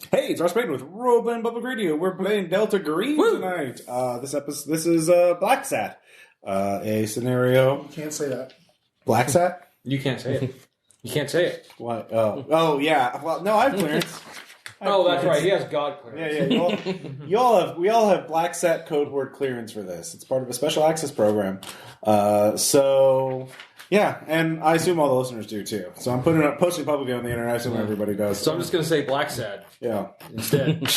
Hey, it's Ross Payton with Roban Public Radio. We're playing Delta Green tonight. This is BLACKSAT. A scenario. You can't say that. BLACKSAT? You can't say it. You can't say it. What? Oh, yeah. Well, no, I have clearance. That's right. He has God clearance. Yeah. We all have BLACKSAT code word clearance for this. It's part of a special access program. Yeah, and I assume all the listeners do too. So I'm posting publicly on the internet. I assume everybody does. So I'm just going to say BLACKSAT. Yeah. Instead.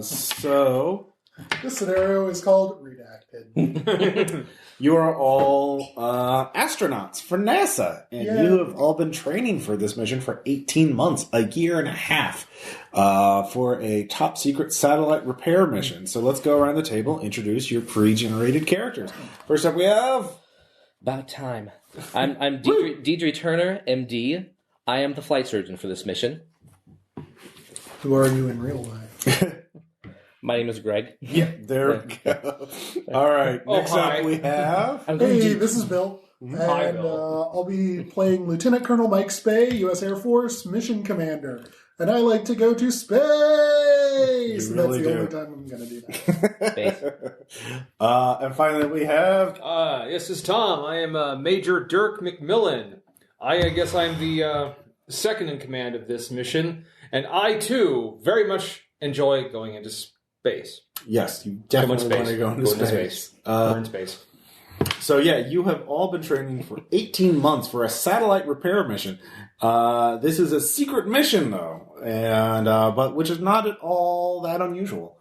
So This scenario is called Redacted. you are all astronauts for NASA, and you have all been training for this mission for 18 months, a year and a half, for a top secret satellite repair mission. So let's go around the table, introduce your pre-generated characters. First up, we have... About time. I'm Deidre Turner, MD. I am the flight surgeon for this mission. Who are you in real life? My name is Greg. Yeah, there we go. All right, next up we have... Hey, this is Bill. Hi, And Bill. I'll be playing Lieutenant Colonel Mike Spey, U.S. Air Force Mission Commander. And I like to go to space! You really That's the do. only time I'm going to do that. Space. And finally we have... Yes, this is Tom. I am Major Dirk McMillan. I guess I'm the second in command of this mission. And I, too, very much enjoy going into space. Yes, you definitely want to go into space. We're in space. So yeah, you have all been training for 18 months for a satellite repair mission. This is a secret mission though, and but which is not at all that unusual.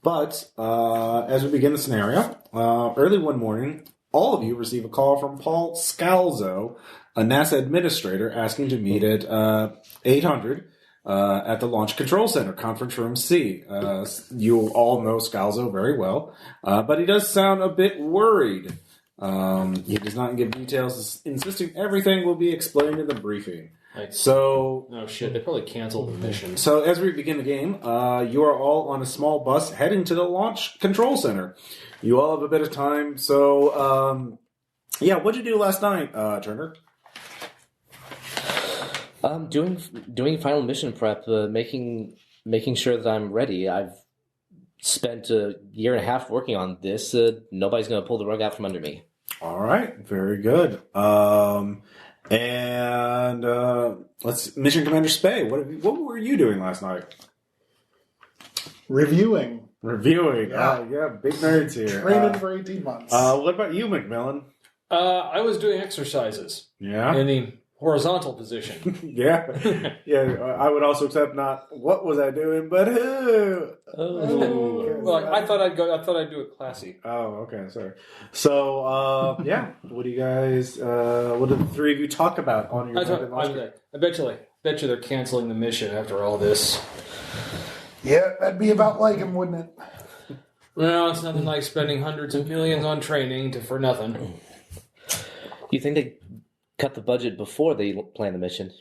But as we begin the scenario, early one morning, all of you receive a call from Paul Scalzo, a NASA administrator, asking to meet at 800 at the Launch Control Center, Conference Room C. You all know Scalzo very well, but he does sound a bit worried. He does not give details, insisting everything will be explained in the briefing. Like, So, oh shit, they probably canceled the mission. so as we begin the game, you are all on a small bus heading to the Launch Control Center. You all have a bit of time. So, yeah, what'd you do last night, Turner? Doing final mission prep, making sure that I'm ready. I've spent a year and a half working on this. Nobody's going to pull the rug out from under me. All right, very good. Let's Mission Commander Spey. What were you doing last night? Reviewing. Reviewing. Yeah. Yeah, big nerds here. Training for 18 months. What about you, McMillan? I was doing exercises Yeah. in the horizontal position. Yeah. Yeah. I would also accept not what was I doing, but who. Well, I thought I'd do it classy. Oh, okay. Sorry. So, yeah. What do you guys? What did the three of you talk about on your? I bet you they're canceling the mission after all this. Yeah, that'd be about like him, wouldn't it? Well, it's nothing like spending hundreds of millions on training for nothing. You think they cut the budget before they plan the mission?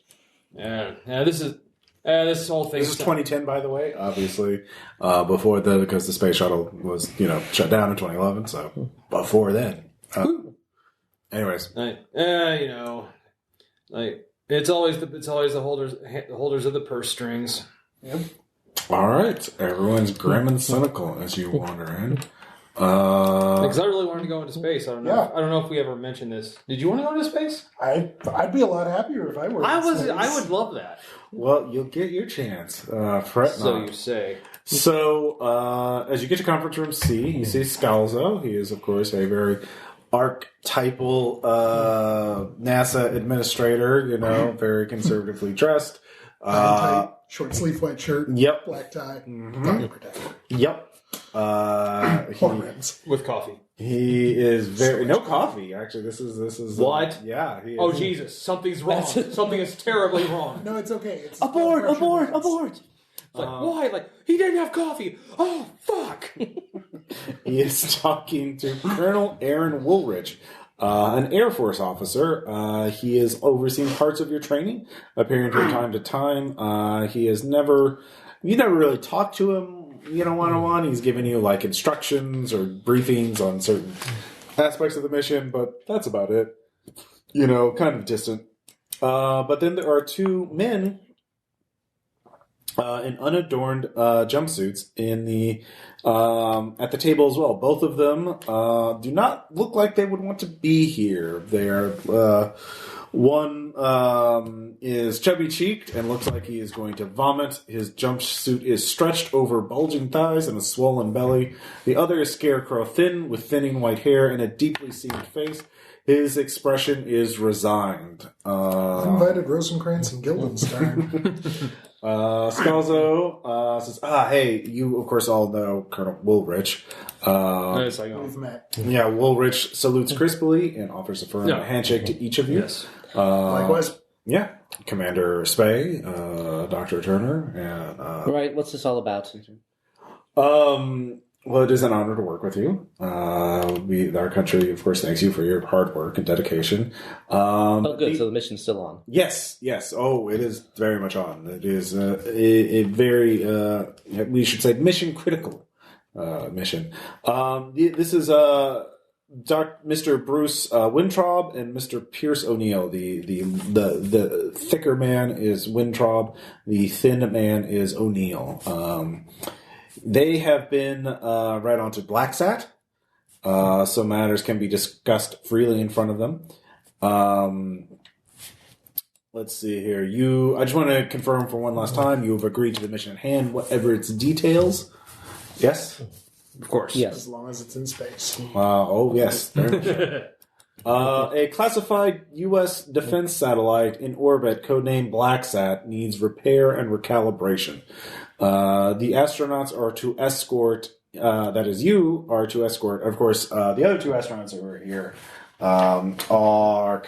Yeah. This whole thing. This is 2010, by the way. Obviously, because the space shuttle was shut down in 2011. So before then. Anyways, it's always the holders of the purse strings. Yep. all right. Everyone's grim and cynical as you wander in. Because I really wanted to go into space. I don't know. Yeah. I don't know if we ever mentioned this. Did you want to go into space? I'd be a lot happier if I were. I space. would love that. Well, you'll get your chance. Fret So not. you say. So, as you get to conference room C, you see Scalzo. He is, of course, a very archetypal NASA administrator. Very conservatively dressed. Tight, short sleeve white shirt. Yep. Black tie. Mhm. Body protector. Yep. Horn rims. With coffee. He is very no coffee. Actually, this is What? Yeah. He is. Oh Jesus! Something's wrong. Something is terribly wrong. No, it's okay. It's Abort! pressure rims. It's like why? Like he didn't have coffee. Oh fuck! He is talking to Colonel Aaron Woolrich, an Air Force officer. He is overseeing parts of your training, appearing from time to time. You never really talked to him, one-on-one. He's giving you like instructions or briefings on certain aspects of the mission, but that's about it. Kind of distant. But then there are two men in unadorned jumpsuits in the at the table as well. Both of them do not look like they would want to be here. They're one is chubby-cheeked and looks like he is going to vomit. His jumpsuit is stretched over bulging thighs and a swollen belly. The other is scarecrow thin with thinning white hair and a deeply seamed face. His expression is resigned. Invited Rosencrantz and Guildenstern. Scalzo says, hey, you of course all know Colonel Woolrich. We've met. Yeah, Woolrich salutes crisply and offers a firm handshake to each of you. Yes. Likewise. Yeah, Commander Spey, Dr. Turner, and... Right, what's this all about? Well, it is an honor to work with you. Our country, of course, thanks you for your hard work and dedication. Good. So the mission's still on. Yes. Oh, it is very much on. It is a very, we should say, mission critical mission. This is Mr. Bruce Wintraub and Mr. Pierce O'Neill. The thicker man is Wintraub. The thin man is O'Neill. They have been right onto BLACKSAT, so matters can be discussed freely in front of them. Let's see here. I just want to confirm for one last time, you have agreed to the mission at hand, whatever its details. Yes? Of course. Yes. As long as it's in space. Yes. Very much. A classified U.S. defense satellite in orbit, codenamed BLACKSAT, needs repair and recalibration. The astronauts are to escort, that is, you are to escort, of course, the other two astronauts that were here are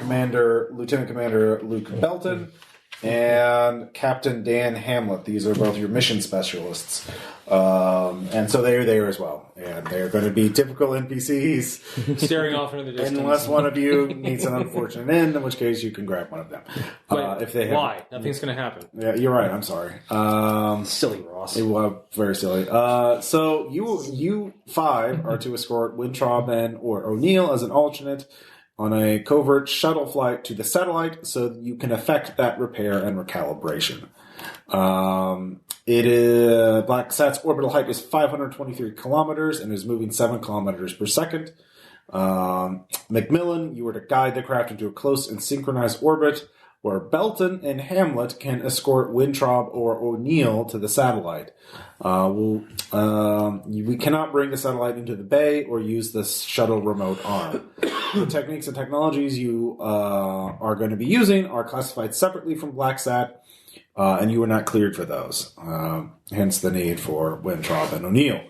Lieutenant Commander Luke Belton and Captain Dan Hamlet. These are both your mission specialists. And so they're there as well. And they're going to be typical NPCs. Staring off into the distance. Unless one of you meets an unfortunate end, in which case you can grab one of them. If they have, why? Nothing's going to happen. Yeah, you're right. I'm sorry. Silly Ross. It was very silly. So you five are to escort Wintraub or O'Neill as an alternate on a covert shuttle flight to the satellite so that you can effect that repair and recalibration. BLACKSAT's orbital height is 523 kilometers and is moving 7 kilometers per second. McMillan, you are to guide the craft into a close and synchronized orbit where Belton and Hamlet can escort Wintraub or O'Neill to the satellite. We cannot bring the satellite into the bay or use the shuttle remote arm. The techniques and technologies you are going to be using are classified separately from BLACKSAT, and you are not cleared for those. Hence the need for Wintraub and O'Neill.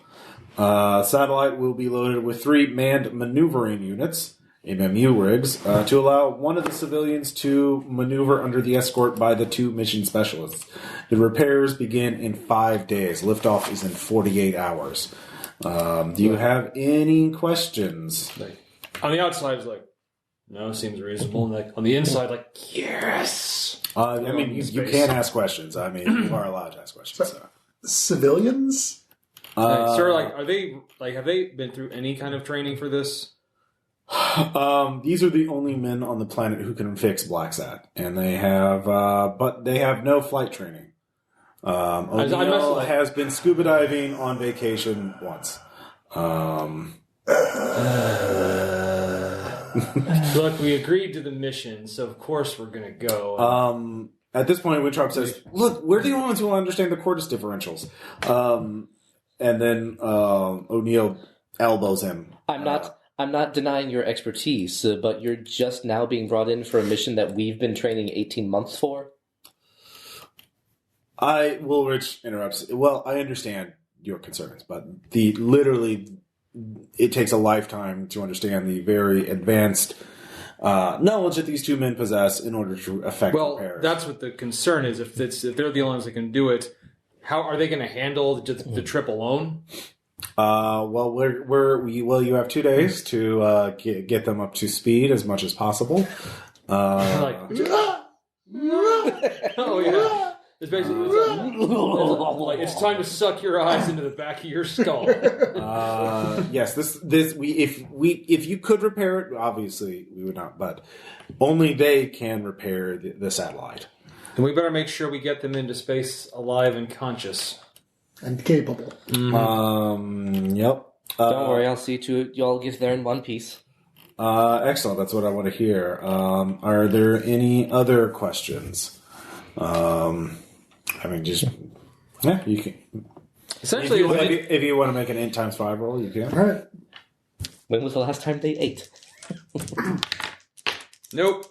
Satellite will be loaded with 3 manned maneuvering units, MMU rigs, to allow one of the civilians to maneuver under the escort by the 2 mission specialists. The repairs begin in 5 days. Liftoff is in 48 hours. Do you have any questions? On the outside, it's like, no, seems reasonable. And like on the inside, like, yes. You can ask questions. I mean, you are allowed to ask questions. So. Civilians? Sir, have they been through any kind of training for this? These are the only men on the planet who can fix BLACKSAT, and they have, but they have no flight training. O'Neill has been scuba diving on vacation once. Look, we agreed to the mission, so of course we're going to go. At this point, Wintraub says, "Look, we're the only ones who will understand the Cordis differentials." And then O'Neill elbows him. I'm not denying your expertise, but you're just now being brought in for a mission that we've been training 18 months for? Woolrich interrupts. Well, I understand your concerns, but it takes a lifetime to understand the very advanced knowledge that these 2 men possess in order to effect repairs. Well, that's what the concern is. If they're the only ones that can do it, how are they going to handle the trip alone? You have 2 days to get them up to speed as much as possible. Oh yeah. It's basically it's time to suck your eyes into the back of your skull. Yes, if you could repair it, obviously we would not, but only they can repair the satellite. Then we better make sure we get them into space alive and conscious. And capable. Yep. Don't worry, I'll see to it. Y'all get there in one piece. Excellent. That's what I want to hear. Are there any other questions? You can. Essentially, if you want to make an 8 times 5 roll, you can. All right. When was the last time they ate? nope.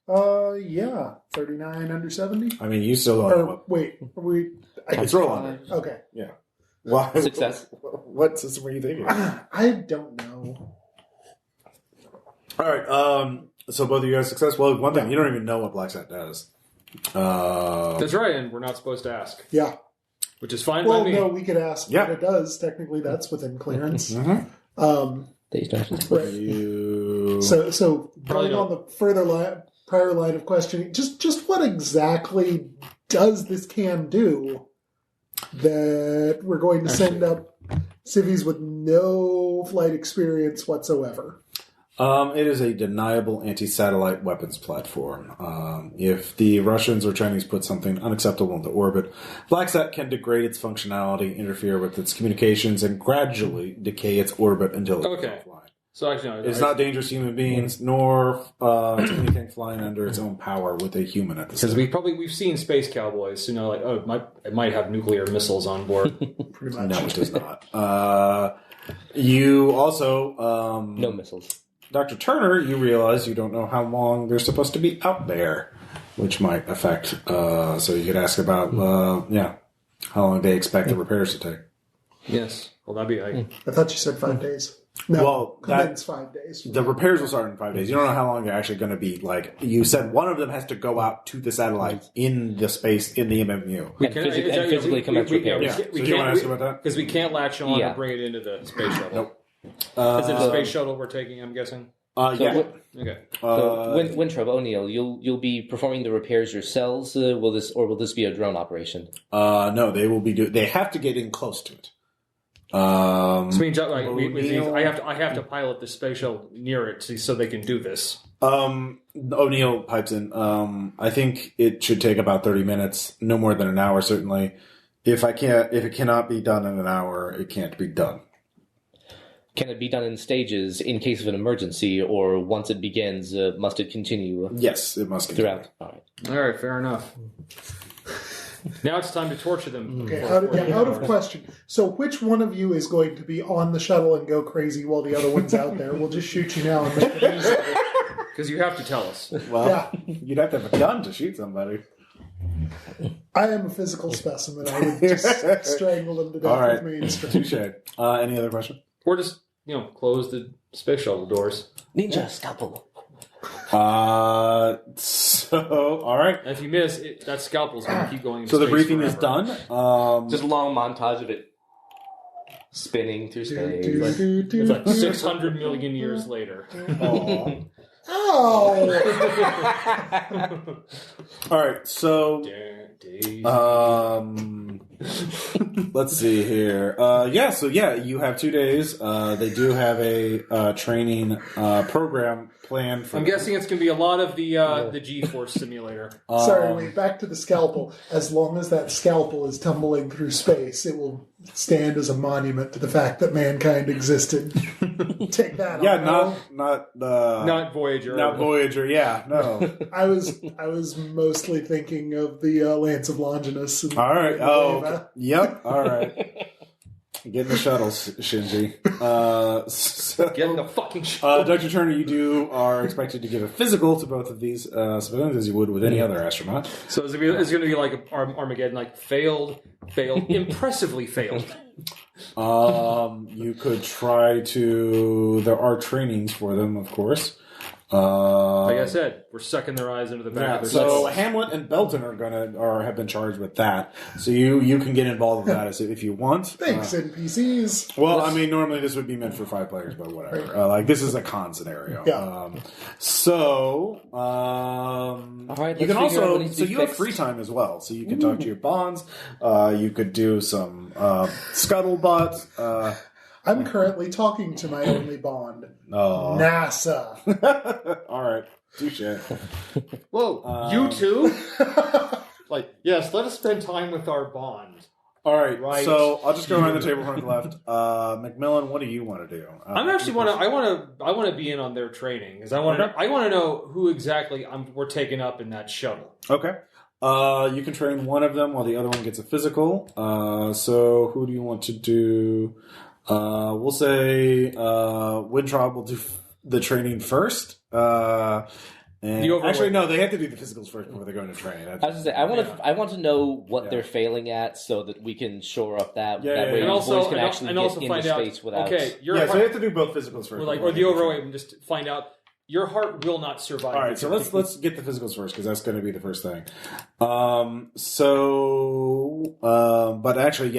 Yeah. 39 under 70? I mean, you still don't know. Wait, are we... It's roll under. Okay. Yeah. Why? Success. What system were you thinking? I don't know. All right. So both of you have success. Well, one thing, you don't even know what BLACKSAT does. That's right, and we're not supposed to ask. Yeah. Which is fine Well, by me. no, we could ask what it does. Technically, that's within clearance. Right. So going on the prior line of questioning, just what exactly does this cam do that we're going to send up civvies with no flight experience whatsoever? It is a deniable anti-satellite weapons platform. If the Russians or Chinese put something unacceptable into orbit, BLACKSAT can degrade its functionality, interfere with its communications, and gradually decay its orbit until it's offline. So actually, it's not dangerous to human beings, nor to anything flying under its own power with a human at the center. Because we've seen space cowboys, it might have nuclear missiles on board. Pretty much. No, it does not. You also no missiles. Dr. Turner, you realize you don't know how long they're supposed to be out there, which might affect. So you could ask about, how long they expect the repairs to take. Yes. Well, that'd be. I thought you said 5 days. No, commence 5 days. The repairs will start in 5 days. You don't know how long they're actually going to be. Like you said, one of them has to go out to the satellite in the space in the MMU. And physically commence repairs. So you want to ask about that? Because we can't latch on and bring it into the space shuttle. Nope. Is it a space shuttle we're taking, I'm guessing? Yeah. Okay. So Winthrop, O'Neill, you'll be performing the repairs yourselves. Will this be a drone operation? No, they will be. They have to get in close to it. I have to pilot the space shuttle near it so they can do this. O'Neill pipes in. I think it should take about 30 minutes, no more than an hour, certainly. If it cannot be done in an hour, it can't be done. Can it be done in stages in case of an emergency, or once it begins, must it continue? Yes, it must continue. Throughout. All right, fair enough. Now it's time to torture them. Okay, out of question. So which one of you is going to be on the shuttle and go crazy while the other one's out there? We'll just shoot you now and make it easy. Because you have to tell us. Well, you'd have to have a gun to shoot somebody. I am a physical specimen. I would just strangle them to death with mainstream. Touche. Any other question? Or just, close the space shuttle doors. Ninja scalpel. All right. And if you miss, that scalpel's going to keep going. So the briefing is done. Just a long montage of it spinning through space. It's like 600 million years later. Oh! All right. So, let's see here. You have 2 days. They do have a training program planned for. I'm guessing it's going to be a lot of the G-force simulator. Sorry, wait. Back to the scalpel. As long as that scalpel is tumbling through space, it will stand as a monument to the fact that mankind existed. Take that. Yeah, not Voyager. Not Voyager. Yeah, no. I was mostly thinking of the Lance of Longinus. All right. Oh, yep. All right. Get in the shuttle, Shinji. Get in the fucking shuttle. Dr. Turner, are expected to give a physical to both of these civilians as you would with any other astronaut. So it's going to be like Armageddon, like failed, impressively failed. You could try to. There are trainings for them, of course. Like I said, we're sucking their eyes into the back of their So Hamlet and Belton have been charged with that. So you can get involved with that if you want. Thanks, NPCs. Well, I mean, normally this would be meant for 5 players, but whatever. This is a con scenario. Yeah. All right. You can also you have free time as well, so you can talk to your bonds. You could do some scuttlebutt. I'm currently talking to my only bond. Oh. NASA. All right. Touche. Whoa, you two? Like, yes, let us spend time with our bond. All right, Right. so I'll just go around the table from the left. Macmillan, what do you want to do? I want to be in on their training because I want to know who exactly we're taking up in that shuttle. Okay. You can train one of them while the other one gets a physical. So who do you want to do? We'll say Wintrob will do the training first. Actually, no, they have to do the physicals first before they're going to train. I was going to say, I want to know what they're failing at so that we can shore up that way. And boys also, can actually get find into out. space without. Okay, so they have to do both physicals first. Or the overall way, just find out. Your heart will not survive. All right, so let's get the physicals first because that's going to be the first thing. But actually,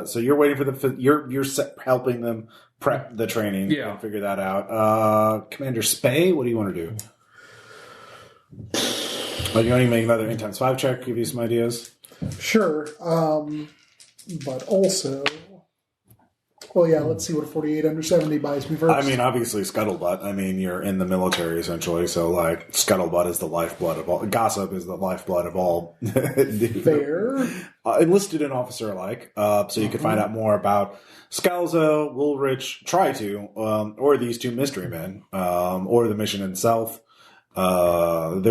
so you're waiting for you're helping them prep the training and figure that out. Commander Spay, what do you want to do? You want to make another int times 5 check? Give you some ideas. Sure, but also. Well, yeah, let's see what a 48 under 70 buys me first. I mean, obviously, scuttlebutt. I mean, you're in the military, essentially, so, like, scuttlebutt is the lifeblood of all... Gossip is the lifeblood of all... Fair. Enlisted and officer alike, so you can find out more about Scalzo, Woolrich, or these two mystery men, or the mission itself. That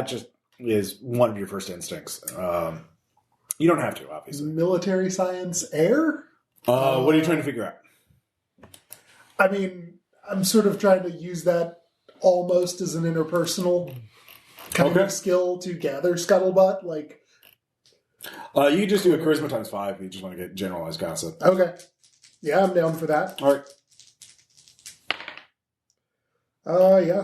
just is one of your first instincts. You don't have to, obviously. Military science air? What are you trying to figure out? I mean, I'm sort of trying to use that almost as an interpersonal kind of skill to gather scuttlebutt. Like, you just do a charisma times 5 if you just want to get generalized gossip. Okay. Yeah, I'm down for that. All right.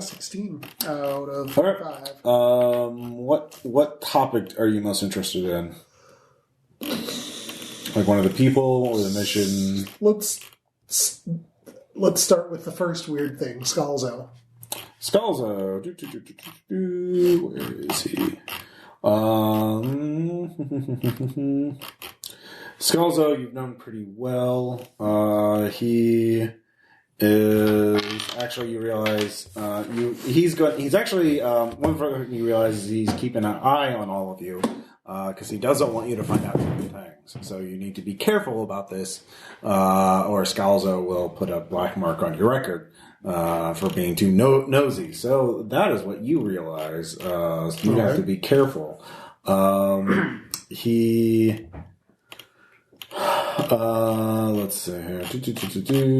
16 out of 5. What topic are you most interested in? Like one of the people or the mission? Let's start with the first weird thing, Scalzo. Scalzo. Where is he? Scalzo, you've known pretty well. He is actually, you realize, he's actually, one thing you realize is he's keeping an eye on all of you, because he doesn't want you to find out certain things. So you need to be careful about this, or Scalzo will put a black mark on your record, for being too nosy. So that is what you realize. So you have to be careful. Let's see here.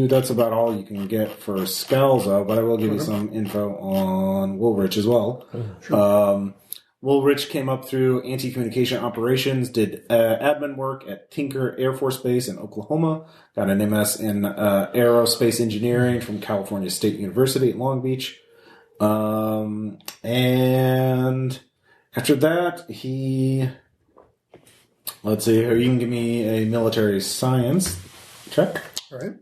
That's about all you can get for Scalzo, but I will give you some info on Woolrich as well. Sure. Woolrich came up through anti-communication operations, did admin work at Tinker Air Force Base in Oklahoma, got an MS in aerospace engineering from California State University at Long Beach. And after that, let's see here. You can give me a military science check. All right.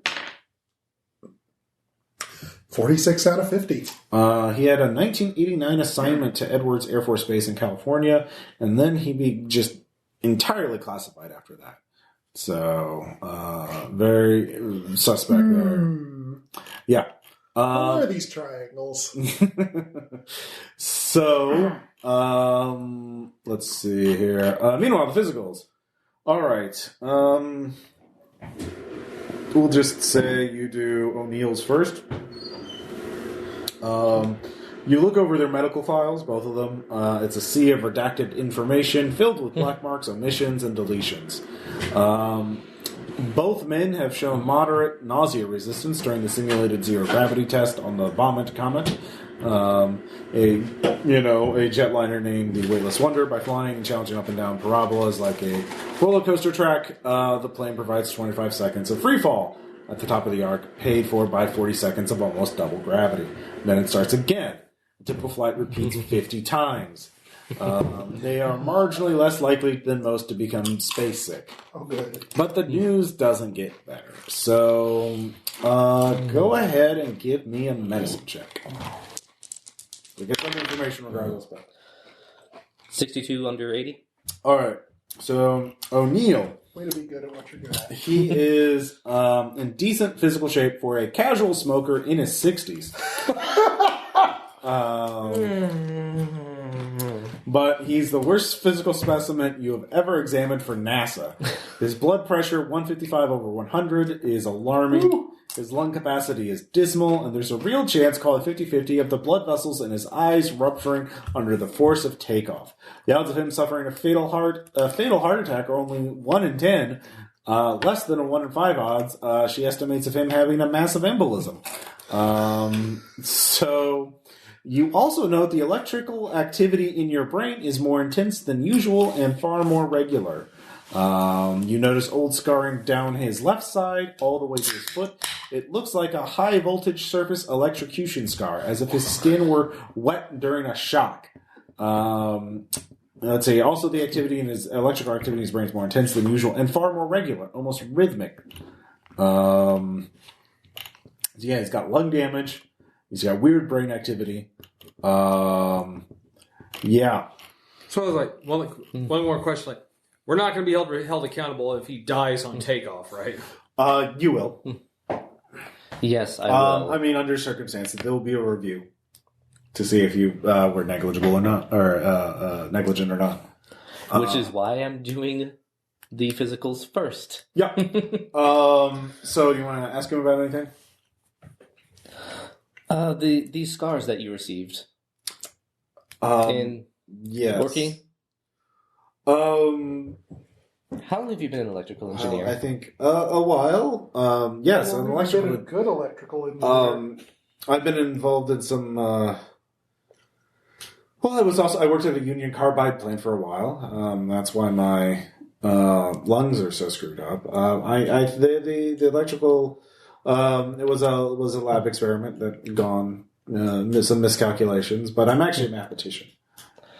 46 out of 50. He had a 1989 assignment to Edwards Air Force Base in California, and then he be just entirely classified after that. So, very suspect there. Yeah. What are these triangles? So, let's see here. Meanwhile, the physicals. All right. We'll just say you do O'Neill's first. You look over their medical files, both of them. It's a sea of redacted information filled with black marks, omissions, and deletions. Both men have shown moderate nausea resistance during the simulated zero-gravity test on the Vomit Comet, a jetliner named the Weightless Wonder. By flying and challenging up and down parabolas like a roller coaster track, the plane provides 25 seconds of free fall at the top of the arc, paid for by 40 seconds of almost double gravity. Then it starts again. The typical flight repeats 50 times. They are marginally less likely than most to become space sick. Oh, good. But the news doesn't get better. So, go ahead and give me a medicine check. We get some information regardless. But 62 under 80. all right. So, O'Neill. Way to be good at what you're good at. He is in decent physical shape for a casual smoker in his 60s. But he's the worst physical specimen you have ever examined for NASA. His blood pressure, 155/100, is alarming. Ooh. His lung capacity is dismal, and there's a real chance, call it 50-50, of the blood vessels in his eyes rupturing under the force of takeoff. The odds of him suffering a fatal heart attack are only 1 in 10, less than a 1 in 5 odds. She estimates of him having a massive embolism. So you also note the electrical activity in your brain is more intense than usual and far more regular. You notice old scarring down his left side all the way to his foot. It looks like a high voltage surface electrocution scar, as if his skin were wet during a shock. Let's see. Also, the activity in his electrical activity in his brain is more intense than usual and far more regular, almost rhythmic. Yeah, he's got lung damage. He's got weird brain activity. Yeah. So I was like, one more question. Like, we're not going to be held accountable if he dies on takeoff, right? You will. Yes, I will. I mean, under circumstances, there will be a review to see if you were negligible or not, or negligent or not. Which is why I'm doing the physicals first. Yeah. So you want to ask him about anything? The scars that you received. Yes. Working? How long have you been an electrical engineer? I think a while. Yes, an electrical. Been a good electrical engineer. I've been involved in some. Well, I worked at a Union Carbide plant for a while. That's why my lungs are so screwed up. The electrical. It was a lab experiment that gone some miscalculations, but I'm actually a mathematician.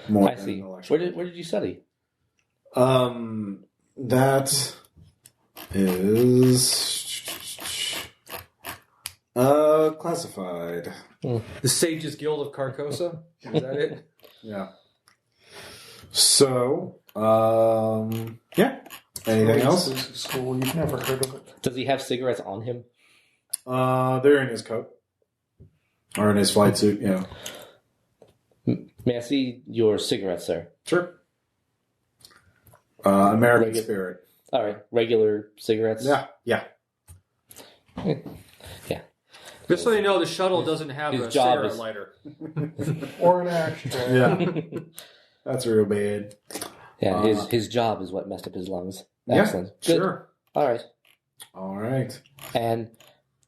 I see. Where did you study? That is classified. The Sages Guild of Carcosa? Is that it? Yeah. So, yeah. Anything else? School, you've never heard of it. Does he have cigarettes on him? They're in his coat. Or in his flight suit, yeah. May I see your cigarettes, sir? Sure. American Spirit. All right. Regular cigarettes? Yeah. Yeah. Just so you know, the shuttle doesn't have a cigarette lighter. Or an ashtray. Yeah. That's real bad. Yeah, his job is what messed up his lungs. Excellent. Yeah, good. Sure. All right. And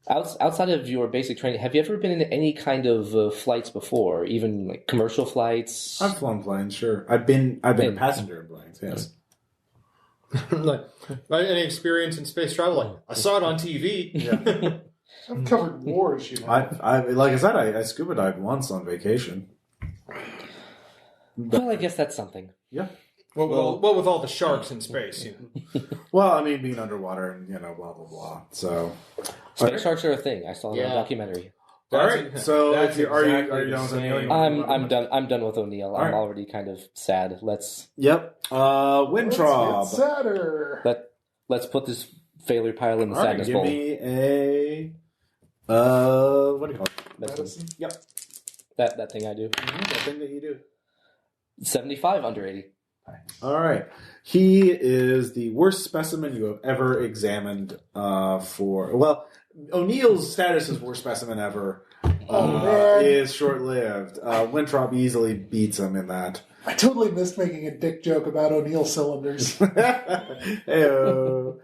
outside of your basic training, have you ever been in any kind of flights before, even like commercial flights? I've flown planes, sure. I've been a passenger in planes, yes. Like, any experience in space travel? Like, I saw it on TV. Yeah. I've covered wars, you know. I like I said, I scuba dived once on vacation. Well, I guess that's something. Yeah. Well, with all the sharks in space, you know. Well, I mean, being underwater and blah blah blah. So, space sharks are a thing. I saw it on a documentary. All right. So, are you done with O'Neill? I'm done. I'm done with O'Neill. I'm already kind of sad. Let's. Yep. Wintrob. Let's get sadder. Let's put this failure pile in the sadness bowl. Give me a. What do you call it? Medicine. Yep. That thing I do. Mm-hmm. That thing that you do. 75 under 80. All right. He is the worst specimen you have ever examined for. Well, O'Neill's status as worst specimen ever is short-lived. Wintrop easily beats him in that. I totally missed making a dick joke about O'Neill cylinders. Hey-o.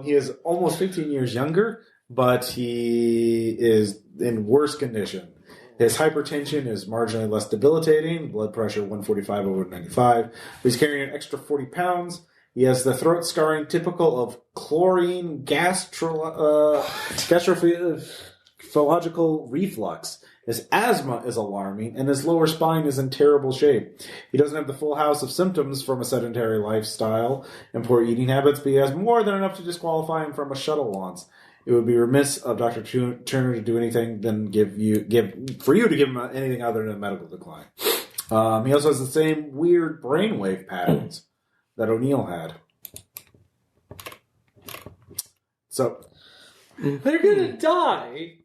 He is almost 15 years younger, but he is in worse condition. His hypertension is marginally less debilitating, blood pressure 145/95. He's carrying an extra 40 pounds. He has the throat scarring typical of chlorine gastrophological reflux. His asthma is alarming, and his lower spine is in terrible shape. He doesn't have the full house of symptoms from a sedentary lifestyle and poor eating habits, but he has more than enough to disqualify him from a shuttle launch. It would be remiss of Dr. Turner to do anything than give you to give him anything other than a medical decline. He also has the same weird brainwave patterns that O'Neill had. So they're gonna die.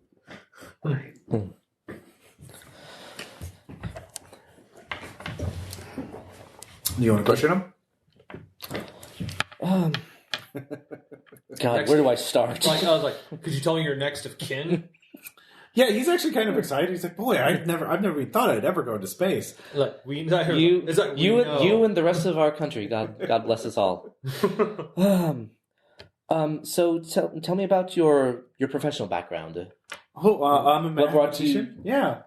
You want to question him? God, where do I start? I was like, could you tell me your next of kin? Yeah, he's actually kind of excited. He's like, "Boy, I've never even thought I'd ever go into space." Like You and the rest of our country. God bless us all. So tell me about your professional background. Oh, I'm a What brought mathematician. Yeah.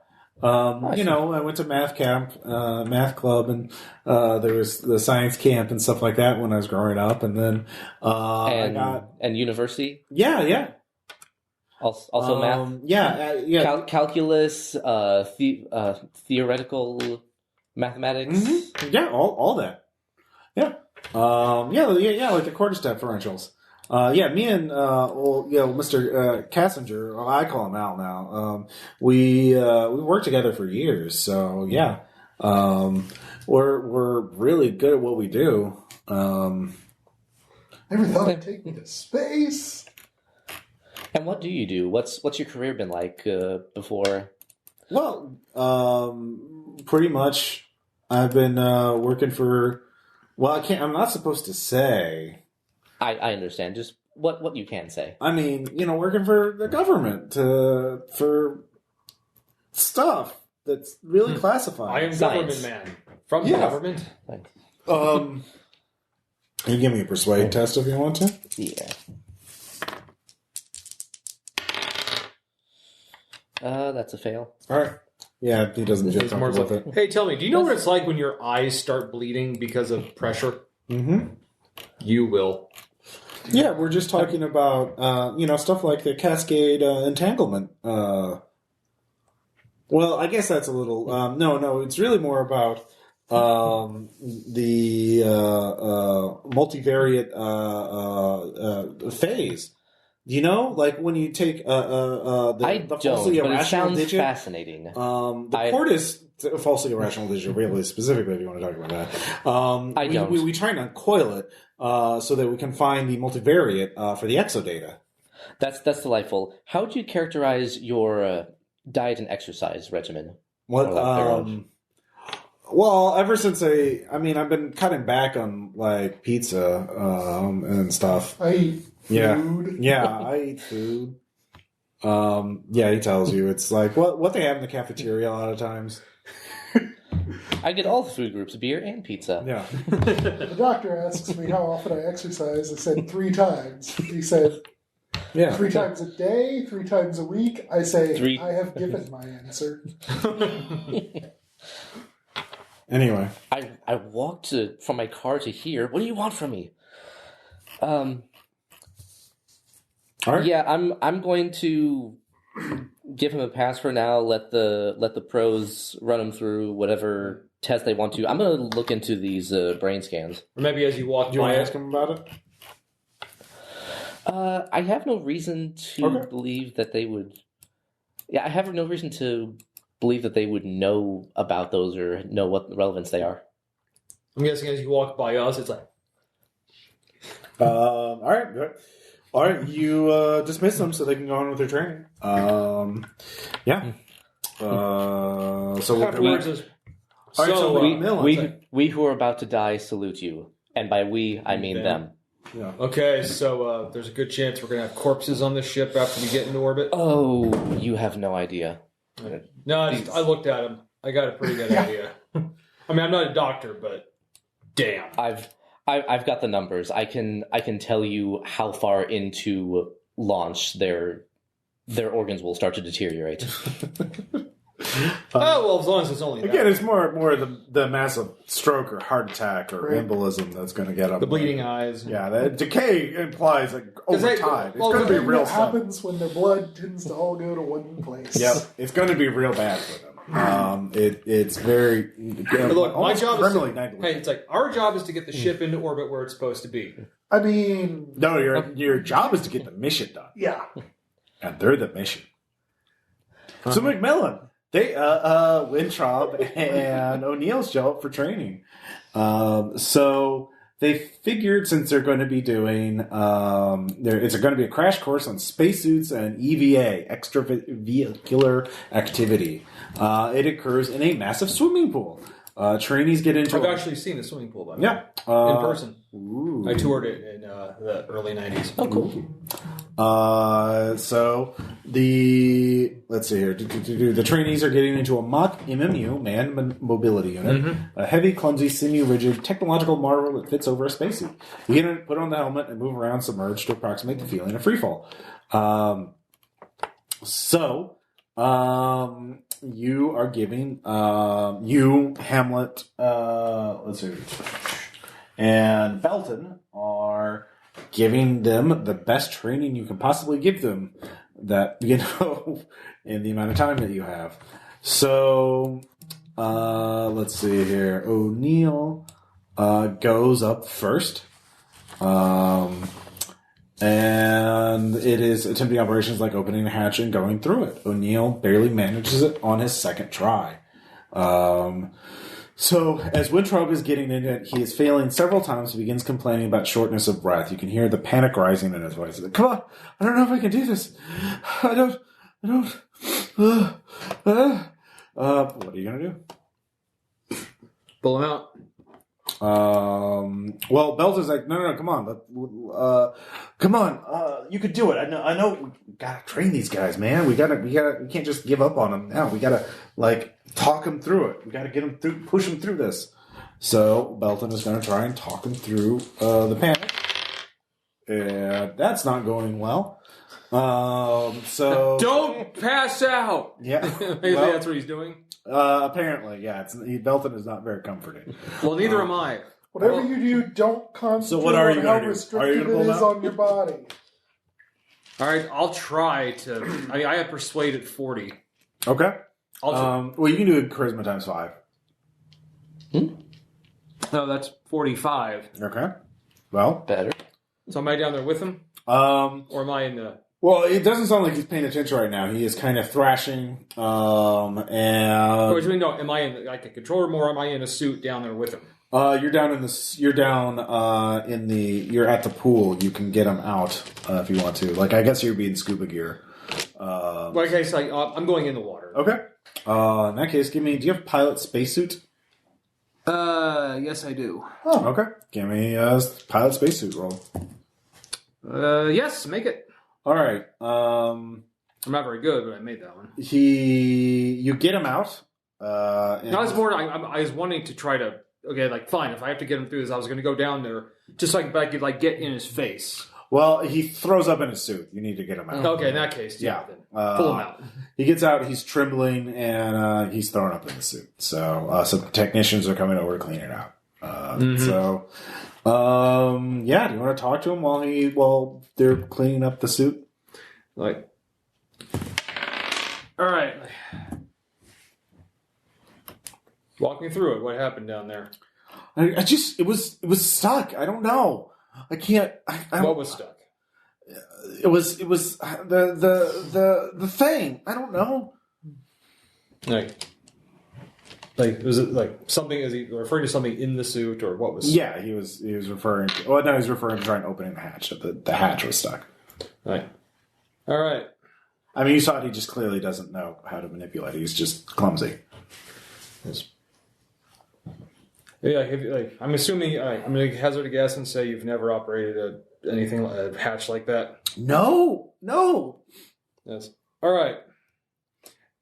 I went to math camp, math club, and there was the science camp and stuff like that when I was growing up. And then and university. Yeah. Also math. Yeah. Calculus, theoretical mathematics. Mm-hmm. Yeah, all that. Yeah. Like the quarter-step differentials. Me and Mr. Kassinger, well, I call him Al now. We worked together for years, so yeah, we're really good at what we do. Never thought it'd take me to space. And what do you do? What's your career been like before? Well, pretty much, I've been working for. Well, I'm not supposed to say. I understand. Just what you can say. I mean, working for the government for stuff that's really classified. I am Science. government man from the government. Thanks. You can give me a persuade test if you want to. Yeah. That's a fail. All right. Yeah, he doesn't feel comfortable with it. Hey, tell me, do you know what it's like when your eyes start bleeding because of pressure? Mm-hmm. You will. Yeah, we're just talking about stuff like the cascade entanglement. Well, I guess that's a little. No, it's really more about the multivariate phase. You know, like when you take the falsely but it irrational sounds digit. fascinating. The Portis falsely irrational digit, really specifically, if you want to talk about that. I don't. We try and uncoil it so that we can find the multivariate for the exodata. That's delightful. How would you characterize your diet and exercise regimen? Well, ever since I've been cutting back on like pizza and stuff. I eat food. Yeah, I eat food. He tells you it's like what they have in the cafeteria a lot of times. I get all the food groups: beer and pizza. Yeah. The doctor asks me how often I exercise. I said 3 times. He said 3 times a day, 3 times a week. I say 3. I have given my answer. Anyway, I walked from my car to here. What do you want from me? all right. Yeah, I'm going to give him a pass for now. Let the pros run him through whatever test they want to. I'm going to look into these brain scans. Or maybe as you walk Do you want by to ask him about it? I have no reason to believe that they would. Yeah, I have no reason to believe that they would know about those or know what relevance they are. I'm guessing as you walk by us, it's like... All right, good. All right, you dismiss them so they can go on with their training. We who are about to die salute you, and by we I mean them. Yeah. Okay, so there's a good chance we're going to have corpses on this ship after we get into orbit. Oh, you have no idea. No, I looked at him. I got a pretty good idea. I mean, I'm not a doctor, but damn. I've got the numbers. I can tell you how far into launch their organs will start to deteriorate. Well, as long as it's only that. Again, it's more the massive stroke or heart attack or embolism that's going to get them. The bleeding eyes. Yeah, the decay implies over time. It's going to be real. What happens when their blood tends to all go to one place? Yep, it's going to be real bad for them. It's very look. My job is negligent. Hey, it's like our job is to get the ship into orbit where it's supposed to be. I mean, no, your job is to get the mission done. Yeah, and they're the mission. So McMillan. They, Wintraub and O'Neill show up for training. So they figured since they're going to be doing, it's going to be a crash course on spacesuits and EVA, extravehicular activity. It occurs in a massive swimming pool. Trainees get into. I've actually seen the swimming pool, by the way. Yeah. In person. Ooh. I toured it in the early 90s. Oh, cool. So let's see here. The trainees are getting into a mock MMU, manned mobility unit, a heavy, clumsy, semi-rigid technological marvel that fits over a spacesuit. You get in, put on the helmet, and move around submerged to approximate the feeling of freefall. You are giving you, Hamlet, let's see, and Belton are giving them the best training you can possibly give them that, in the amount of time that you have. So, let's see here. O'Neill goes up first. And it is attempting operations like opening a hatch and going through it. O'Neill barely manages it on his second try. So, as Wintrobe is getting in it, he is failing several times. He begins complaining about shortness of breath. You can hear the panic rising in his voice. He's like, come on, I don't know if I can do this. I don't. What are you going to do? Pull him out. Well, Belton's like, no, come on, you could do it. I know. We gotta train these guys, man. We can't just give up on them now. We gotta talk them through it. We gotta get them through, push them through this. So Belton is going to try and talk them through the panic, and that's not going well. So don't pass out. Yeah, Maybe that's what he's doing. Apparently, yeah. Belton is not very comforting. Well, neither am I. Whatever you do, don't concentrate what are you on how gonna do? restricted it is on your body. All right, I'll try to. I have persuade at 40. Okay. I'll well, you can do it charisma times 5. No, that's 45. Okay. Well, Better. So am I down there with him? Or am I in the... Well, it doesn't sound like he's paying attention right now. He is kind of thrashing, and... What do you mean, no, am I in a control room or am I in a suit down there with him? You're at the pool. You can get him out, if you want to. I guess you're being scuba gear. Okay, so I'm going in the water. Okay. In that case, do you have pilot spacesuit? Yes, I do. Oh, okay. Give me a pilot spacesuit roll. Yes, make it. All right. I'm not very good, but I made that one. You get him out. No, it's more. I was wanting to try to. Okay, fine. If I have to get him through this, I was going to go down there just so I could get in his face. Well, he throws up in his suit. You need to get him out. Okay, in that case, yeah. Then pull him out. He gets out. He's trembling and he's thrown up in the suit. So some technicians are coming over to clean it out. So. Yeah, do you want to talk to him while they're cleaning up the suit? All right. Walk me through it. What happened down there? It was stuck. I don't know. I can't. What was stuck? It was the thing. I don't know. Was it something? Is he referring to something in the suit, or what was? Yeah, he was referring to. Well, no, he was referring to trying opening the hatch. The hatch was stuck. Right. All right. I mean, you saw it. He just clearly doesn't know how to manipulate it. He's just clumsy. Yeah, I'm assuming. I'm going to hazard a guess and say you've never operated a hatch like that. No. Yes. All right.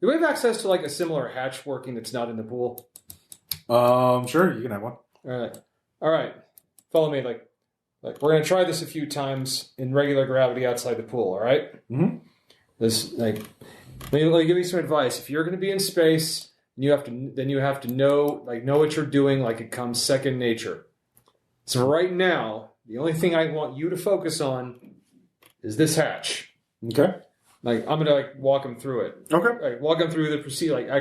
Do we have access to a similar hatch working that's not in the pool? Sure, you can have one. All right. Follow me. We're going to try this a few times in regular gravity outside the pool. All right. Mm-hmm. This let me give you some advice. If you're going to be in space, you have to know what you're doing like it comes second nature. So right now, the only thing I want you to focus on is this hatch. Okay. I'm gonna walk him through it. Okay. Walk him through the procedure. I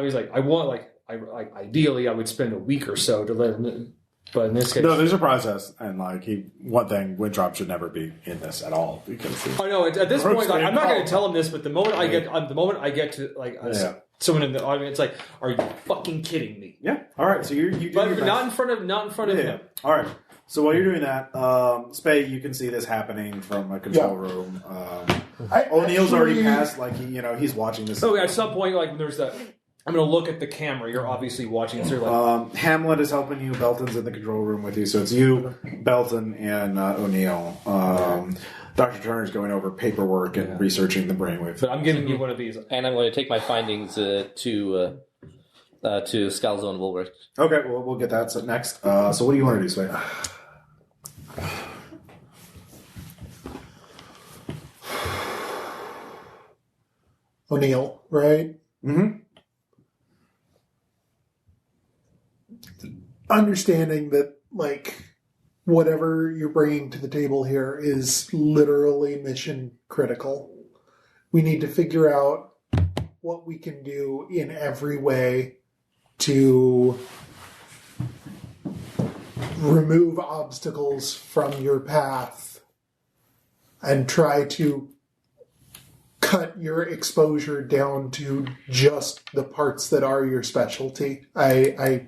was I want ideally I would spend a week or so to let him. But in this case, no, there's a process, and one thing, Winthrop should never be in this at all because. I know at this point, I'm not going to tell him this, but the moment I get to someone in the audience, are you fucking kidding me? Yeah. All right. So you but not in front of him. All right. So while you're doing that, Spay, you can see this happening from a control room. O'Neill's already passed. He's watching this. So at some point, there's that. I'm going to look at the camera. You're obviously watching. So like, Hamlet is helping you. Belton's in the control room with you. So it's you, Belton, and O'Neill. Dr. Turner's going over paperwork and researching the brainwave. But I'm giving you one of these. And I'm going to take my findings to Scalzo and Woolworth. Okay, well, we'll get that next. So what do you want to do, Sway? O'Neill, right? Mm-hmm. Understanding that, like, whatever you're bringing to the table here is literally mission critical. We need to figure out what we can do in every way to remove obstacles from your path and try to cut your exposure down to just the parts that are your specialty. I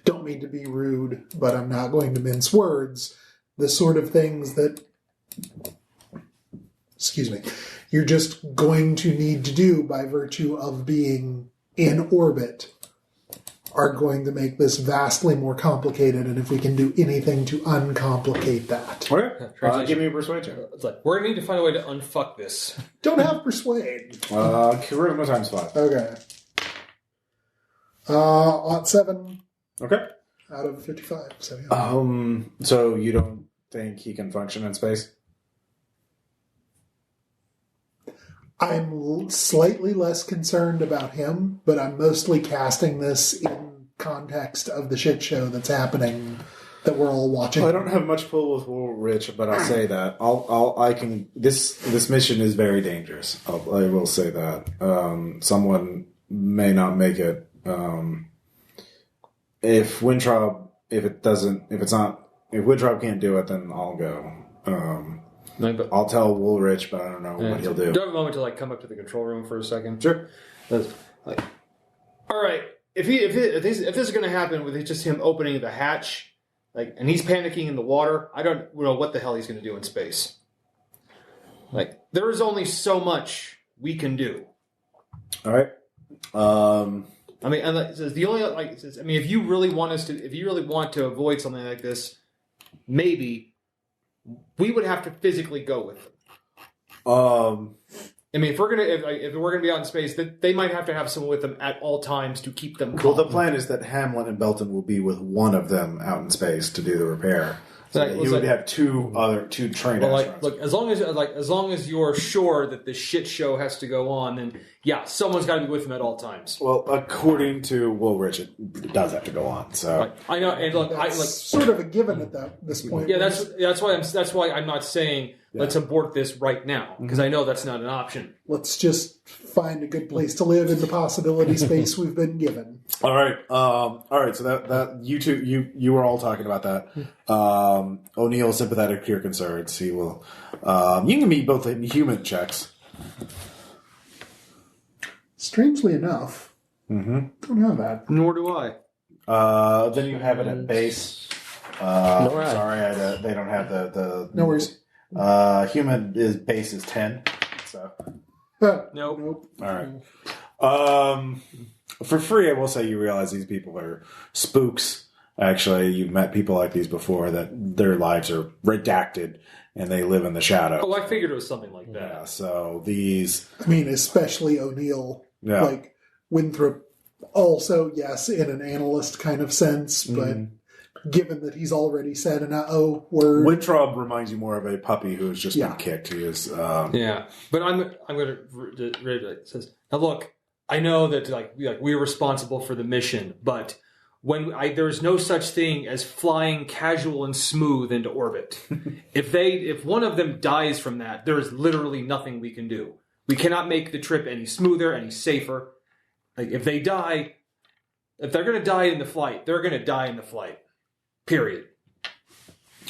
don't mean to be rude, but I'm not going to mince words. The sort of things that, you're just going to need to do by virtue of being in orbit are going to make this vastly more complicated, and if we can do anything to uncomplicate that. Okay. Give me a persuade check. It's like, we're going to need to find a way to unfuck this. Don't have persuade. Charisma times 5. Okay. On 7 Okay. out of 55. So, yeah. So you don't think he can function in space? I'm slightly less concerned about him, but I'm mostly casting this in context of the shit show that's happening that we're all watching. Well, I don't have much pull with Woolrich, but I'll say that I can. This mission is very dangerous. I will say that. Someone may not make it. If Winthrop can't do it, then I'll go. I'll tell Woolrich, but I don't know what he'll do. Do I have a moment to like come up to the control room for a second? Sure. Like, all right, if this is going to happen with just him opening the hatch, like, and he's panicking in the water, I don't know what the hell he's going to do in space. Like, there is only so much we can do. All right. I mean, and the only if you really want to avoid something like this, maybe we would have to physically go with them. I mean, if we're gonna be out in space, they might have to have someone with them at all times to keep them calm. Well, the plan is that Hamlet and Belton will be with one of them out in space to do the repair. So you would have two trained astronauts. Look, as long as you're sure that the shit show has to go on, then yeah, someone's got to be with them at all times. Well, according to Woolrich, it does have to go on. So I know, and look, sort of a given at this point. Yeah, that's why I'm not saying let's abort this right now, because I know that's not an option. Let's just find a good place to live in the possibility space we've been given. All right. So that you two, you were all talking about that. O'Neill sympathetic to your concerns. He will. You can meet both in human checks. Strangely enough, don't have that. Nor do I. Then you have it at base. Right. Sorry, they don't have the. No worries. Human base is 10. So. Nope. All right. For free, I will say you realize these people are spooks. Actually, you've met people like these before that their lives are redacted and they live in the shadow. Oh, I figured it was something like that. Yeah, so these... I mean, especially O'Neill. Yeah. Like, Winthrop also, yes, in an analyst kind of sense, but given that he's already said an uh-oh word... Winthrop reminds you more of a puppy who has just been kicked. He is... Yeah, but I'm going to... says, now look, I know that we're responsible for the mission, but... there's no such thing as flying casual and smooth into orbit. If one of them dies from that, there is literally nothing we can do. We cannot make the trip any smoother, any safer. Like, if they're going to die in the flight, they're going to die in the flight. Period.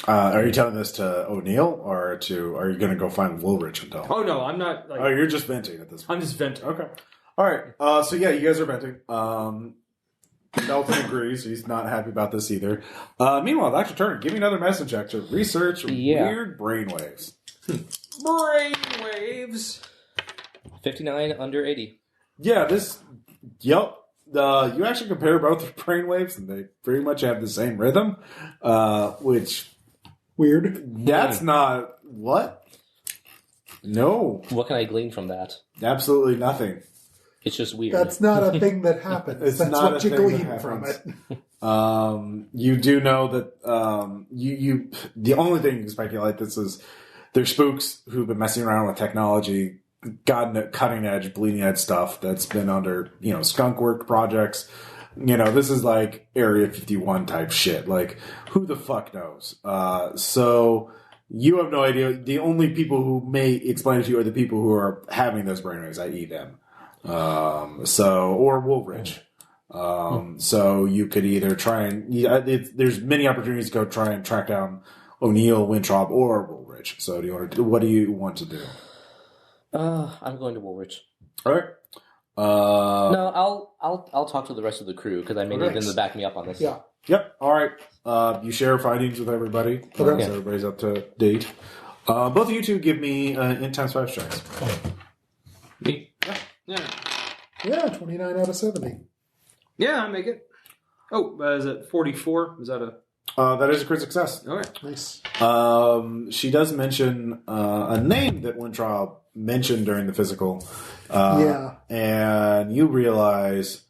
Are you telling this to O'Neill, or are you going to go find Woolrich and tell him? Oh no, I'm not. You're just venting at this point. I'm just venting. Okay. All right. So yeah, you guys are venting. Belton agrees. He's not happy about this either. Meanwhile, Dr. Turner, give me another message check to research weird brainwaves. Brainwaves. 59 under 80. Yeah, Yep. You actually compare both their brainwaves, and they pretty much have the same rhythm, which... Weird. That's not... What? No. What can I glean from that? Absolutely nothing. It's just weird. That's not a thing that happens. It's That's not what a you thing that glean from it. You do know that you the only thing you can speculate this is they're spooks who've been messing around with technology, gotten cutting edge, bleeding edge stuff that's been under skunk work projects. This is like Area 51 type shit. Like, who the fuck knows? So you have no idea. The only people who may explain it to you are the people who are having those brainwaves, i.e. them. Or Woolrich. So you could either try and there's many opportunities to go try and track down O'Neill, Winthrop, or Woolrich. So what do you want to do? I'm going to Woolrich. All right. No, I'll talk to the rest of the crew because I may need them to back me up on this. Yeah. Yep. All right. You share findings with everybody. Okay. So everybody's up to date. Both of you two give me int times 5 checks. Me? Yeah, 29 out of 70. Yeah, I make it. Oh, is it 44? Is that a... That is a crit success. All right. Nice. She does mention a name that Winthrop mentioned during the physical. Yeah. And you realize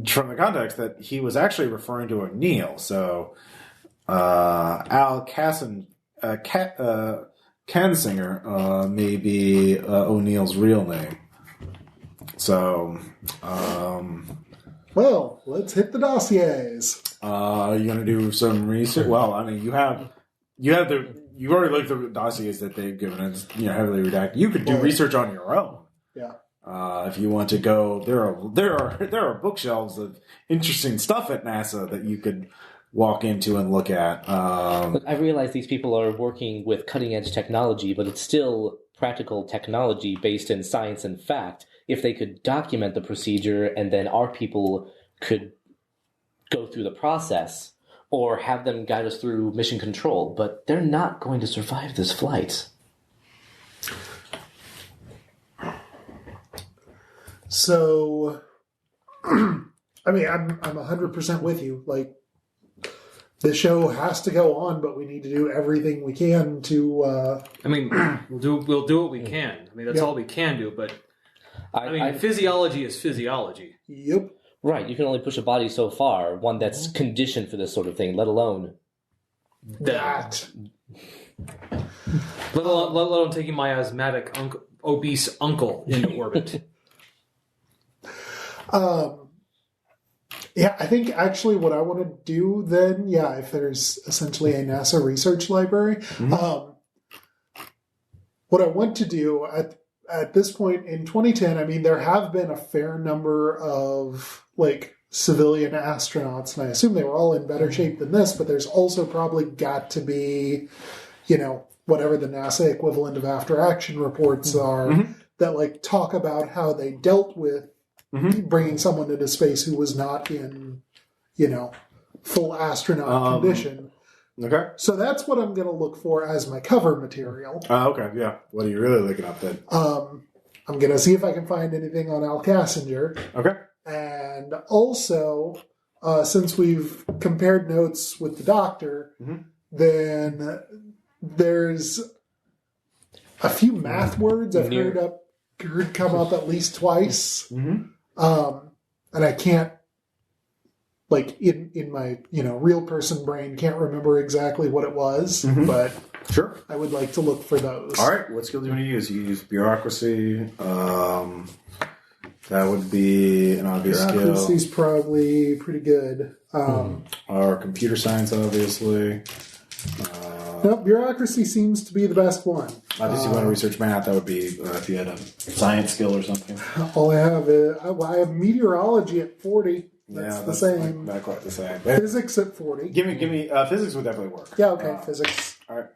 from the context that he was actually referring to O'Neill. So Al Kansinger may be O'Neill's real name. So... Well, let's hit the dossiers. Are you going to do some research? Well, I mean, you've already looked at the dossiers that they've given. It's heavily redacted. You could do research on your own. Yeah. If you want to go, there are bookshelves of interesting stuff at NASA that you could walk into and look at. Look, I realize these people are working with cutting edge technology, but it's still practical technology based in science and fact. If they could document the procedure and then our people could go through the process or have them guide us through mission control, but they're not going to survive this flight. So, I mean, I'm 100% with you. Like, the show has to go on, but we need to do everything we can to. I mean, we'll do what we can. I mean, that's all we can do. But physiology is physiology. Yep. Right. You can only push a body so far. One that's conditioned for this sort of thing, let alone that. Let alone taking my asthmatic, obese uncle into orbit. Yeah, I think actually what I want to do then, if there's essentially a NASA research library, what I want to do at this point in 2010, I mean, there have been a fair number of civilian astronauts, and I assume they were all in better shape than this, but there's also probably got to be, whatever the NASA equivalent of after action reports are that talk about how they dealt with bringing someone into space who was not in, full astronaut condition. Okay. So that's what I'm going to look for as my cover material. Okay, yeah. What are you really looking up then? I'm going to see if I can find anything on Al Kassinger. Okay. And also, since we've compared notes with the doctor, then there's a few math words I've heard come up at least twice. And I can't, in my, real person brain, can't remember exactly what it was, but sure, I would like to look for those. All right, what skill do you want to use? You use bureaucracy. That would be an obvious skill. Bureaucracy's probably pretty good. Or computer science, obviously. No, bureaucracy seems to be the best one. Obviously, you want to research math. That would be if you had a science skill or something. All I have is I have meteorology at 40. That's the same. Not quite the same. Physics at 40. Give me. Physics would definitely work. Yeah. Okay. Physics. All right.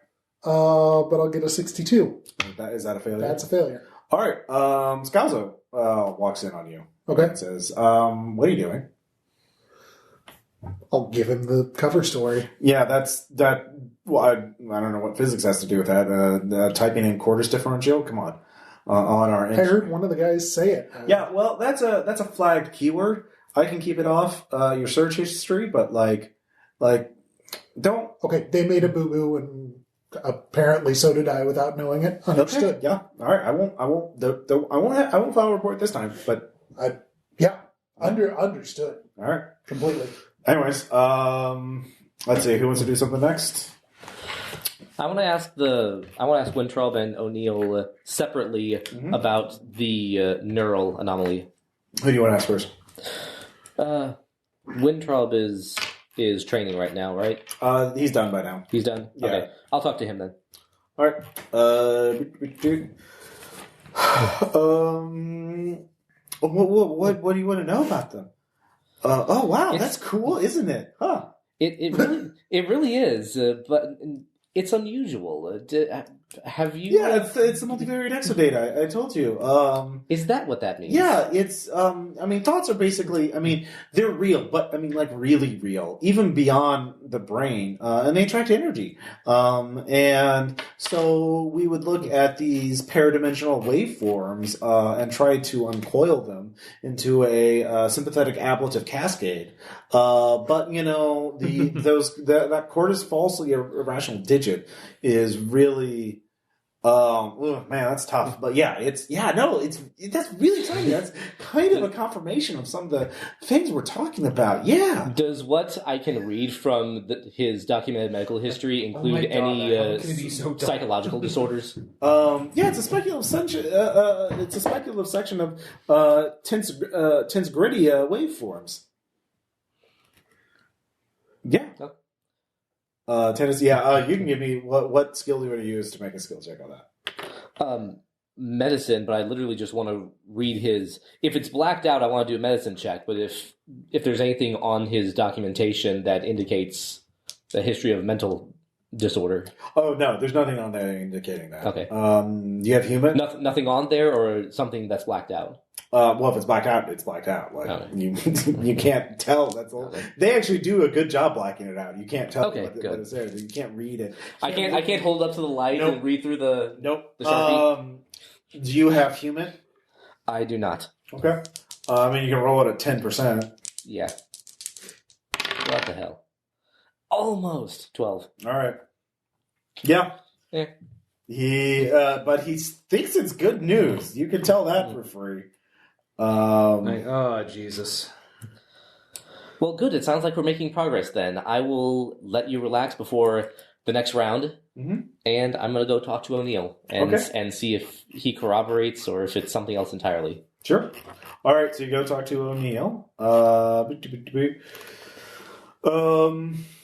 But I'll get a 62. Is that a failure? That's a failure. All right. Scalzo walks in on you. Okay. And says, "What are you doing?" I'll give him the cover story. Yeah, that's that. Well, I don't know what physics has to do with that. Typing in quarters differential. Come on. on our. I heard one of the guys say it. Yeah, well, that's a flagged keyword. I can keep it off your search history, but like don't. Okay, they made a boo boo, and apparently so did I without knowing it. Understood. Okay, yeah. All right. I won't file a report this time, but Understood. all right. Completely. Anyways, let's see. Who wants to do something next? I want to ask Wintraub and O'Neill separately about the neural anomaly. Who do you want to ask first? Wintraub is training right now, right? He's done by now. He's done? Yeah. Okay. I'll talk to him then. All right. What do you want to know about them? Oh wow, that's cool, isn't it? Huh? It really is, but it's unusual. Have you? Yeah, it's the multivariate exodata. I told you. Is that what that means? Yeah, it's. I mean, thoughts are basically. I mean, they're real, but I mean, like really real, even beyond the brain, and they attract energy. And so we would look at these paradimensional waveforms and try to uncoil them into a sympathetic ablative cascade. But you know, that Cortis falsely irrational digit is really. Oh man, that's tough. But yeah, that's really exciting. That's kind of a confirmation of some of the things we're talking about. Yeah. Does what I can read from his documented medical history include any psychological disorders? Yeah, it's a speculative section. It's a speculative section of tense gritty waveforms. Yeah. Tennis, you can give me what skill you want to use to make a skill check on that. Medicine, but I literally just want to read his. If it's blacked out, I want to do a medicine check. But if there's anything on his documentation that indicates a history of mental disorder. Oh no, there's nothing on there indicating that. Okay. Do you have human? Nothing on there, or something that's blacked out. Well, if it's blacked out, it's blacked out. Like you can't tell. That's all. Okay. They actually do a good job blacking it out. You can't tell what it's there. You can't read it. I can't hold it up to the light and read through the. Nope. The Sharpie. Do you have human? I do not. Okay. I mean, you can roll it at 10%. Yeah. What the hell? Almost 12. All right. Yeah. But he thinks it's good news. You can tell that for free. Jesus. Well, good. It sounds like we're making progress then. I will let you relax before the next round, and I'm going to go talk to O'Neill and see if he corroborates or if it's something else entirely. Sure. All right, so you go talk to O'Neill.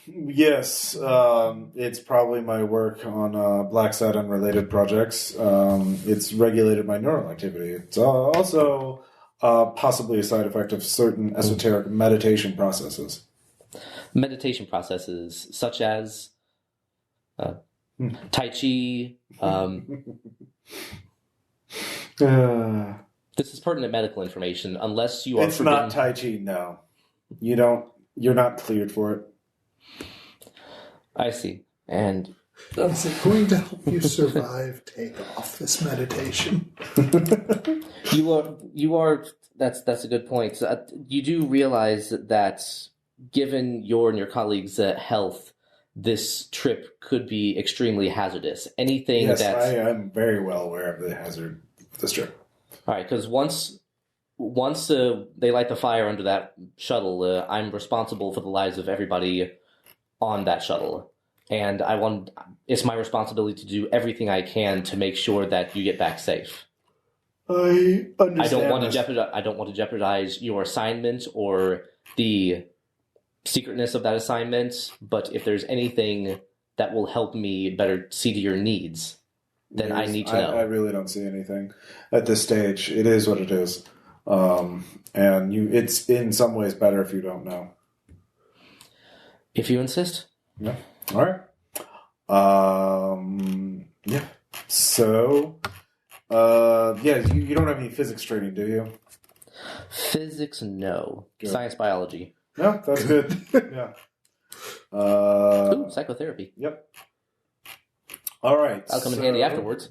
Yes, it's probably my work on BLACKSAT unrelated projects. It's regulated my neural activity. It's also possibly a side effect of certain esoteric meditation processes. Meditation processes such as Tai Chi. This is pertinent medical information, unless you are. It's not Tai Chi. No, you don't. You're not cleared for it. I see. And is it going to help you survive takeoff, this meditation? You are. That's a good point. You do realize that, given your and your colleagues' health, this trip could be extremely hazardous. Anything yes, that's... I'm very well aware of the hazard of this trip. All right, because once they light the fire under that shuttle, I'm responsible for the lives of everybody on that shuttle. And it's my responsibility to do everything I can to make sure that you get back safe. I understand. I don't want to jeopardize your assignment or the secretness of that assignment, but if there's anything that will help me better see to your needs, then I need to know. I really don't see anything at this stage. It is what it is. And it's in some ways better if you don't know. If you insist. Yeah. All right. Yeah. So, you don't have any physics training, do you? Physics, no. Good. Science, biology. No, that's good. Yeah. Ooh, psychotherapy. Yep. All right. That'll come in handy afterwards.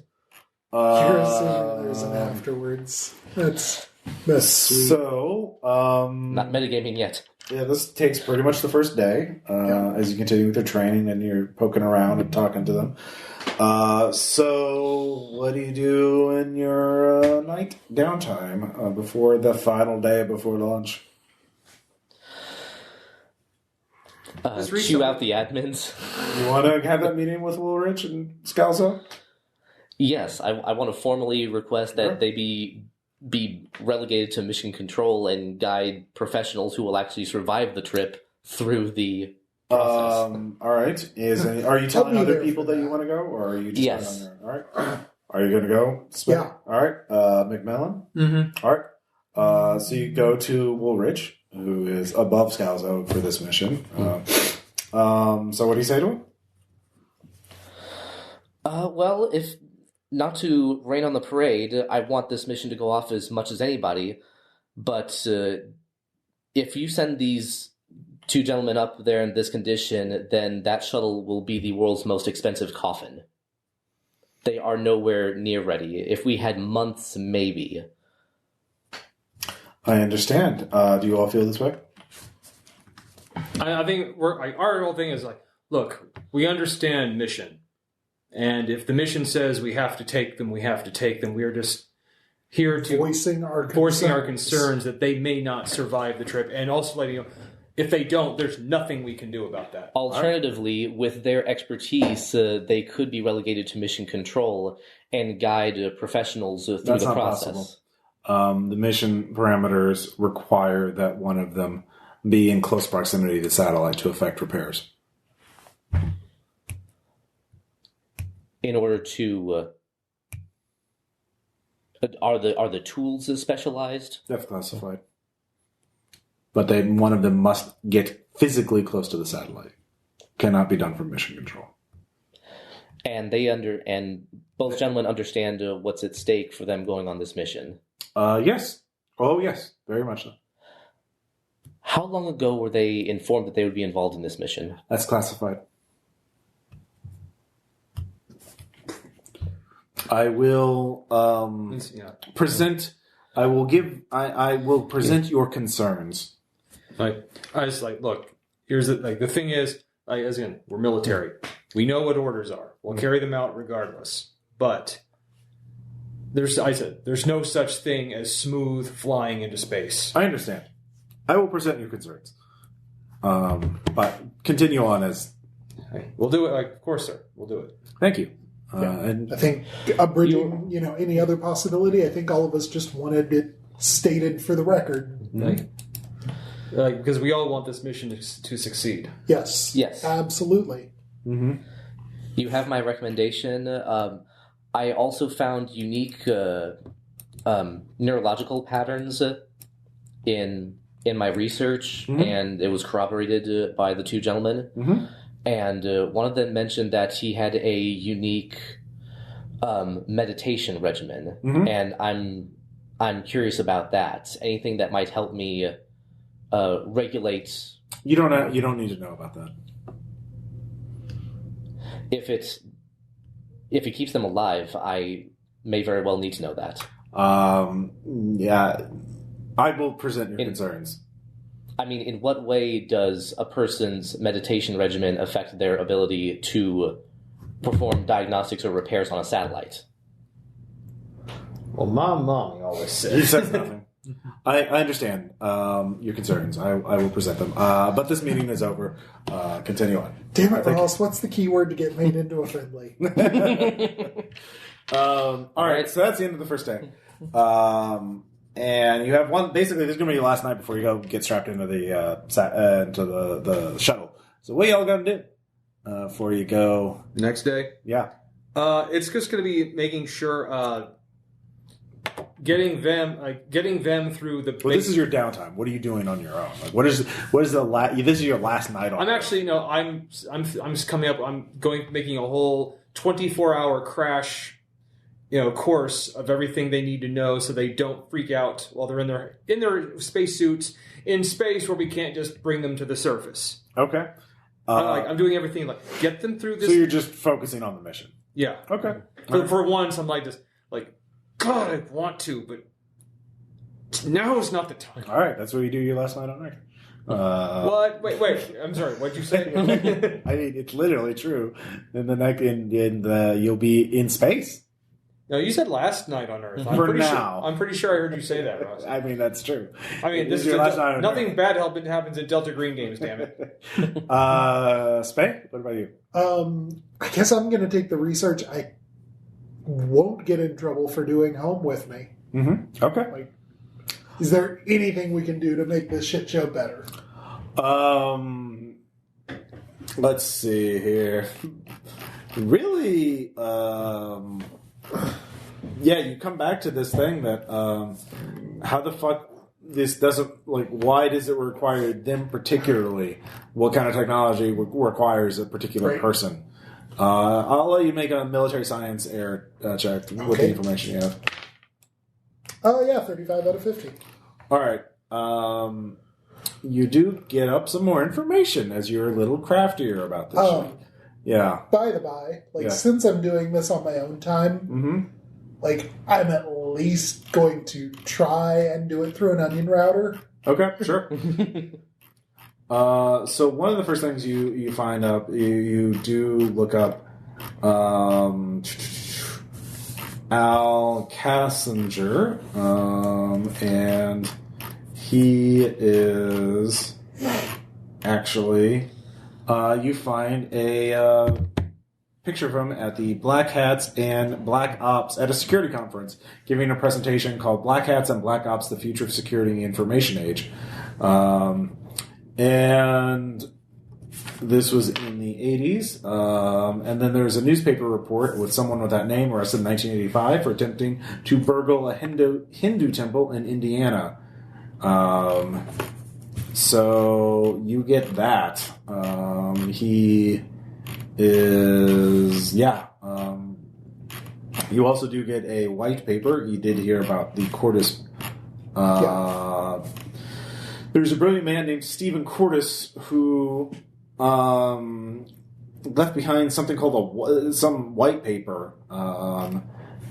You're assuming there's an afterwards. That's sweet. So, Not metagaming yet. yeah, this takes pretty much the first day as you continue with your training and you're poking around and talking to them. So, what do you do in your night downtime before the final day before lunch? Chew out the admins. You want to have that meeting with Woolrich and Scalzo? Yes, I want to formally request that they be relegated to mission control and guide professionals who will actually survive the trip through the process. All right. Are you telling other people that you want to go, or are you just going on your own? All right. Are you going to go? Smith? Yeah. All right. McMillan? Mm-hmm. All right. So you go to Woolrich, who is above Scalzo for this mission. So what do you say to him? Well, if not to rain on the parade, I want this mission to go off as much as anybody, but if you send these two gentlemen up there in this condition, then that shuttle will be the world's most expensive coffin. They are nowhere near ready. If we had months, maybe. I understand. Do you all feel this way? I think our whole thing is like, look, we understand mission. And if the mission says we have to take them, we have to take them. We're just here to voicing our concerns that they may not survive the trip. And also letting you know, if they don't, there's nothing we can do about that. Alternatively, with their expertise, they could be relegated to mission control and guide professionals through That's the not process. Possible. The mission parameters require that one of them be in close proximity to the satellite to effect repairs. In order to, are the tools specialized? That's classified. But one of them must get physically close to the satellite. Cannot be done from mission control. And both gentlemen understand what's at stake for them going on this mission. Yes. Oh, yes. Very much so. How long ago were they informed that they would be involved in this mission? That's classified. I will present. I will present your concerns. Look. Here's the thing is, again, we're military. We know what orders are. We'll carry them out regardless. But there's no such thing as smooth flying into space. I understand. I will present your concerns. But continue on as. We'll do it. Of course, sir. We'll do it. Thank you. And I think abridging, any other possibility. I think all of us just wanted it stated for the record. Mm-hmm. Because we all want this mission to succeed. Yes. Absolutely. Mm-hmm. You have my recommendation. I also found unique neurological patterns in my research, and it was corroborated by the two gentlemen. Mm-hmm. And one of them mentioned that he had a unique meditation regimen, and I'm curious about that. Anything that might help me regulate. You don't need to know about that. If it keeps them alive, I may very well need to know that. Yeah, I will present your concerns. I mean, in what way does a person's meditation regimen affect their ability to perform diagnostics or repairs on a satellite? Well, my mommy always said. He says nothing. I understand your concerns. I will present them. But this meeting is over. Continue on. Damn it, Ross. What's the key word to get made into a friendly? All right, so that's the end of the first day. And you have one. Basically, this is going to be your last night before you go get strapped into the shuttle. So what y'all going to do before you go? Next day? Yeah. It's just going to be making sure getting them through the. Well, this is your downtime. What are you doing on your own? Like, what is the this is your last night on. I'm actually I'm just coming up. I'm making a whole 24-hour crash. Course of everything they need to know, so they don't freak out while they're in their spacesuits in space, where we can't just bring them to the surface. Okay. I'm doing everything get them through this. So you're just focusing on the mission. Yeah. Okay. For once, I'm just like, God, I want to, but now is not the time. All right, that's what you do your last night on Earth. What? Wait. I'm sorry. What'd you say? I mean, it's literally true. And then you'll be in space. No, you said last night on Earth. I'm pretty sure I heard you say that, Ross. I mean, that's true. I mean, this is nothing bad happens in Delta Green games, damn it. Spay, what about you? I guess I'm going to take the research. I won't get in trouble for doing home with me. Mm-hmm. Okay. Is there anything we can do to make this shit show better? Let's see here. Really, yeah, you come back to this thing that, how the fuck this doesn't, why does it require them particularly? What kind of technology requires a particular person? I'll let you make a military science air check with the information you have. Oh, yeah, 35 out of 50. All right. You do get up some more information as you're a little craftier about this shit. Yeah. By the by, since I'm doing this on my own time, I'm at least going to try and do it through an onion router. Okay, sure. So one of the first things you find up, you do look up Al Cassinger, and he is actually, you find a picture of him at the Black Hats and Black Ops at a security conference, giving a presentation called Black Hats and Black Ops, the Future of Security in the Information Age. And this was in the 80s. And then there's a newspaper report with someone with that name arrested in 1985 for attempting to burgle a Hindu temple in Indiana. So you get that. He is, you also do get a white paper. You did hear about the Cordis. There's a brilliant man named Stephen Cordis who left behind something called some white paper,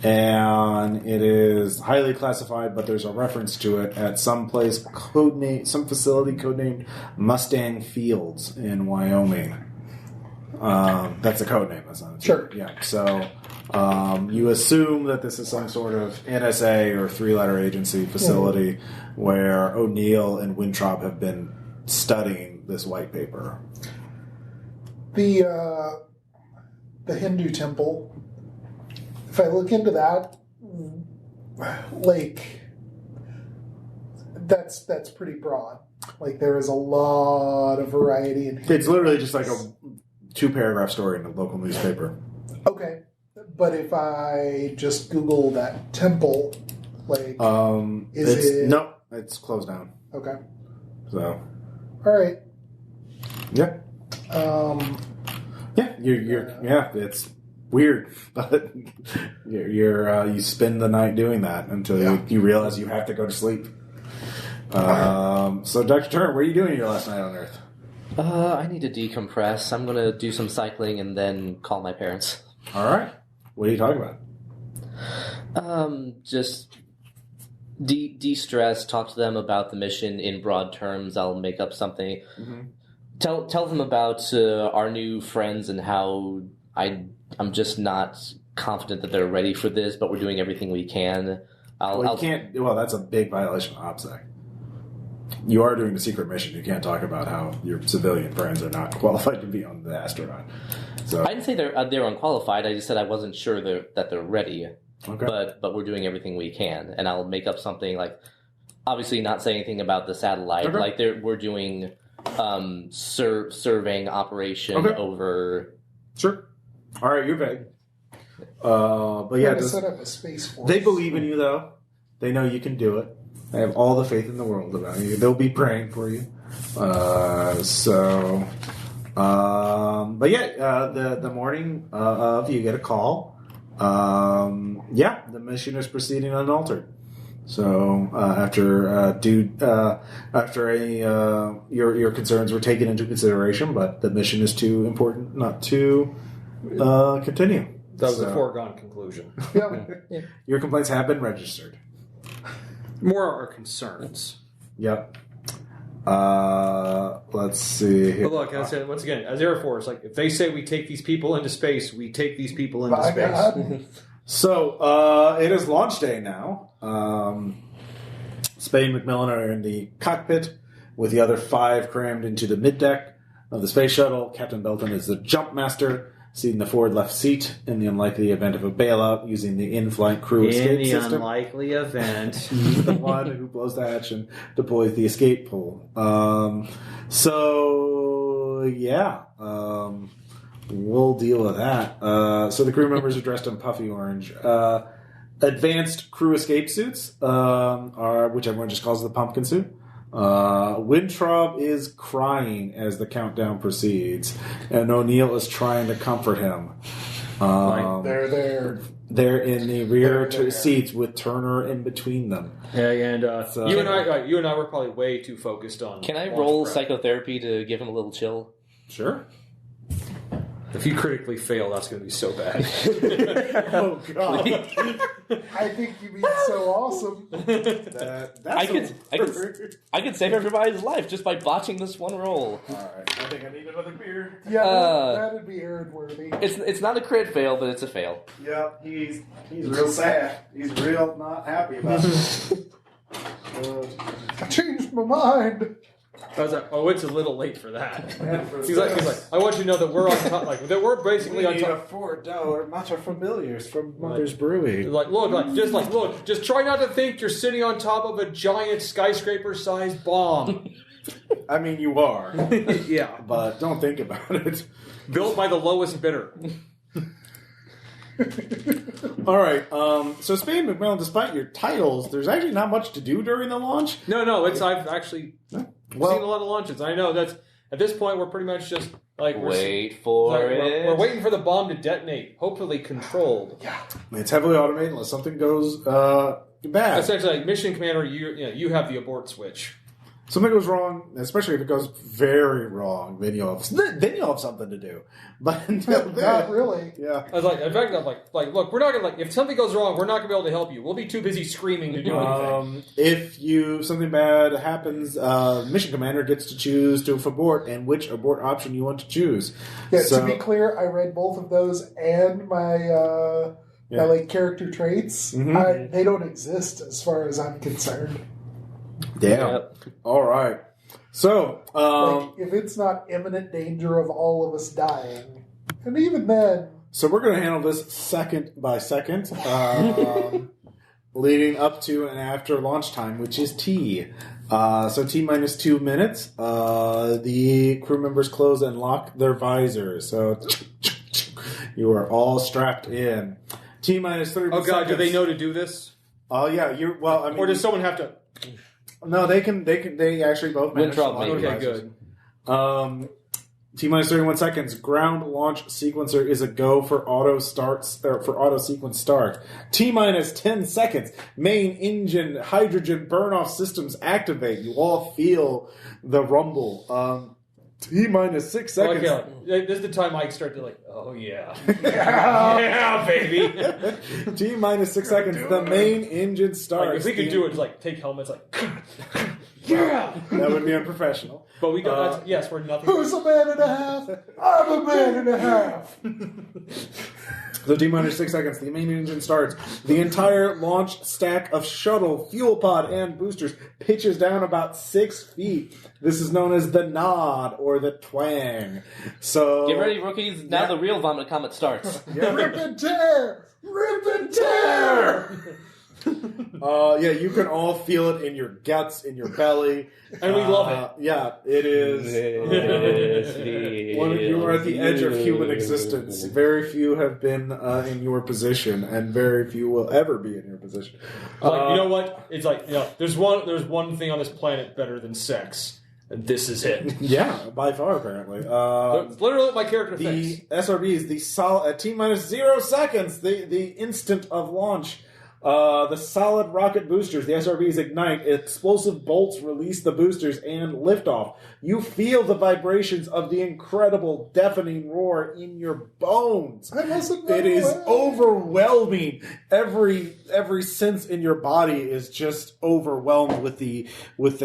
and it is highly classified. But there's a reference to it at some place some facility codenamed Mustang Fields in Wyoming. That's a code name. That's not sure. Yeah. So you assume that this is some sort of NSA or three-letter agency facility where O'Neill and Winthrop have been studying this white paper. The Hindu temple. If I look into that, that's pretty broad. There is a lot of variety in Hindu. It's literally just like a 2-paragraph story in a local newspaper. Okay. But if I just Google that temple, No, it's closed down. Okay. So. All right. Yeah. It's weird, but you spend the night doing that until you realize you have to go to sleep. So Dr. Turner, what are you doing your last night on Earth? I need to decompress. I'm going to do some cycling and then call my parents. All right. What are you talking about? Just de-stress, talk to them about the mission in broad terms. I'll make up something. Mm-hmm. Tell them about our new friends and how I'm just not confident that they're ready for this, but we're doing everything we can. Well, that's a big violation of OPSEC. You are doing a secret mission. You can't talk about how your civilian friends are not qualified to be on the astronaut. So I didn't say they're unqualified. I just said I wasn't sure that they're ready. Okay. But we're doing everything we can, and I'll make up something obviously not say anything about the satellite. Okay. We're doing surveying operation over. Sure. All right, you're vague. But yeah, set up a space force. They believe in you, though. They know you can do it. They have all the faith in the world about you. They'll be praying for you. But yeah, the morning of you get a call. The mission is proceeding unaltered. So after your concerns were taken into consideration, but the mission is too important not to continue. That was a foregone conclusion. Yep. Your complaints have been registered. More our concerns. Yep. Let's see here. But look, I said, once again, as Air Force, like if they say we take these people into space, we take these people into By space. God. So, it is launch day now. Spade and McMillan are in the cockpit with the other 5 crammed into the middeck of the space shuttle. Captain Belton is the jump master, seated in the forward left seat in the unlikely event of a bailout using the in-flight crew escape system. unlikely event. He's the one who blows the hatch and deploys the escape pool. We'll deal with that. So the crew members are dressed in puffy orange. Advanced crew escape suits, which everyone just calls the pumpkin suit. Wintraub is crying as the countdown proceeds, and O'Neill is trying to comfort him. They're there. They're in the rear seats with Turner in between them. Yeah, and you and I were probably way too focused on. Can I launch roll prep. psychotherapy to give him a little chill? Sure. If you critically fail, that's going to be so bad. Oh, God. I think you mean so awesome. I could save everybody's life just by botching this one roll. Alright, I think I need another beer. Yeah, that'd be Aaron worthy. It's not a crit fail, but it's a fail. Yeah, he's real sad. He's real not happy about it. I changed my mind. I was like, oh, it's a little late for that. He's like, I want you to know that we're on top, like that we're basically on top. $4 Materfamiliars from Mother's Brewing. Just try not to think you're sitting on top of a giant skyscraper-sized bomb. I mean, you are. Yeah. But don't think about it. Built by the lowest bidder. All right. So Spade and McMillan, despite your titles, there's actually not much to do during the launch. No, I've actually seen a lot of launches. I know that's at this point we're pretty much just like We're waiting for the bomb to detonate, hopefully controlled. Yeah, it's heavily automated unless something goes bad. Essentially, like mission commander, you have the abort switch. Something goes wrong, especially if it goes very wrong, then you'll have something to do. But until then, Not really. Yeah. I was like, in fact, I'm like, look, we're not gonna if something goes wrong, we're not gonna be able to help you. We'll be too busy screaming to do anything. If something bad happens, mission commander gets to choose to abort and which abort option you want to choose. Yeah. To be clear, I read both of those and my character traits. Mm-hmm. They don't exist as far as I'm concerned. Damn. Yep. All right. So, if it's not imminent danger of all of us dying, and even then. So we're going to handle this second by second, leading up to and after launch time, which is T. So T minus 2 minutes. The crew members close and lock their visors. So you are all strapped in. T minus 30 seconds. Oh God, do they know to do this? Oh yeah, or does someone have to? No, they can. They actually both manage to lock Okay, good. T minus 31 seconds. Ground launch sequencer is a go for auto sequence start. T minus 10 seconds. Main engine hydrogen burn off systems activate. You all feel the rumble. T minus 6 seconds. Okay, this is the time I start to oh yeah. Yeah, baby. T minus 6 seconds. The main engine starts. If we could do it, take helmets, yeah. That would be unprofessional. But we got we're nothing. Who's a man and a half? I'm a man and a half. So T minus 6 seconds, the main engine starts. The entire launch stack of shuttle, fuel pod, and boosters pitches down about 6 feet. This is known as the nod or the twang. So get ready, rookies. Now the real vomit comet starts. Yeah. Rip and tear! Rip and tear! You can all feel it in your guts, in your belly. And we love it. Yeah, it is. You are at the edge of human existence. Very few have been in your position, and very few will ever be in your position. You know what? It's there's one thing on this planet better than sex. And this is it. Yeah, by far, apparently. It's literally what my character thinks. The SRBs, at T minus 0 seconds, the instant of launch, The solid rocket boosters, the SRBs, ignite. Explosive bolts release the boosters and liftoff. You feel the vibrations of the incredible, deafening roar in your bones. It is overwhelming. Every sense in your body is just overwhelmed with the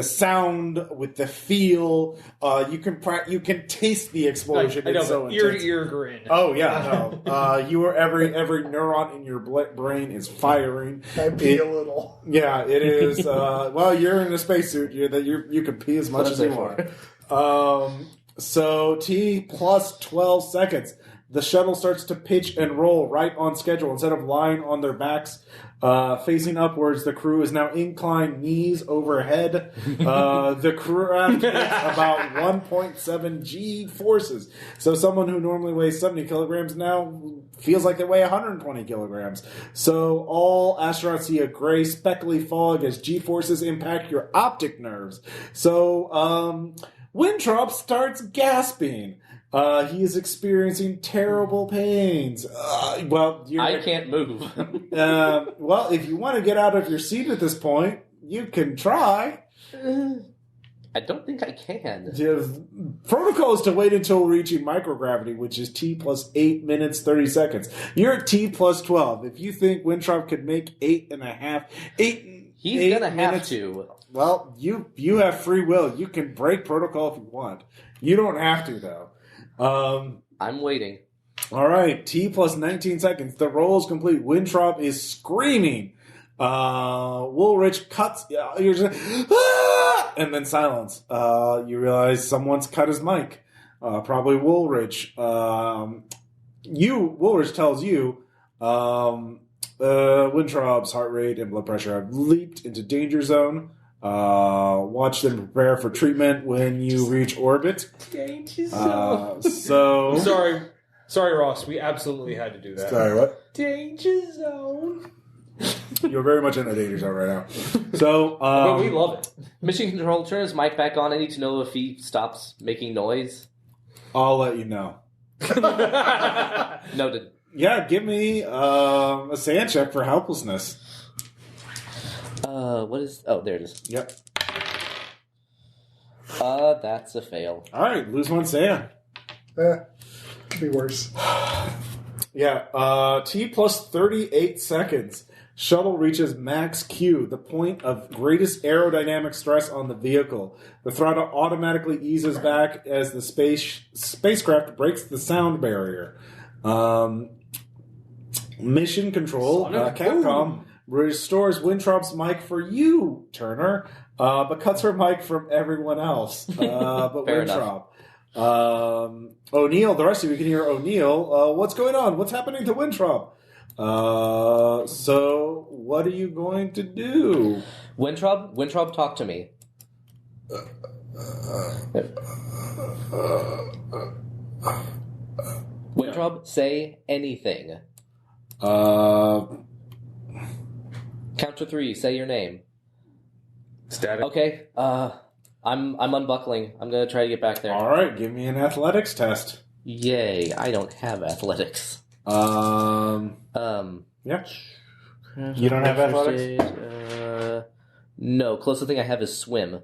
sound, with the feel. You can taste the explosion. I know, it's so ear intense. to ear grin. Oh yeah, no. You are every neuron in your brain is firing. I pee a little. Yeah, it is. Well, you're in a spacesuit. You can pee as much as you want. So T plus 12 seconds. The shuttle starts to pitch and roll right on schedule. Instead of lying on their backs, facing upwards, the crew is now inclined, knees overhead. The craft makes about 1.7 G forces. So someone who normally weighs 70 kilograms now feels like they weigh 120 kilograms. So all astronauts see a gray, speckly fog as G forces impact your optic nerves. So Winthrop starts gasping. He is experiencing terrible pains. I can't move. Well, if you want to get out of your seat at this point, you can try. I don't think I can. Protocol is to wait until reaching microgravity, which is T plus 8 minutes, 30 seconds. You're at T plus 12. If you think Winthrop could make 8.5, he's going to have to. Well, you have free will. You can break protocol if you want. You don't have to, though. I'm waiting. All right, T plus 19 seconds. The roll is complete. Winthrop is screaming. Woolrich cuts. You're just, and then silence. You realize someone's cut his mic. Probably Woolrich. Woolrich tells you, Winthrop's heart rate and blood pressure have leaped into danger zone. Watch them prepare for treatment when you reach orbit. Danger zone. So sorry, Ross. We absolutely had to do that. Sorry, what? Danger zone. You're very much in the danger zone right now. So, but we love it. Mission control, turn his mic back on. I need to know if he stops making noise. I'll let you know. Noted. Yeah, give me a sand check for helplessness. What is... Oh, there it is. Yep. That's a fail. All right, lose one sand. Could be worse. Yeah, T plus 38 seconds. Shuttle reaches max Q, the point of greatest aerodynamic stress on the vehicle. The throttle automatically eases back as the spacecraft breaks the sound barrier. Mission control, Capcom restores Winthrop's mic for you, Turner, but cuts her mic from everyone else. But Fair Winthrop. O'Neill, the rest of you can hear O'Neill. What's going on? What's happening to Winthrop? So what are you going to do? Winthrop, talk to me. Winthrop, say anything. Count to 3. Say your name. Static. Okay. I'm unbuckling. I'm gonna try to get back there. All right, give me an athletics test. Yay! I don't have athletics. Yeah. You don't have athletics? No. Closest thing I have is swim.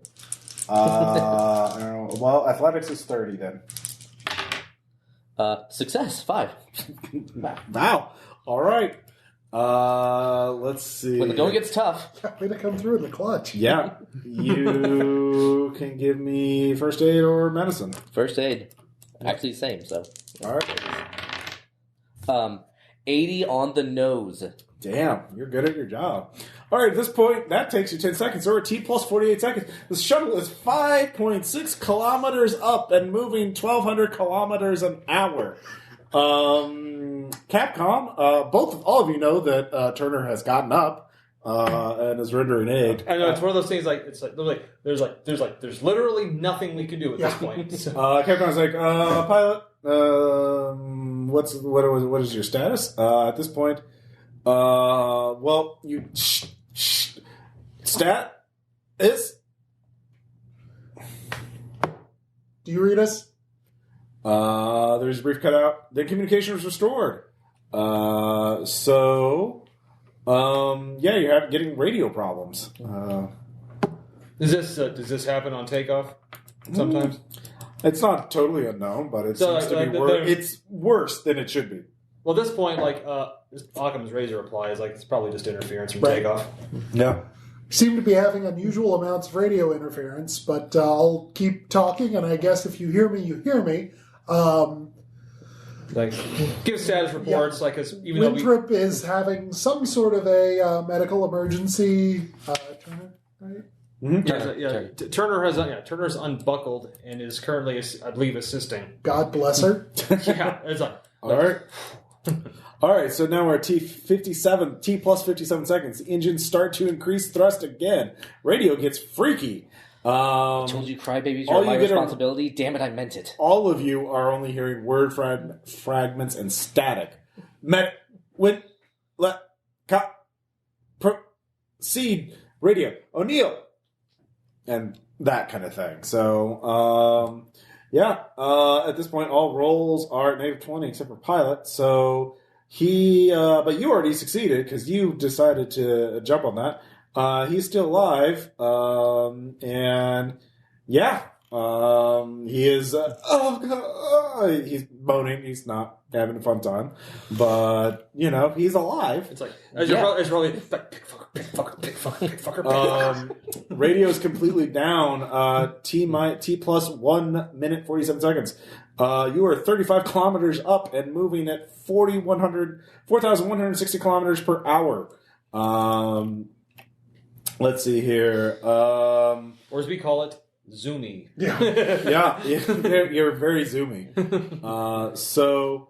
I don't know. Well, athletics is 30 then. Success 5. Wow. All right. Let's see. When the going gets tough. Way to come through in the clutch. Yeah. You can give me first aid or medicine. First aid. Actually, same. So. All right. 80 on the nose. Damn, you're good at your job. All right, at this point, that takes you 10 seconds. So we're at T plus 48 seconds. The shuttle is 5.6 kilometers up and moving 1,200 kilometers an hour. Capcom, all of you know that Turner has gotten up and is rendering aid. I know it's one of those things. There's literally nothing we can do at this point. So. Capcom's like, pilot, what is your status at this point? Well, you stat is. Do you read us? There's a brief cutout. The communication was restored. So Yeah, you're getting radio problems. Does this happen on takeoff sometimes? It's not totally unknown, but it seems to be worse. It's worse than it should be. Well, at this point, Occam's razor reply is it's probably just interference from takeoff. Yeah. Seem to be having unusual amounts of radio interference, but I'll keep talking, and I guess if you hear me, you hear me. Give status reports, even Winthrop is having some sort of a medical emergency. Turner, right? Mm-hmm. Turner's unbuckled and is currently, I believe, assisting. God bless her. Yeah, it's all right. All right, so now we're at T plus 57 seconds. The engines start to increase thrust again. Radio gets freaky. I told you crybabies are my responsibility. Damn it, I meant it. All of you are only hearing word fragments and static. Proceed, radio, O'Neill, and that kind of thing. So, at this point, all rolls are at -20 except for pilot. So but you already succeeded because you decided to jump on that. He's still alive, he is. He's moaning. He's not having a fun time, but he's alive. It's you're probably pick fucker. Radio's completely down. T plus 1 minute 47 seconds. You are 35 kilometers up and moving at 4,160 kilometers per hour. Let's see here. Or as we call it, zoomy. Yeah, you're very zoomy. So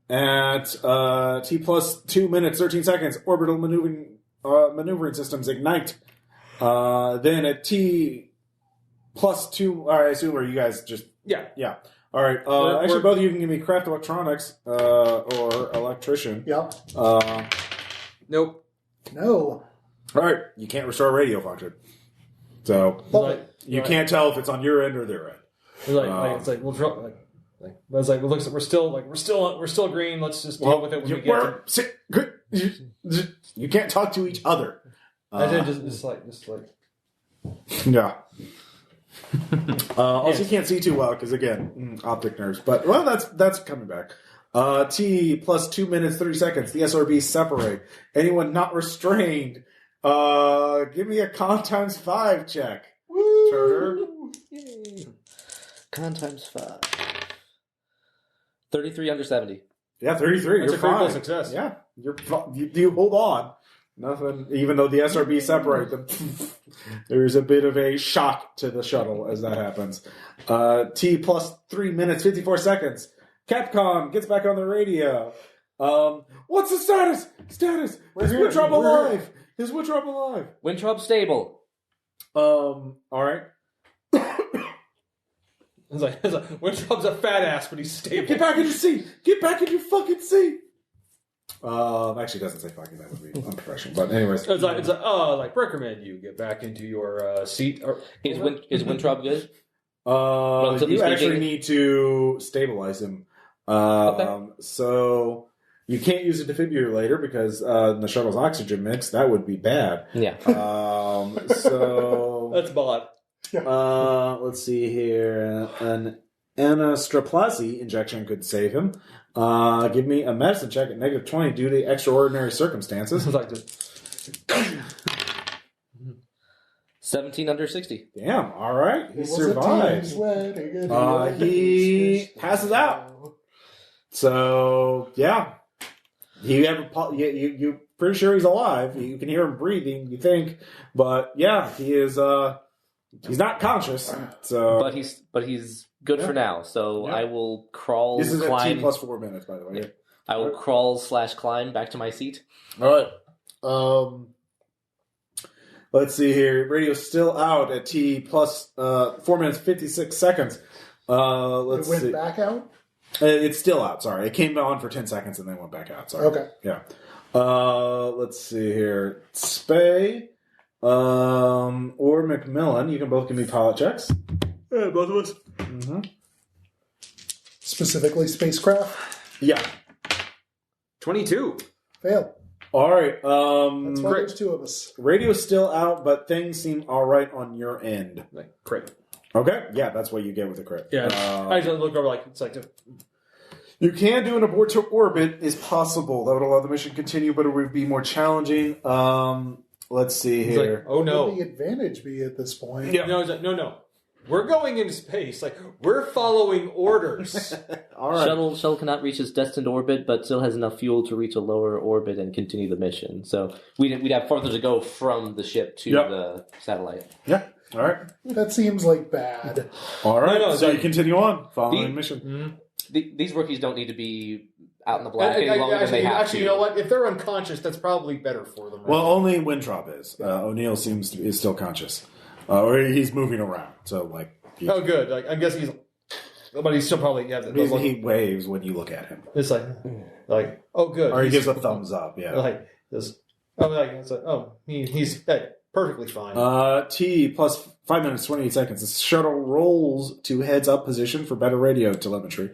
at T plus 2 minutes 13 seconds, orbital maneuvering systems ignite. Then at T plus 2, I assume, are you guys just yeah. All right. Actually, both of you can give me craft electronics or electrician. Yeah. Nope. No. All right. You can't restore radio function, so you can't tell if it's on your end or their end. We're still green. Let's just deal with it when we get to. You can't talk to each other. Just Yeah. Also, you can't see too well because again, optic nerves. But that's coming back. T plus 2 minutes 30 seconds. The SRBs separate. Anyone not restrained? Give me a con times 5 check. Woo! Turner. Yay. Con times 5. 33 under 70. Yeah, 33. That's you're a critical fine. success. Yeah, you hold on. Nothing. Even though the SRB separate them, there's a bit of a shock to the shuttle as that happens. T plus 3 minutes 54 seconds. Capcom gets back on the radio. What's the status? Is Winthrop alive? Is Winthrop alive? Winthrop stable. All right. It's like Wintrop's a fat ass, but he's stable. Get back in your seat. Get back in your fucking seat. Actually, it doesn't say fucking. That would be unprofessional. But anyways, it's like Brickerman, you get back into your seat. Is Winthrop good? You actually need to stabilize him. Okay. So you can't use a defibrillator because the shuttle's oxygen mix. That would be bad. Yeah. So that's bad. Let's see here. An anastraplasy injection could save him. Give me a medicine check at -20 due to extraordinary circumstances. 17 under 60. Damn, all right. He survives. He passes out. So, yeah. You're pretty sure he's alive. You can hear him breathing, you think. But, yeah, he is... he's not conscious. So, But he's good for now. So I will crawl. This is climb. at T plus 4 minutes, by the way. I will crawl/climb back to my seat. All right. Let's see here. Radio's still out at T plus 4 minutes 56 seconds. Let's see. It went back out? It's still out. Sorry, it came on for 10 seconds and then went back out. Sorry. Okay. Yeah. Let's see here. Spay or McMillan. You can both give me pilot checks. Yeah, both of us. Mm-hmm. Specifically spacecraft? Yeah. 22. Fail. All right. That's why there's two of us. Radio's still out, but things seem all right on your end. Like crit. Okay. Yeah, that's what you get with a crit. Yeah. I just look over like it's like. You can do an abort to orbit is possible. That would allow the mission to continue, but it would be more challenging. Let's see here. Like, oh no. What would the advantage be at this point? Yeah. No, no. We're going into space. Like we're following orders. All right. Shuttle cannot reach its destined orbit, but still has enough fuel to reach a lower orbit and continue the mission. So we'd have farther to go from the ship to the satellite. Yeah. All right. That seems like bad. All right. No, so like- you continue on following the mission. Mm-hmm. These rookies don't need to be out in the black any longer than they have Actually, to. you know what? If they're unconscious, that's probably better for them. Right? Well, only Wintrop is. O'Neill is still conscious, or he's moving around. So like. Oh, good. Like I guess but he's still probably He waves when you look at him. It's like oh, good. Or he gives a thumbs up. Yeah. Like this. Oh, like it's like he's perfectly fine. T plus 5 minutes 28 seconds. The shuttle rolls to heads up position for better radio telemetry.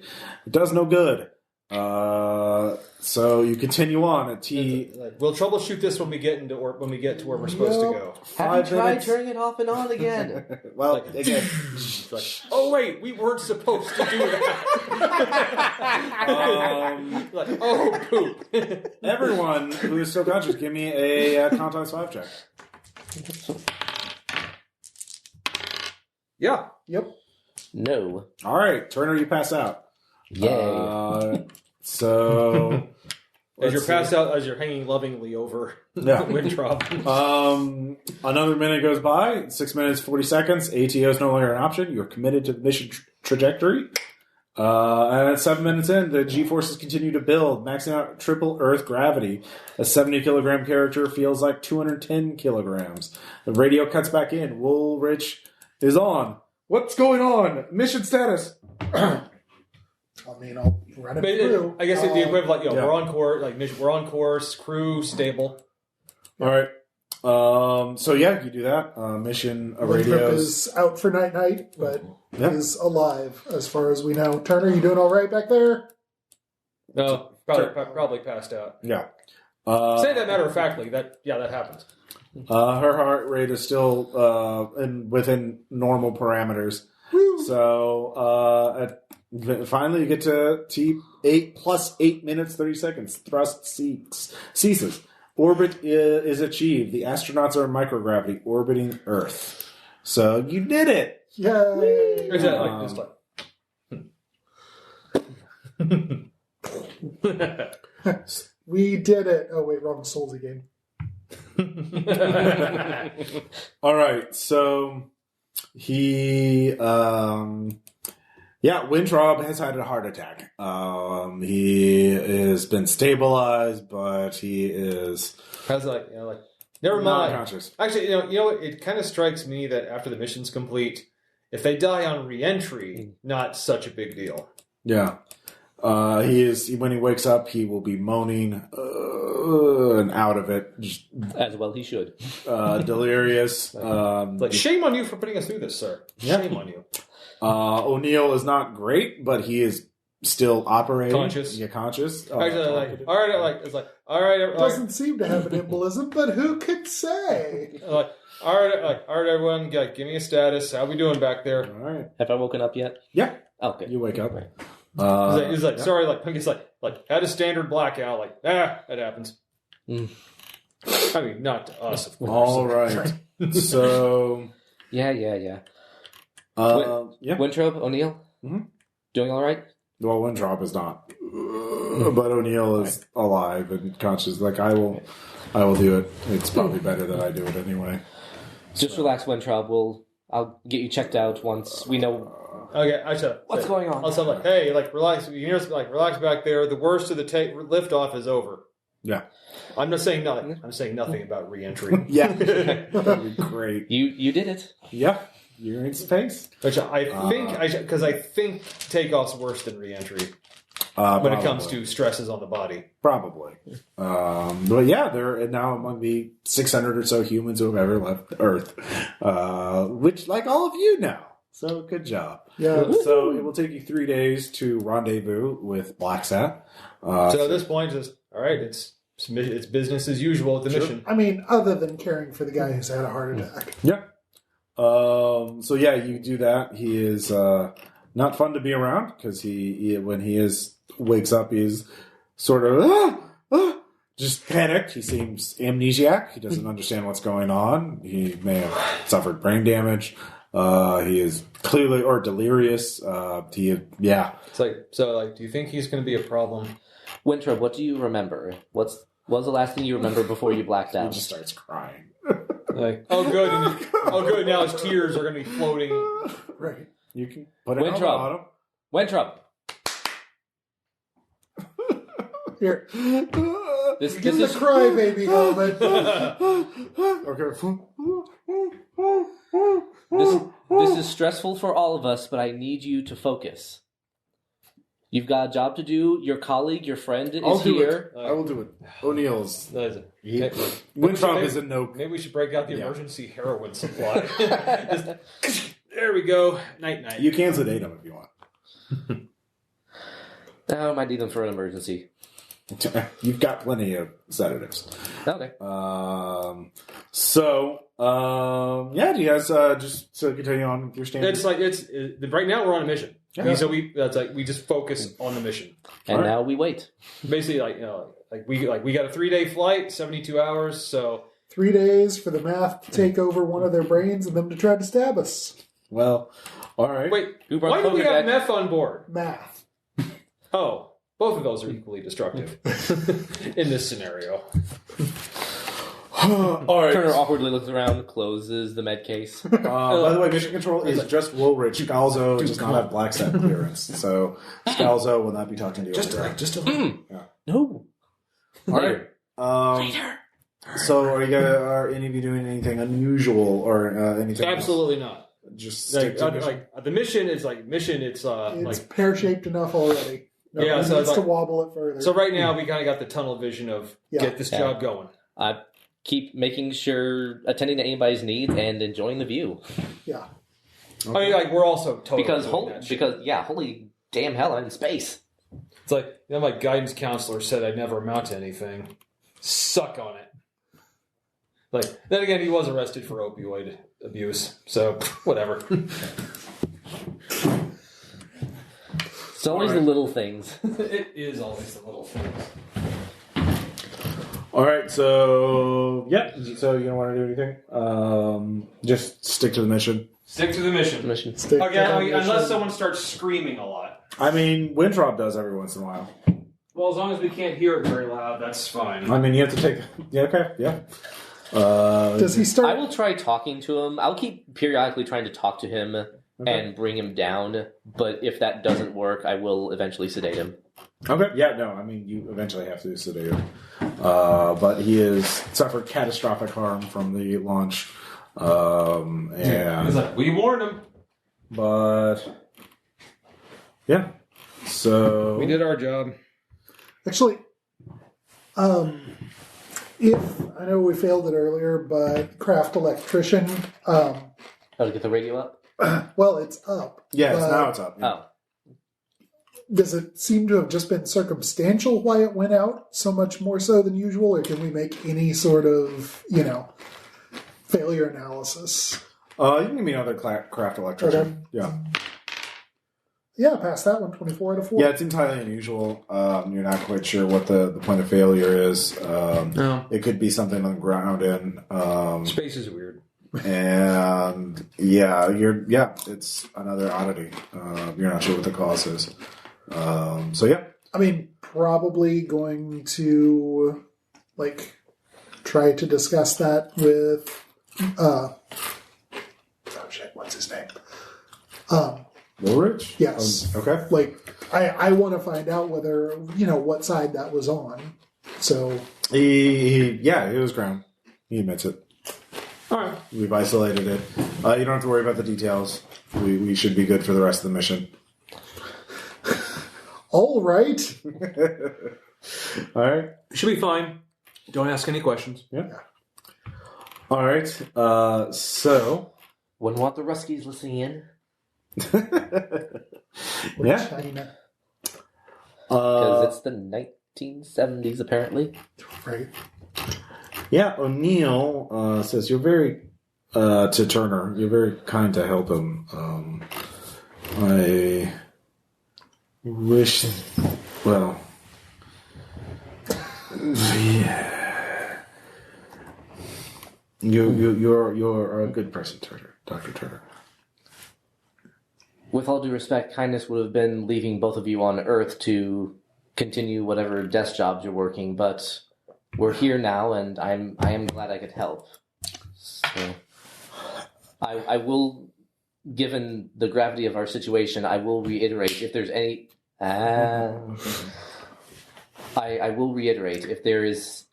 It does no good. So you continue on at T. We'll troubleshoot this when we get to where we're supposed to go. Have you tried turning it off and on again? Well, again. Oh wait, we weren't supposed to do that. Oh poop! Everyone who is still conscious, give me a Contact 5 check. Yeah. Yep. No. All right, Turner, you pass out. Yay. So As you're passed out, as you're hanging lovingly over Wintrop. Another minute goes by. 6 minutes 40 seconds. ATO is no longer an option. You're committed to the mission trajectory. And at 7 minutes in, the G-forces continue to build, maxing out triple Earth gravity. A 70-kilogram character feels like 210 kilograms. The radio cuts back in. Woolrich is on. What's going on? Mission status. I mean, I'll run it through. I guess the equivalent, we're on course. Like we're on course. Crew stable. All right. So yeah, you do that. Mission Winthrop radios is out for night, but is alive as far as we know. Turner, you doing all right back there? No, probably passed out. Yeah. Say that matter of factly. That happens. Her heart rate is still within normal parameters. Woo. So finally you get to T8 plus 8 minutes 30 seconds. Thrust ceases. Orbit is achieved. The astronauts are in microgravity orbiting Earth. So you did it. Yay! Or is that just We did it. Oh wait, wrong Soulsy game. All right, so he, Wintrop has had a heart attack. He has been stabilized, but he is never mind. conscious. Actually, you know what? It kind of strikes me that after the mission's complete, if they die on re-entry, not such a big deal. Yeah. He is, when he wakes up, he will be moaning and out of it. Just, as well he should. delirious. Shame on you for putting us through this, sir. Shame on you. O'Neill is not great, but he is still operating. Conscious. Yeah, conscious. All right. Doesn't seem to have an embolism, but who could say? All right, everyone, give me a status. How we doing back there? All right. Have I woken up yet? Yeah. Okay. You wake up. He's like, sorry, he's like had a standard blackout. That happens. I mean, not to us, of course. All right. So. Yeah. Winthrop, O'Neill, doing all right? Well, Wintrop is not, but O'Neill is alive and conscious. Like I will do it. It's probably better that I do it anyway. Just relax, Winthrop. I'll get you checked out once we know. Okay, I said, what's going on? I'll say, hey, relax. Relax back there. The worst of the liftoff is over. Yeah. I'm not saying nothing. I'm saying nothing about re-entry. Yeah. That'd be great. You did it. Yeah. You're in space. Which I think takeoff's worse than re-entry when it comes to stresses on the body. Probably. But yeah, they're now among the 600 or so humans who have ever left Earth, which, like all of you now. So good job. Yeah. So it will take you 3 days to rendezvous with BLACKSAT. So at this point, all right, it's it's business as usual at the mission. I mean, other than caring for the guy who's had a heart attack. Yeah. So yeah, you do that. He is not fun to be around because when he wakes up, he's sort of just panicked. He seems amnesiac. He doesn't understand what's going on. He may have suffered brain damage. He is clearly or delirious. It's like, do you think he's going to be a problem? Winthrop, what do you remember? What was the last thing you remember before you blacked out? He just starts crying. Like, good. Now his tears are going to be floating. Right. You can put it on the bottom. Winthrop. Here. This Give is the crybaby helmet. Okay. This is stressful for all of us, but I need you to focus. You've got a job to do. Your colleague, your friend is here. I will do it. O'Neill's. Maybe Winthrop is a no. Maybe we should break out the emergency heroin supply. There we go. Night. You can sedate him if you want. I might need them for an emergency. You've got plenty of sedatives. Okay. Do you guys just continue on with your standard? It's right now we're on a mission. Yeah. So we just focus on the mission. And now we wait. Basically, we got a 3-day flight, 72 hours. So 3 days for the math to take over one of their brains and them to try to stab us. Well, all right. Wait, why do we have meth on board? Math. Oh, both of those are equally destructive in this scenario. All right. Turner awkwardly looks around, closes the med case. By the way, mission control is just Woolrich. Scalzo does not have BLACKSAT clearance, so Scalzo will not be talking to you. Just a little. Yeah. No. All right. Later. So, are any of you doing anything unusual or anything? Absolutely not. Just stick to mission? The mission is It's pear-shaped enough already. Nobody needs to wobble it further. So right now we kind of got the tunnel vision of get this job going. I keep making sure, attending to anybody's needs and enjoying the view. Yeah. Okay. I mean, we're also totally holy damn hell, I'm in space. It's like, my guidance counselor said I'd never amount to anything. Suck on it. Then again, he was arrested for opioid abuse, so whatever. It's always the little things. It is always the little things. All right, so so you don't want to do anything? Just stick to the mission. Stick to the mission. Unless someone starts screaming a lot. I mean, Winthrop does every once in a while. Well, as long as we can't hear it very loud, that's fine. I mean, you have to take... Yeah, okay, yeah. Does he start... I will try talking to him. I'll keep periodically trying to talk to him and bring him down, but if that doesn't work, I will eventually sedate him. Okay, yeah, no, I mean, you eventually have to sedate him. But he has suffered catastrophic harm from the launch. And we warned him. But, yeah. So... We did our job. Actually, if I know we failed it earlier, but craft electrician. To get the radio up? Well, it's up. Yeah, now it's up. Yeah. Oh. Does it seem to have just been circumstantial why it went out so much more so than usual, or can we make any sort of, failure analysis? You can give me another craft electrician. Okay. Yeah. Yeah, past that one, 24 out of 4. Yeah, it's entirely unusual. You're not quite sure what the point of failure is. No. It could be something on the ground and Space is weird. And it's another oddity. You're not sure what the cause is. I mean, probably going to try to discuss that with what's his name? Woolrich? Yes. Okay. I want to find out whether what side that was on. So he was ground. He admits it. All right. We've isolated it. You don't have to worry about the details. We should be good for the rest of the mission. All right. All right. Should be fine. Don't ask any questions. Yeah. All right. So. Wouldn't want the Ruskies listening in. Yeah. China. Because it's the night 1970s, apparently. Right. Yeah, O'Neill says you're very to Turner. You're very kind to help him. I wish. Well, yeah. You're a good person, Turner, Dr. Turner. With all due respect, kindness would have been leaving both of you on Earth to continue whatever desk jobs you're working, but we're here now, and I am glad I could help. So, I will, given the gravity of our situation, I will reiterate if there's any. I will reiterate if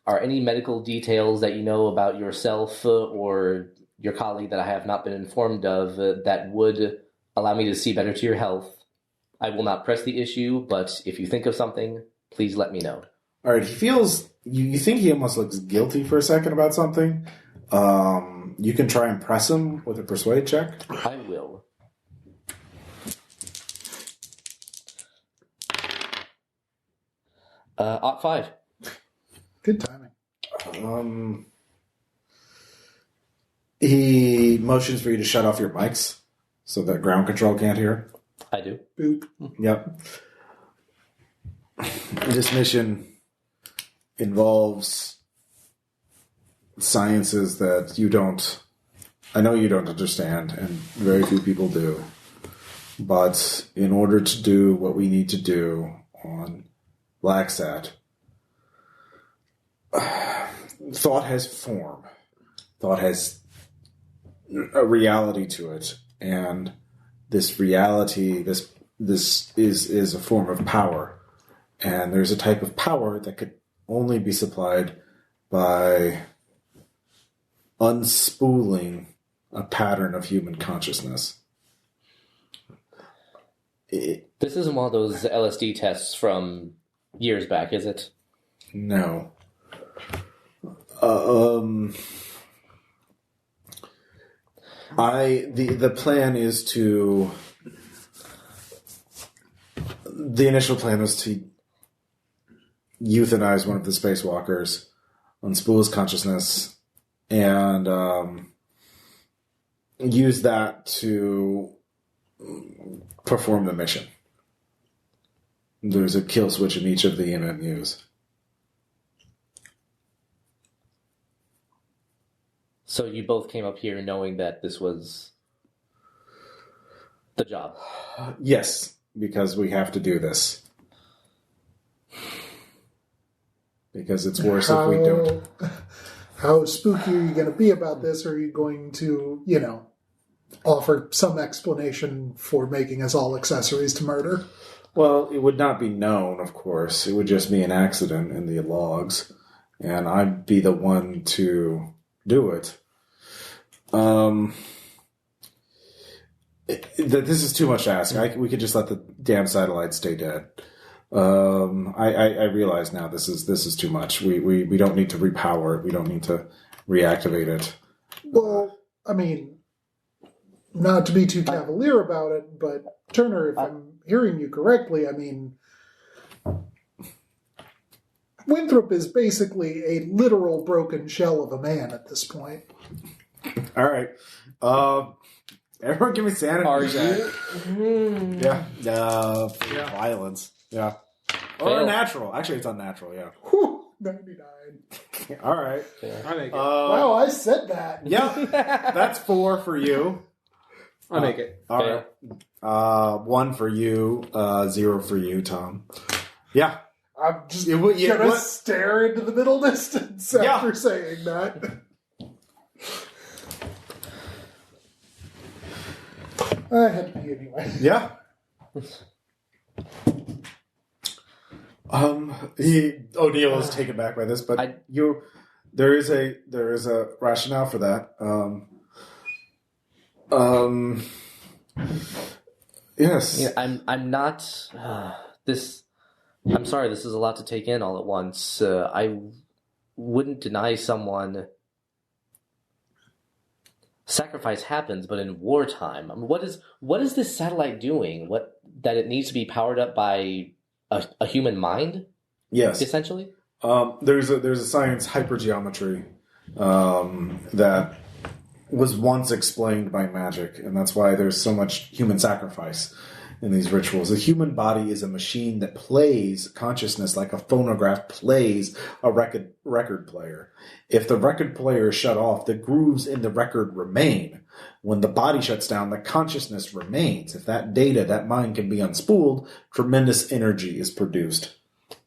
are any medical details that you know about yourself or your colleague that I have not been informed of that would allow me to see better to your health. I will not press the issue, but if you think of something, please let me know. All right, he feels... You think he almost looks guilty for a second about something. You can try and press him with a persuade check. I will. Ought 5. Good timing. He motions for you to shut off your mics so that ground control can't hear. I do. Boop. Yep. This mission involves sciences that I know you don't understand, and very few people do. But in order to do what we need to do on BLACKSAT, thought has form. Thought has a reality to it. And this reality, this is a form of power. And there's a type of power that could only be supplied by unspooling a pattern of human consciousness. This isn't one of those LSD tests from years back, is it? No. The plan is to... The initial plan was to euthanize one of the spacewalkers, unspool his consciousness, and use that to perform the mission. There's a kill switch in each of the MMUs. So you both came up here knowing that this was the job? Yes, because we have to do this. Because it's worse if we don't. How spooky are you going to be about this? Or are you going to, offer some explanation for making us all accessories to murder? Well, it would not be known, of course. It would just be an accident in the logs. And I'd be the one to do it. This is too much to ask. We could just let the damn satellite stay dead. I realize now this is too much. We don't need to repower it. We don't need to reactivate it. Well, I mean, not to be too cavalier about it, but Turner, if I'm hearing you correctly, I mean, Winthrop is basically a literal broken shell of a man at this point. All right. Everyone give me sanity. Are you? Yeah. Violence. Yeah. Or natural. Actually, it's unnatural, yeah. Whew, 99. All right. I make it. Wow, I said that. Yeah. That's 4 for you. I make it. All right. 1 for you. 0 for you, Tom. Yeah. I'm just gonna stare into the middle distance after saying that. I had to pee anyway. Yeah. O'Neill is taken back by this, but there is a rationale for that. Yes. Yeah, I'm not this. I'm sorry. This is a lot to take in all at once. I wouldn't deny someone. Sacrifice happens, but in wartime, I mean, what is this satellite doing? That it needs to be powered up by a human mind? Yes. essentially? There's a science hypergeometry that was once explained by magic, and that's why there's so much human sacrifice in these rituals. The human body is a machine that plays consciousness like a phonograph plays a record player. If the record player is shut off, the grooves in the record remain. When the body shuts down, the consciousness remains. If that data, that mind can be unspooled, tremendous energy is produced.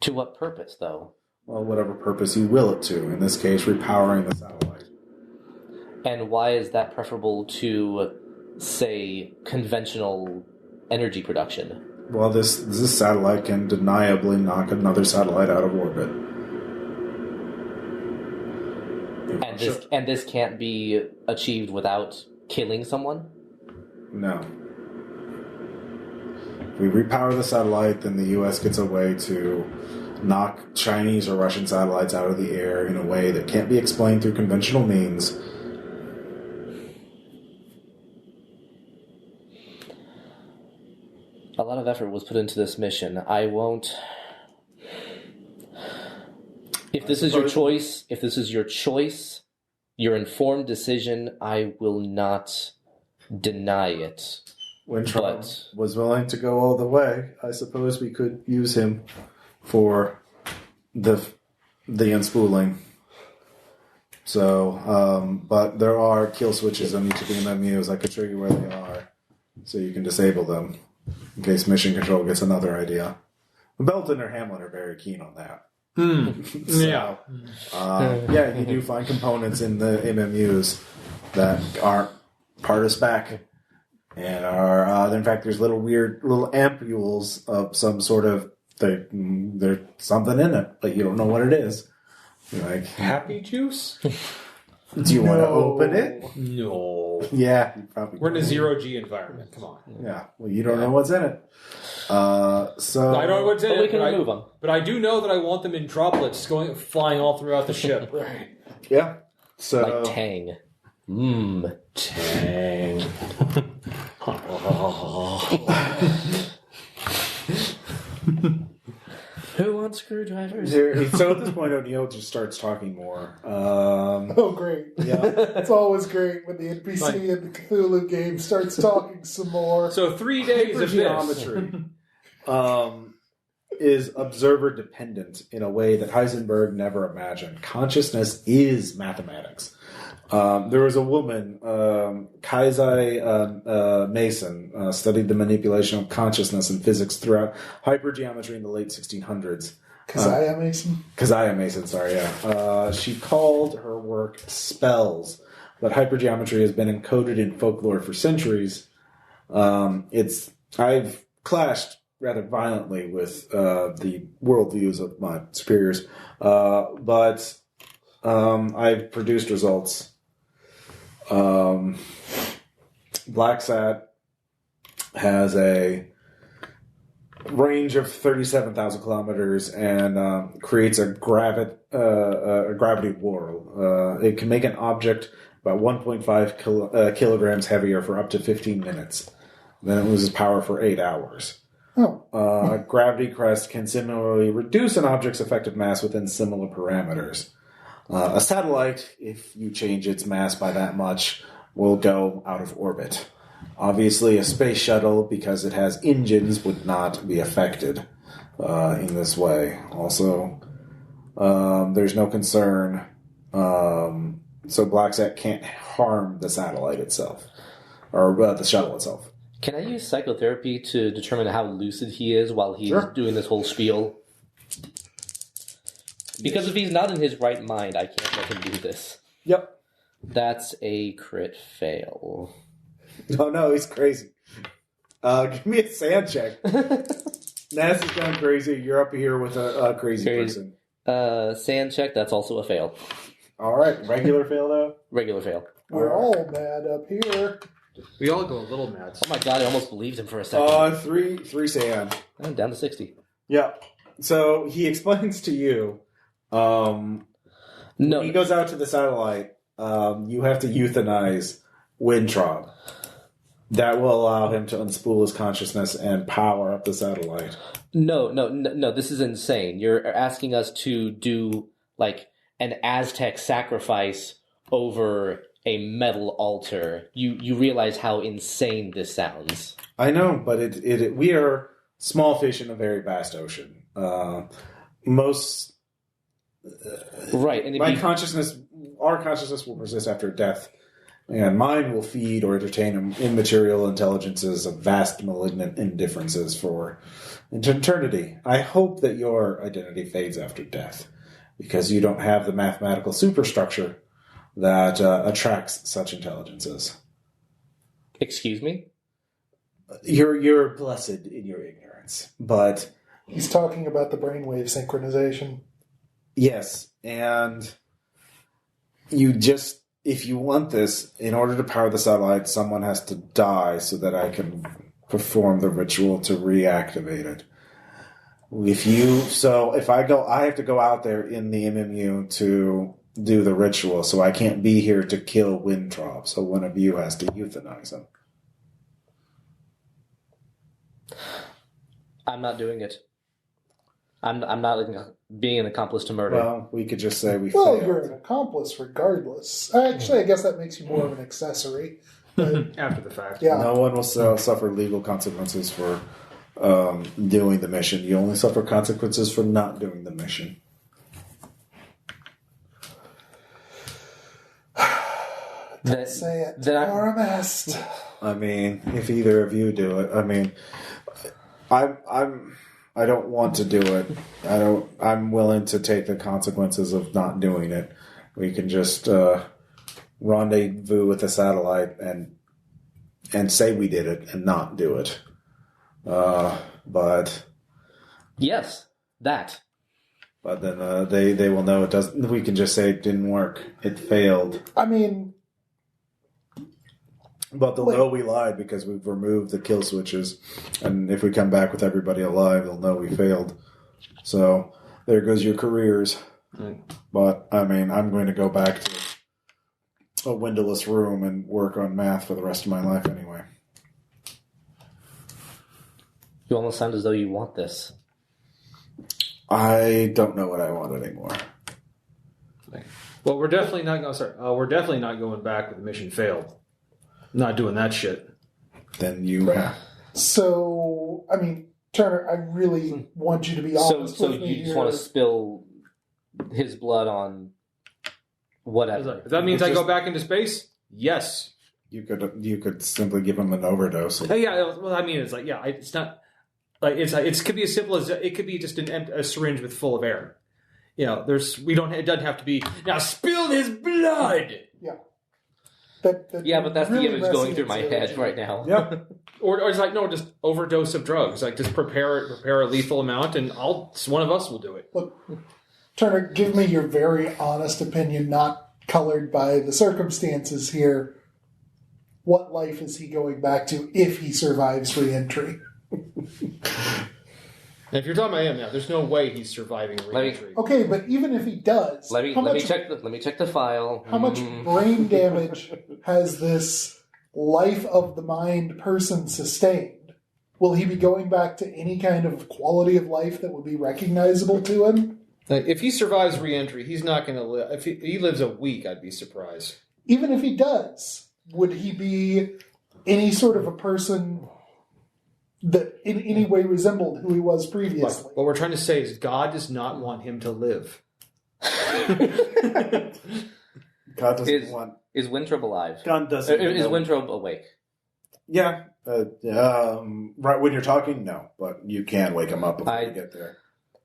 To what purpose, though? Well, whatever purpose you will it to. In this case, repowering the satellite. And why is that preferable to, say, conventional energy production? Well, this satellite can deniably knock another satellite out of orbit. And this can't be achieved without killing someone? No. If we repower the satellite, then the U.S. gets a way to knock Chinese or Russian satellites out of the air in a way that can't be explained through conventional means. A lot of effort was put into this mission. I won't... If this is your choice, your informed decision, I will not deny it. When Trump was willing to go all the way, I suppose we could use him for the unspooling. So, but there are kill switches on each of the MMUs. I could show you where they are, so you can disable them in case Mission Control gets another idea. Belton or Hamlin are very keen on that. Yeah. Yeah, you do find components in the MMUs that aren't part of spec, and are in fact there's little ampules of some sort of there's something in it, but you don't know what it is. You're like, Happy juice? do you want to open it? No. Yeah, you probably. We're in a zero-G environment. Come on. Yeah, well, you don't know what's in it. So I don't know what's in But it. we can remove them. But I do know that I want them in droplets flying all throughout the ship. Right. yeah, so Like Tang. Mmm. Tang. Who wants screwdrivers? So at this point, O'Neill just starts talking more. Oh, great. Yeah. It's always great when the NPC in the Cthulhu game starts talking some more. So 3 days of this. Geometry is observer dependent in a way that Heisenberg never imagined. Consciousness is mathematics. There was a woman, Kaizai Mason, studied the manipulation of consciousness in physics throughout hypergeometry in the late 1600s. Keziah Mason? Keziah Mason, sorry, yeah. She called her work spells, but hypergeometry has been encoded in folklore for centuries. I've clashed rather violently with the worldviews of my superiors, but I've produced results. BLACKSAT has a range of 37,000 kilometers and creates a gravity whirl. It can make an object about 1.5 kilograms heavier for up to 15 minutes. Then it loses power for 8 hours. A gravity crest can similarly reduce an object's effective mass within similar parameters. A satellite, if you change its mass by that much, will go out of orbit. Obviously, a space shuttle, because it has engines, would not be affected in this way. Also, there's no concern. So BLACKSAT can't harm the satellite itself, or the shuttle itself. Can I use psychotherapy to determine how lucid he is while he's doing this whole spiel? Because if he's not in his right mind, I can't let him do this. Yep. That's a crit fail. Oh no, he's crazy. Give me a sand check. Nass is going crazy. You're up here with a crazy person. Sand check, that's also a fail. Alright, regular fail though? Regular fail. We're all mad up here. We all go a little mad. Oh my god, I almost believed him for a second. Three sand. I'm down to 60. Yeah. So he explains to you, No. when he goes out to the satellite, you have to euthanize Wintron. That will allow him to unspool his consciousness and power up the satellite. No, this is insane. You're asking us to do, like, an Aztec sacrifice over a metal altar. You realize how insane this sounds. I know, but we are small fish in a very vast ocean. Most... right. And our consciousness will persist after death, and mine will feed or entertain immaterial intelligences of vast malignant indifferences for eternity. I hope that your identity fades after death, because you don't have the mathematical superstructure that attracts such intelligences. Excuse me? You're blessed in your ignorance, but... He's talking about the brainwave synchronization. Yes, and you just... If you want this, in order to power the satellite, someone has to die so that I can perform the ritual to reactivate it. If I go, I have to go out there in the MMU to do the ritual, so I can't be here to kill Winthrop, so one of you has to euthanize him. I'm not doing it. I'm not being an accomplice to murder. Well, we could just say we Well, failed. you're an accomplice regardless. Actually, I guess that makes you more of an accessory. But, After the fact. yeah. No one will suffer legal consequences for doing the mission. You only suffer consequences for not doing the mission. Say it. RMS. I mean, if either of you do it, I mean, I don't want to do it. I'm willing to take the consequences of not doing it. We can just rendezvous with the satellite and say we did it and not do it. But yes, that. But then they will know it doesn't. We can just say it didn't work. It failed. I mean, but they'll know we lied because we've removed the kill switches, and if we come back with everybody alive, they'll know we failed. So there goes your careers. Right. But I mean, I'm going to go back to a windowless room and work on math for the rest of my life anyway. You almost sound as though you want this. I don't know what I want anymore. Well, we're definitely not going. We're definitely not going back with the mission failed. Not doing that shit. Then you have. So, I mean, Turner, I really want you to be honest So with me you here. just want to spill his blood on whatever. If that means I go back into space? Yes. You could simply give him an overdose. Yeah. Well, I mean, it's like it's not like it could be as simple as it could be just a syringe with full of air. You know, it doesn't have to be now spill his blood. Yeah. But that's really the image going through my resonates head right now. Yep. Or it's like, no, just overdose of drugs. Like, just prepare a lethal amount, and one of us will do it. Look, Turner, give me your very honest opinion, not colored by the circumstances here. What life is he going back to if he survives re-entry? And if you're talking about him now, there's no way he's surviving re-entry. Okay, but even if he does, Let me check the file. How much brain damage has this life of the mind person sustained? Will he be going back to any kind of quality of life that would be recognizable to him? Like, if he survives re-entry, he's not going to live. If he lives a week, I'd be surprised. Even if he does, would he be any sort of a person that in any way resembled who he was previously? What we're trying to say is God does not want him to live. God doesn't want. Is Winthrop alive? God doesn't. Is Winthrop awake? Yeah. Right when you're talking, no, but you can wake him up before you get there.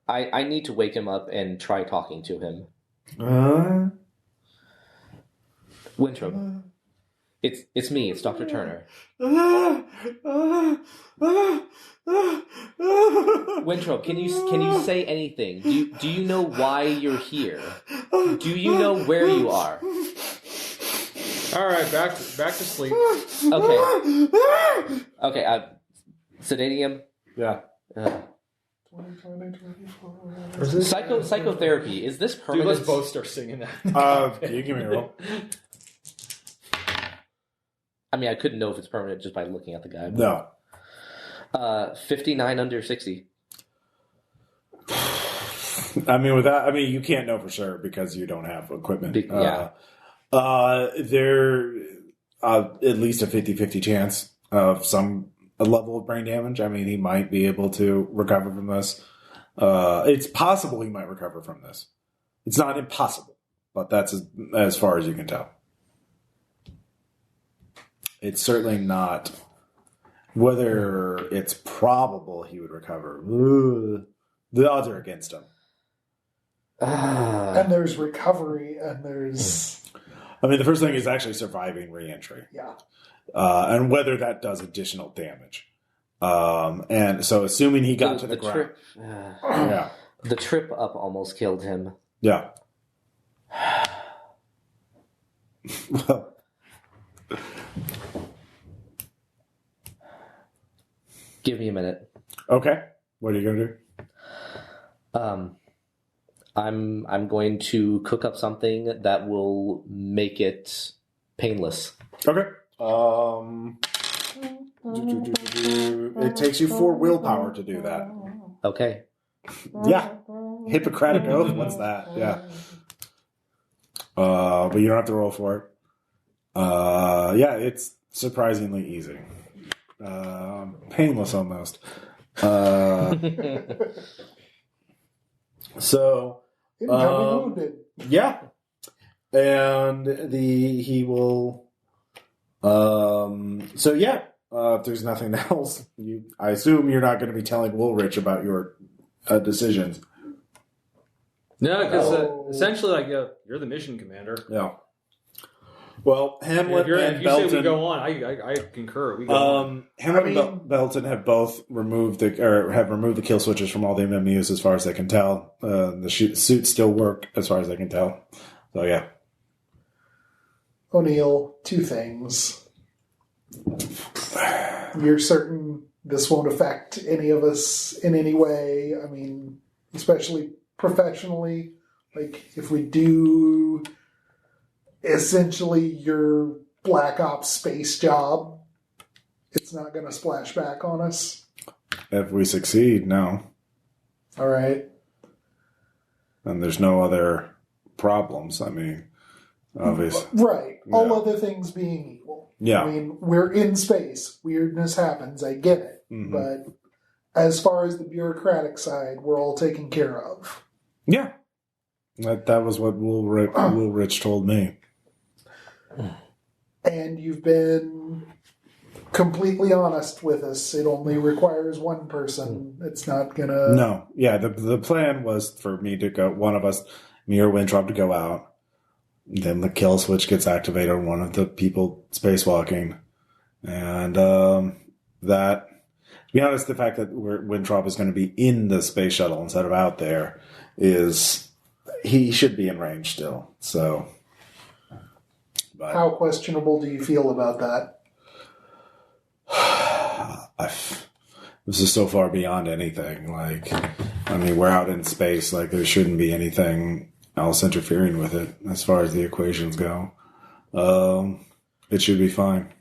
I need to wake him up and try talking to him. Winthrop. It's me. It's Dr. Turner. Winthrop, can you say anything? Do you know why you're here? Do you know where you are? All right, back to sleep. Okay. Sedanium. Yeah. Psychotherapy. Is this permanent? Dude, let's both start singing that. Can you give me a roll? I mean, I couldn't know if it's permanent just by looking at the guy. No. 59 under 60. I mean, you can't know for sure because you don't have equipment. Yeah. There at least a 50-50 chance of some level of brain damage. I mean, he might be able to recover from this. It's possible he might recover from this. It's not impossible, but that's as far as you can tell. It's certainly not whether it's probable he would recover. The odds are against him. And there's recovery, and there's... I mean, the first thing is actually surviving re-entry. Yeah. And whether that does additional damage. And so assuming he got to the ground. Yeah. The trip up almost killed him. Yeah. Well... Give me a minute. Okay. What are you going to do? I'm going to cook up something that will make it painless. Okay. It takes you 4 willpower to do that. Okay. Yeah. Hippocratic Oath. What's that? Yeah. But you don't have to roll for it. Yeah, it's surprisingly easy. Painless almost. So, yeah, and he will. So yeah, if there's nothing else, I assume you're not going to be telling Woolrich about your decisions. No, because essentially, you're the mission commander. Yeah. Well, Hamlet and if you Belton. say we go on, I concur. We go on. Hamlet and Belton have both removed the kill switches from all the MMUs as far as they can tell. The suits still work as far as they can tell. So yeah. O'Neill, 2 things. You're certain this won't affect any of us in any way? I mean, especially professionally. Like, if we do... essentially your Black Ops space job, it's not going to splash back on us. If we succeed, no. All right. And there's no other problems. I mean, obviously. Right. Yeah. All other things being equal. Yeah. I mean, we're in space. Weirdness happens. I get it. Mm-hmm. But as far as the bureaucratic side, we're all taken care of. Yeah. That was what Woolrich told me. And you've been completely honest with us. It only requires one person. It's not gonna... No. Yeah, the plan was for me to go, one of us, me or Winthrop, to go out. Then the kill switch gets activated on one of the people spacewalking. And that... To be honest, the fact that Winthrop is going to be in the space shuttle instead of out there is... He should be in range still, so... But how questionable do you feel about that? This is so far beyond anything. Like, I mean, we're out in space. Like, there shouldn't be anything else interfering with it as far as the equations go. It should be fine.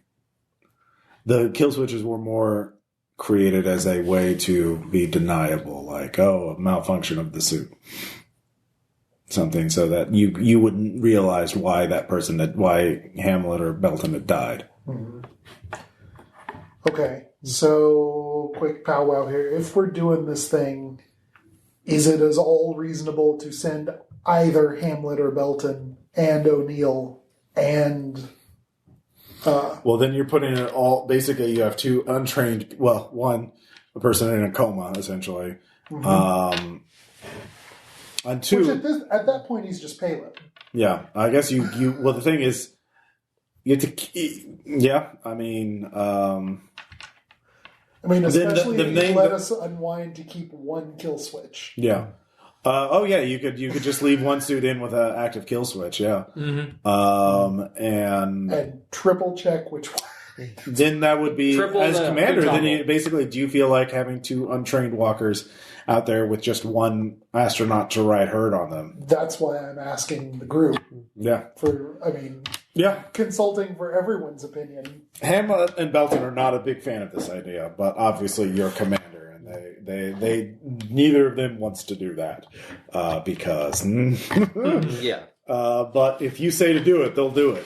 The kill switches were more created as a way to be deniable. Like, a malfunction of the suit. Something so that you wouldn't realize why why Hamlet or Belton had died. Mm-hmm. Okay, so quick powwow here. If we're doing this thing, is it at all reasonable to send either Hamlet or Belton and O'Neill and... Well, then you're putting it all... Basically, you have 2 untrained... Well, one, a person in a coma, essentially. Mm-hmm. And 2... Which at that point, he's just payload. Yeah, I guess you... Well, the thing is, you have to... Yeah, I mean... especially if you let us unwind to keep one kill switch. Yeah. Yeah, you could just leave one suit in with an active kill switch, yeah. Mm-hmm. And triple check which one. Then that would be, Triple as commander, then quintuple. do you feel like having 2 untrained walkers out there with just one astronaut to ride herd on them? That's why I'm asking the group. Yeah. Yeah. consulting for everyone's opinion. Hamlet and Belton are not a big fan of this idea, but obviously you're commander, and they neither of them wants to do that because. Yeah. But if you say to do it, they'll do it.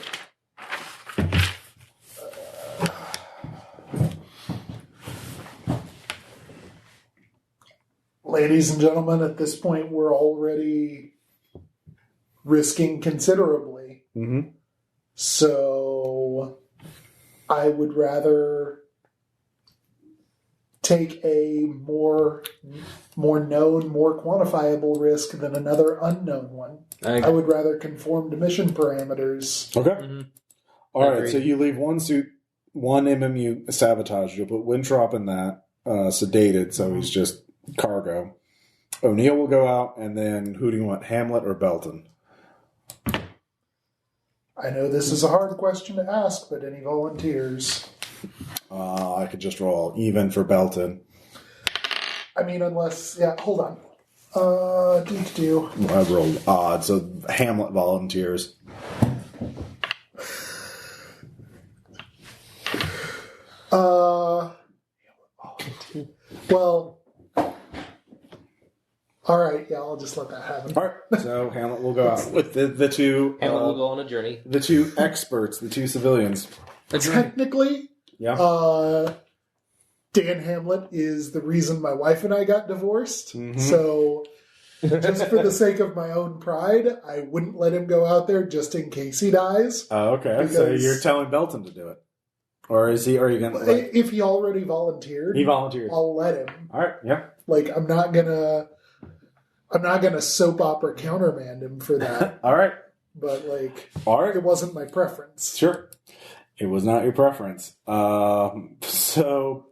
Ladies and gentlemen, at this point, we're already risking considerably. Mm-hmm. So I would rather take a more known, more quantifiable risk than another unknown one. I would rather conform to mission parameters. Okay. Mm-hmm. All right, so you leave one suit, one MMU sabotaged. You'll put Winthrop in that, sedated, so he's just cargo. O'Neill will go out, and then who do you want, Hamlet or Belton? I know this is a hard question to ask, but any volunteers? I could just roll even for Belton. I mean, unless... Yeah, hold on. I rolled odd, so Hamlet volunteers. Well... All right, yeah, I'll just let that happen. All right, so Hamlet will go out with the two... Hamlet will go on a journey. The two experts, the two civilians. Technically, Yeah. Dan Hamlet is the reason my wife and I got divorced. Mm-hmm. So, just for the sake of my own pride, I wouldn't let him go out there just in case he dies. Oh, okay. So you're telling Belton to do it. Or is he, or are you going to... If he already volunteered, He volunteered. I'll let him. All right, yeah. Like, I'm not gonna soap opera countermand him for that. All right. But, like, All right. it wasn't my preference. Sure. It was not your preference. So,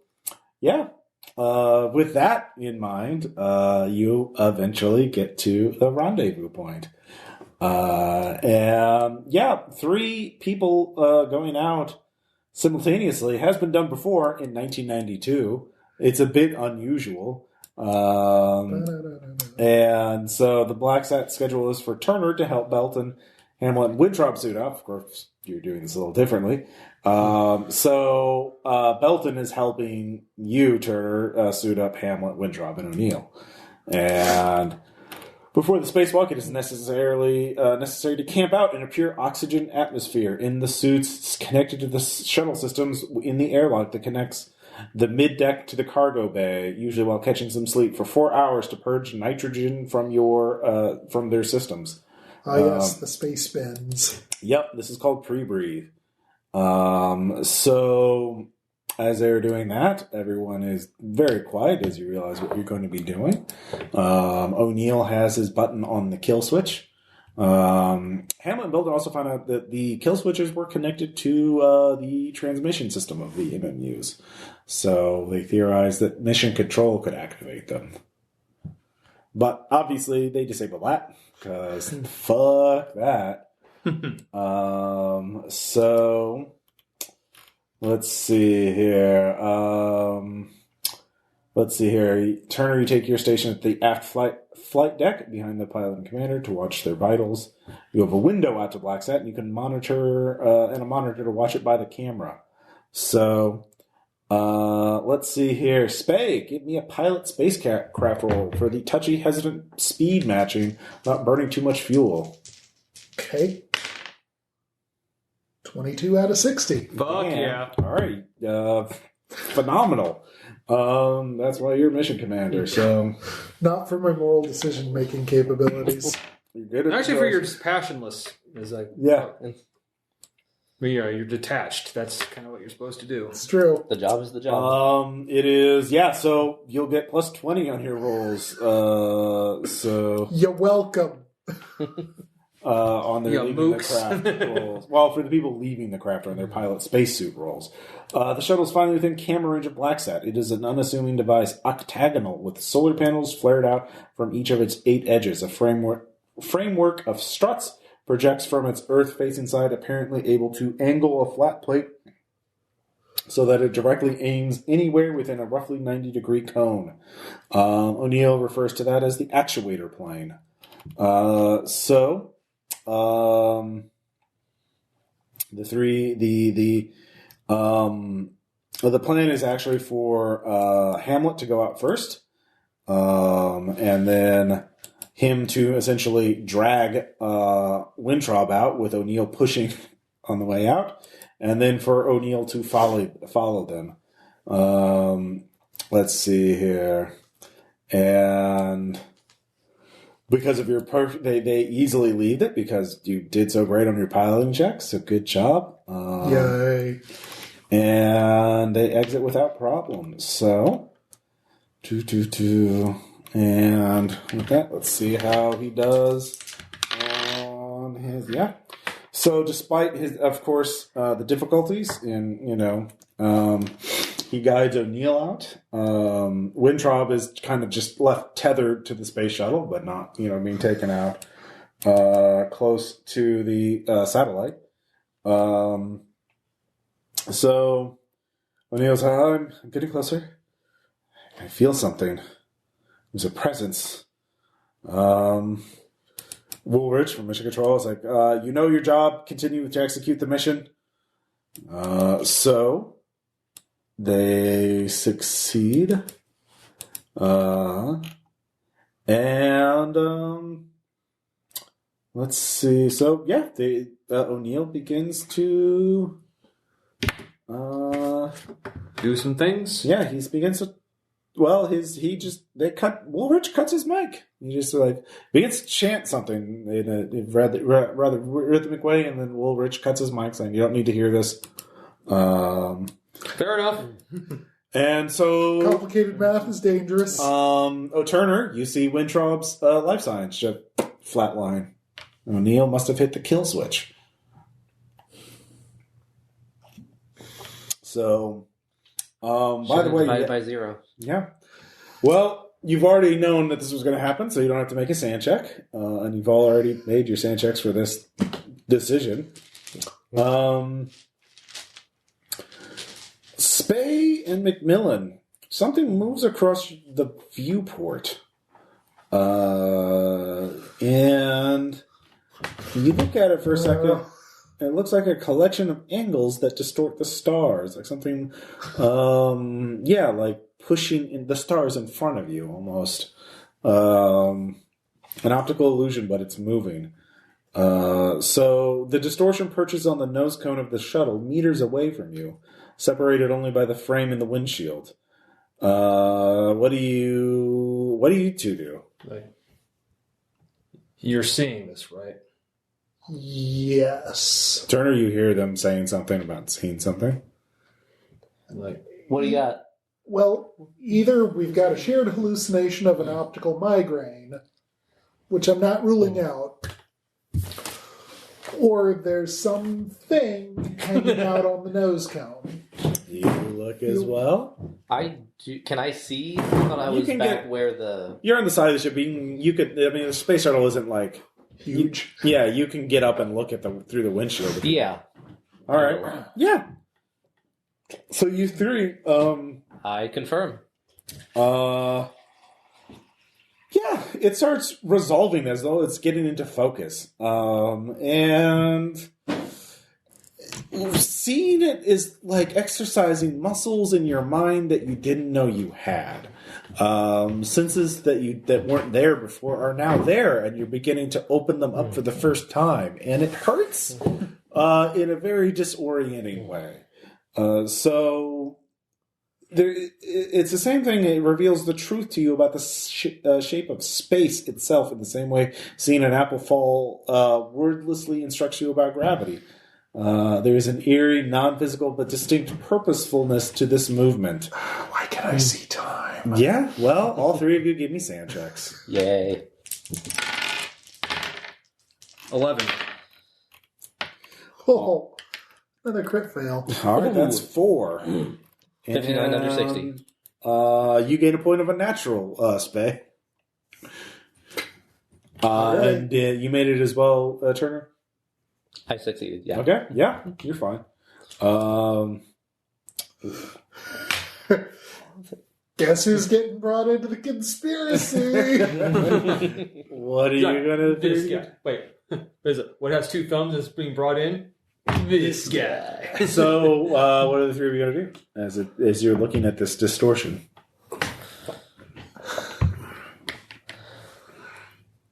yeah. With that in mind, you eventually get to the rendezvous point. And, yeah, 3 people going out simultaneously has been done before in 1992. It's a bit unusual. And so the BLACKSAT schedule is for Turner to help Belton, Hamlet, and Winthrop suit up. Of course, you're doing this a little differently. So Belton is helping you, Turner, suit up Hamlet, Winthrop, and O'Neill. And before the spacewalk, it is necessary to camp out in a pure oxygen atmosphere in the suits connected to the shuttle systems in the airlock that connects the mid-deck to the cargo bay, usually while catching some sleep, for 4 hours to purge nitrogen from their systems. Yes, the space bends. Yep, this is called pre-breathe. So, as they're doing that, everyone is very quiet as you realize what you're going to be doing. O'Neill has his button on the kill switch. Hamlet and Belton also found out that the kill switches were connected to the transmission system of the MMUs. So they theorized that mission control could activate them. But obviously they disable that, because fuck that. So let's see here. Turner, you take your station at the aft flight deck behind the pilot and commander to watch their vitals. You have a window out to BLACKSAT, and you can monitor to watch it by the camera. So let's see here. Spay, give me a pilot spacecraft roll for the touchy, hesitant speed matching, not burning too much fuel. Okay. 22 out of 60. Fuck yeah. All right. Phenomenal. That's why you're mission commander. So Not for my moral decision-making capabilities. you're good at Actually, for your passionless, is like yeah. you're detached. That's kind of what you're supposed to do. It's true. The job is the job. It is, yeah, so you'll get plus 20 on your rolls. So You're welcome. on their Yeah, leaving mooks. the craft rolls. Well, for the people leaving the craft on their pilot spacesuit rolls. The shuttle is finally within camera range of BLACKSAT. It is an unassuming device, octagonal, with solar panels flared out from each of its 8 edges. A framework of struts projects from its Earth-facing side, apparently able to angle a flat plate so that it directly aims anywhere within a roughly 90-degree cone. O'Neill refers to that as the actuator plane. the plan is actually for Hamlet to go out first, and then him to essentially drag Wintrob out with O'Neill pushing on the way out, and then for O'Neill to follow them. Let's see here, and because of your they easily leave it because you did so great on your piloting checks. So good job. Yay! And they exit without problems. So 2. And with that, let's see how he does on his So despite of course, the difficulties in he guides O'Neill out. Wintrob is kind of just left tethered to the space shuttle, but not being taken out close to the satellite. So O'Neill's, I'm getting closer. I feel something. There's a presence. Woolridge from Mission Control is like, you know your job. Continue to execute the mission. So they succeed. And let's see. So yeah, O'Neill begins to do some things. Yeah, he begins to. Well, Woolridge cuts his mic. He just begins to chant something in a rather rhythmic way, and then Woolridge cuts his mic, saying, "You don't need to hear this." Fair enough. And so Complicated math is dangerous. O'Turner, you see Wintrob's life science ship flatline. O'Neill must have hit the kill switch. So, by the way, divided by 0. Yeah. Well, you've already known that this was going to happen, so you don't have to make a sand check, and you've already made your sand checks for this decision. Spey and McMillan, something moves across the viewport, and you look at it for a second. It looks like a collection of angles that distort the stars, like something, like pushing in the stars in front of you, almost. An optical illusion, but it's moving. So the distortion perches on the nose cone of the shuttle, meters away from you, separated only by the frame in the windshield. What do you two do? You're seeing this, right? Yes. Turner, you hear them saying something about seeing something? What do you got? Well, either we've got a shared hallucination of an optical migraine, which I'm not ruling out, or there's something hanging out on the nose cone. You look as well. Can I see? I thought I was back where the... You're on the side of the ship. The space shuttle isn't like... Huge. You can get up and look at through the windshield. Yeah. All right. Yeah. So you three... I confirm. Yeah, it starts resolving as though it's getting into focus. And seeing it is like exercising muscles in your mind that you didn't know you had. Senses that weren't there before are now there, and you're beginning to open them up for the first time. And it hurts in a very disorienting way. So... it's the same thing. It reveals the truth to you about the shape of space itself in the same way seeing an apple fall wordlessly instructs you about gravity. There is an eerie, non-physical, but distinct purposefulness to this movement. Why can I see time? Yeah, well, all three of you give me sand checks. Yay. 11. Oh, another crit fail. All right, that's 4. 59 under 60. You gain a point of a natural, Spey. Right. And you made it as well, Turner? I succeeded, yeah. Okay, yeah, you're fine. Guess who's getting brought into the conspiracy? What are you going to do? Wait, is it what has 2 thumbs is being brought in? This guy. So, what are the three of you going to do as you're looking at this distortion?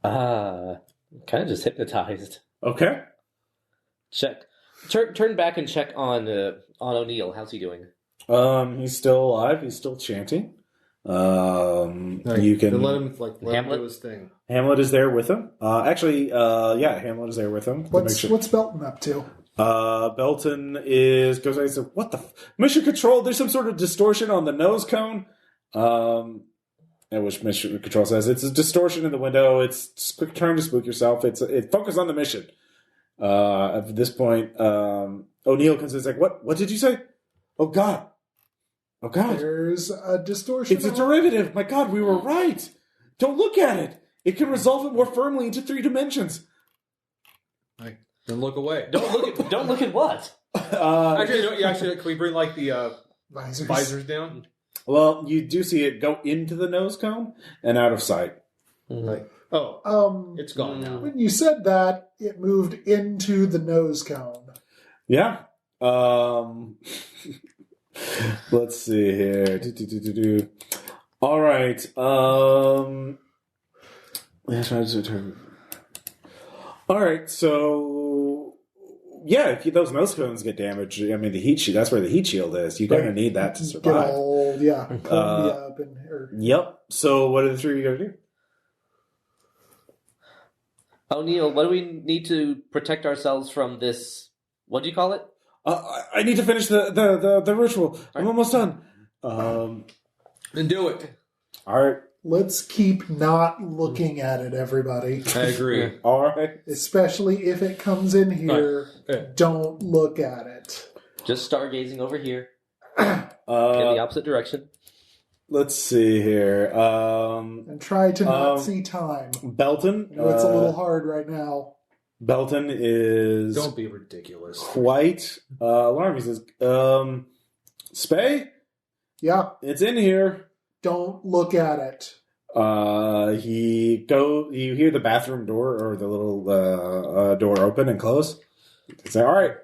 Kind of just hypnotized. Okay. Check. Turn back and check on O'Neill. How's he doing? He's still alive. He's still chanting. You can let him let him Hamlet? do his thing. Hamlet is there with him. Hamlet is there with him. What's Belton up to? Belton goes and says, "What the mission control? There's some sort of distortion on the nose cone." At which mission control says, "It's a distortion in the window. It's quick turn to spook yourself. It focus on the mission." At this point, O'Neill comes in and is like, "What did you say? Oh God! Oh God! There's a distortion. It's a derivative. My God, we were right. Don't look at it. It can resolve it more firmly into 3 dimensions." Then look away. Don't look at what? Actually, can we bring the visors down? Well, you do see it go into the nose cone and out of sight. It's gone now. When you said that, it moved into the nose cone. Yeah. Let's see here. All right. All right. So, yeah, if those nose cones get damaged, I mean, the heat shield, that's where the heat shield is. You're going to need that to Get survive. all, up in here. Yep. So, what are the three of you going to do? O'Neill, what do we need to protect ourselves from this? What do you call it? I need to finish the ritual. I'm almost done. Then do it. All right. Let's keep not looking at it, everybody. I agree. All right. Especially if it comes in here, don't look at it. Just stargazing over here in the opposite direction. Let's see here. And try to not see time. Belton. I know it's a little hard right now. Belton is... Don't be ridiculous. Quite alarmed. He says, Spay? Yeah. It's in here. Don't look at it. You hear the bathroom door or the little door open and close. You say, all right.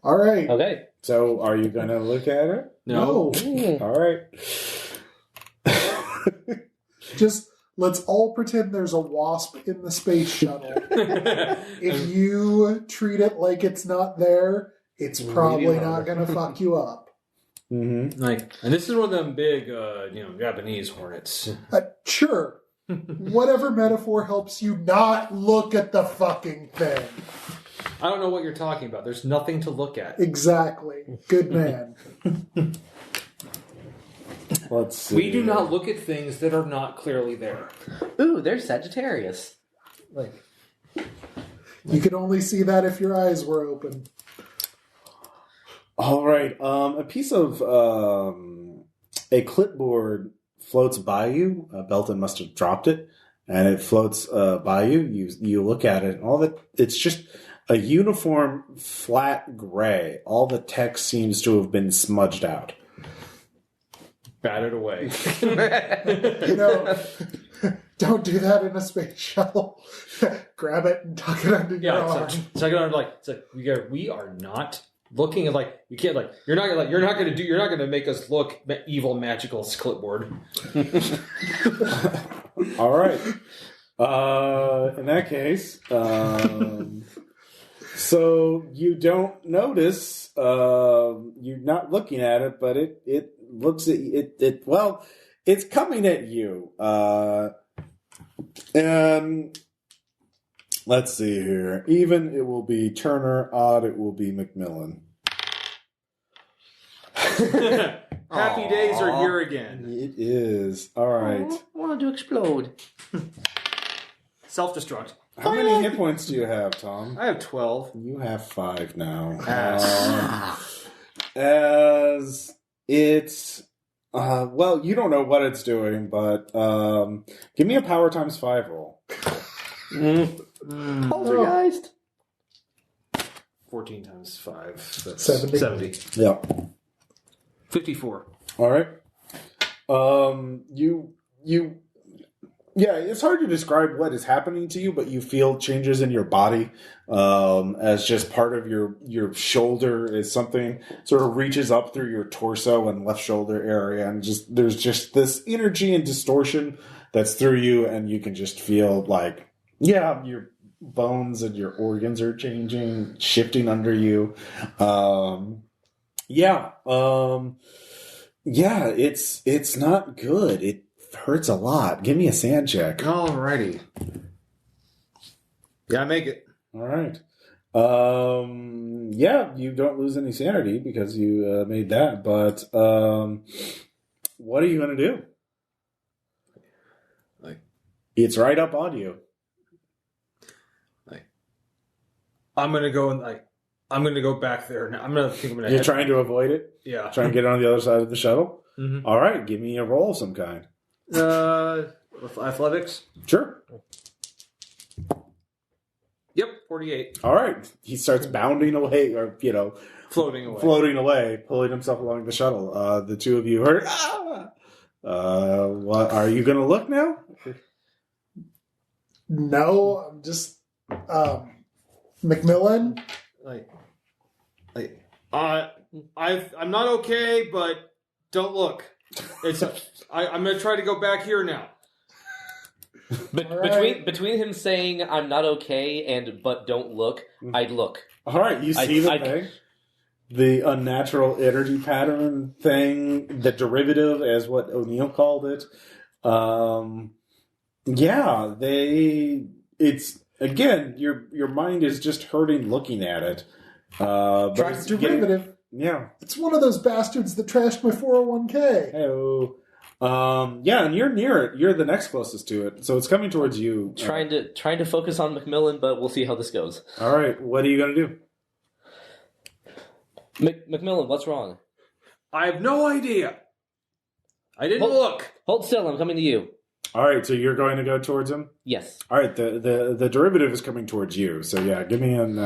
All right. Okay. So are you going to look at it? No. All right. Just let's all pretend there's a wasp in the space shuttle. If you treat it like it's not there, it's probably not going to fuck you up. Mm-hmm. And this is one of them big, Japanese hornets. Sure. Whatever metaphor helps you not look at the fucking thing. I don't know what you're talking about. There's nothing to look at. Exactly. Good man. Let's see. We do not look at things that are not clearly there. Ooh, there's Sagittarius. You could only see that if your eyes were open. All right. A piece of a clipboard floats by you. Belton must have dropped it, and it floats by you. You look at it, and all that. It's just a uniform flat gray. All the text seems to have been smudged out. Bat it away. Don't do that in a space shuttle. Grab it and tuck it under your arm. We are not looking at you can't you're not gonna make us look evil magical clipboard. All right. In that case, so you don't notice. You're not looking at it, but it looks at it. Well, it's coming at you. And let's see here. Even it will be Turner. Odd it will be Macmillan. Happy days are here again. It is. All right. I wanted to explode. Self-destruct. How many hit points do you have, Tom? I have 12. You have 5 now. Ass. As it's... well, you don't know what it's doing, but give me a power times 5 roll. Poltergeist. 14 times 5. That's 70. Yeah. 54. All right. You Yeah, it's hard to describe what is happening to you, but you feel changes in your body as just part of your shoulder is something sort of reaches up through your torso and left shoulder area, and just there's just this energy and distortion that's through you, and you can just feel like, yeah, your bones and your organs are changing, shifting under you. It's not good. It hurts a lot. Give me a sand check. Alrighty. Yeah, I make it. All right. You don't lose any sanity because you made that, but what are you going to do? It's right up on you. I'm going to go I'm going to go back there now. You're trying to avoid it? Yeah. Try and get on the other side of the shuttle? Mm-hmm. All right, give me a roll of some kind. Athletics? Sure. Yep, 48. All right. He starts bounding away, or, Floating away. pulling himself along the shuttle. The two of you heard, what, are you going to look now? No, I'm just, Macmillan? I'm not okay, but don't look. I'm going to try to go back here now. But right. between him saying I'm not okay and but don't look, I'd look. All right, you see the thing? The unnatural energy pattern thing, the derivative, as what O'Neill called it. It's again, your mind is just hurting looking at it. But it's derivative. Yeah. It's one of those bastards that trashed my 401k. Hey-o. And you're near it. You're the next closest to it, so it's coming towards you. Trying to focus on Macmillan, but we'll see how this goes. All right, what are you going to do? Macmillan, what's wrong? I have no idea. I didn't look. Hold still. I'm coming to you. All right, so you're going to go towards him? Yes. All right, the derivative is coming towards you. So yeah, give me an.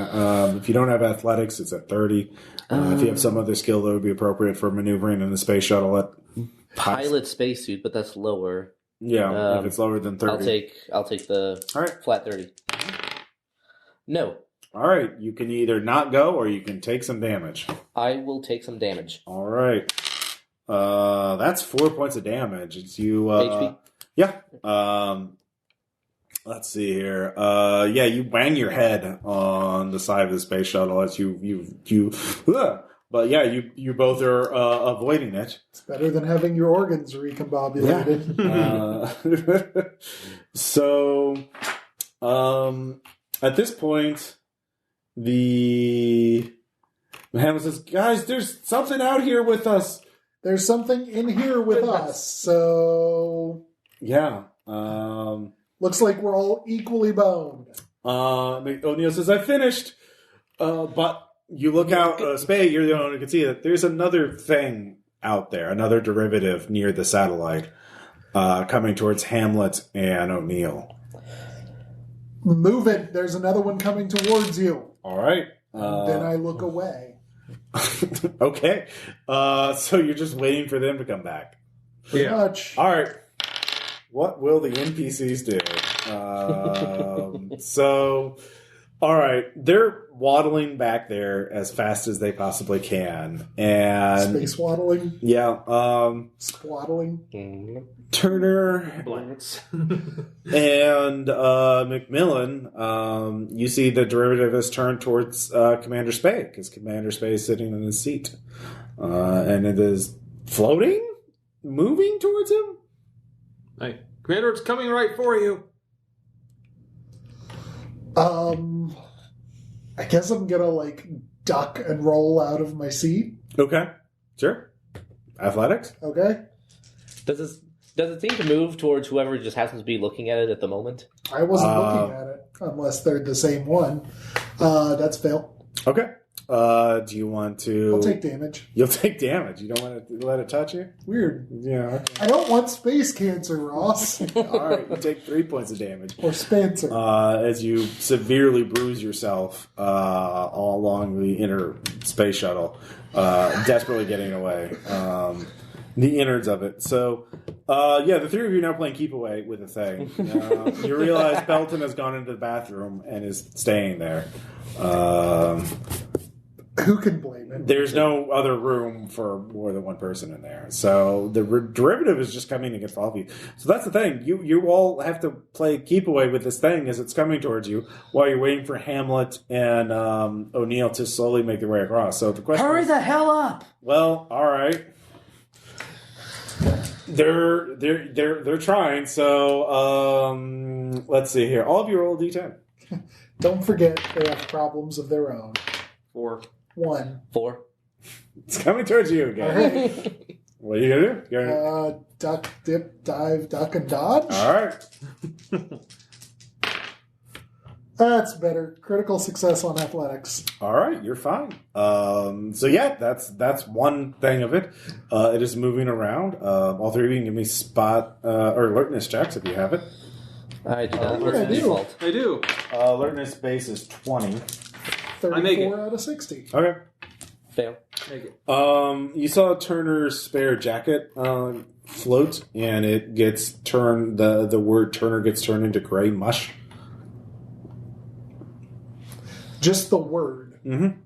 If you don't have athletics, it's at 30. If you have some other skill that would be appropriate for maneuvering in the space shuttle at pilot spacesuit, but that's lower. Yeah, if it's lower than 30. I'll take the flat 30. No. All right, you can either not go or you can take some damage. I will take some damage. All right. That's 4 points of damage. It's you. HP? Yeah. Let's see here. You bang your head on the side of the space shuttle as but yeah, you both are avoiding it. It's better than having your organs recombobulated. Yeah. So, at this point, the Hamlet says, "Guys, there's something out here with us. There's something in here with us." So, yeah. Looks like we're all equally boned. O'Neill says, "I finished," but. You look out, Spade, you're the only one who can see that there's another thing out there, another derivative near the satellite, coming towards Hamlet and O'Neill. Move it. There's another one coming towards you. All right. Then I look away. Okay. So you're just waiting for them to come back. Pretty much. All right. What will the NPCs do? All right, they're waddling back there as fast as they possibly can, and space waddling. Yeah, squaddling. Turner Blanks. and Macmillan. You see the derivative has turned towards Commander Spade because Commander Spade is sitting in his seat, and it is moving towards him. Hey, Commander, it's coming right for you. I guess I'm gonna duck and roll out of my seat. Okay, sure. Athletics. Okay. Does it seem to move towards whoever just happens to be looking at it at the moment? I wasn't looking at it unless they're the same one. That's fail. Okay. Do you want to? I'll take damage. You'll take damage. You don't want to let it touch you? Weird. Yeah. Okay. I don't want space cancer, Ross. All right. You take 3 points of damage. Or Spencer. As you severely bruise yourself all along the inner space shuttle, desperately getting away. The innards of it. So, the three of you are now playing keep away with the thing. You realize Belton has gone into the bathroom and is staying there. Who can blame him? There's no other room for more than one person in there. So the derivative is just coming against all of you. So that's the thing. You all have to play keep away with this thing as it's coming towards you while you're waiting for Hamlet and O'Neill to slowly make their way across. So the question Hurry is, the hell up! well, all right. They're trying. So let's see here. All of you roll a d10. Don't forget they have problems of their own. 4. 1. 4. It's coming towards you All again. right. What are you gonna do? You're gonna... Duck, dip, dive, duck, and dodge. All right. That's better. Critical success on athletics. All right, you're fine. That's one thing of it. It is moving around. All three of you can give me spot or alertness checks if you have it. I do not. I do. Default. I do. Alertness base is 20. 34 out of 60. Okay. Fail. Make it. You saw Turner's spare jacket float, and it gets turned. The word Turner gets turned into gray mush. Just the word. Mm-hmm.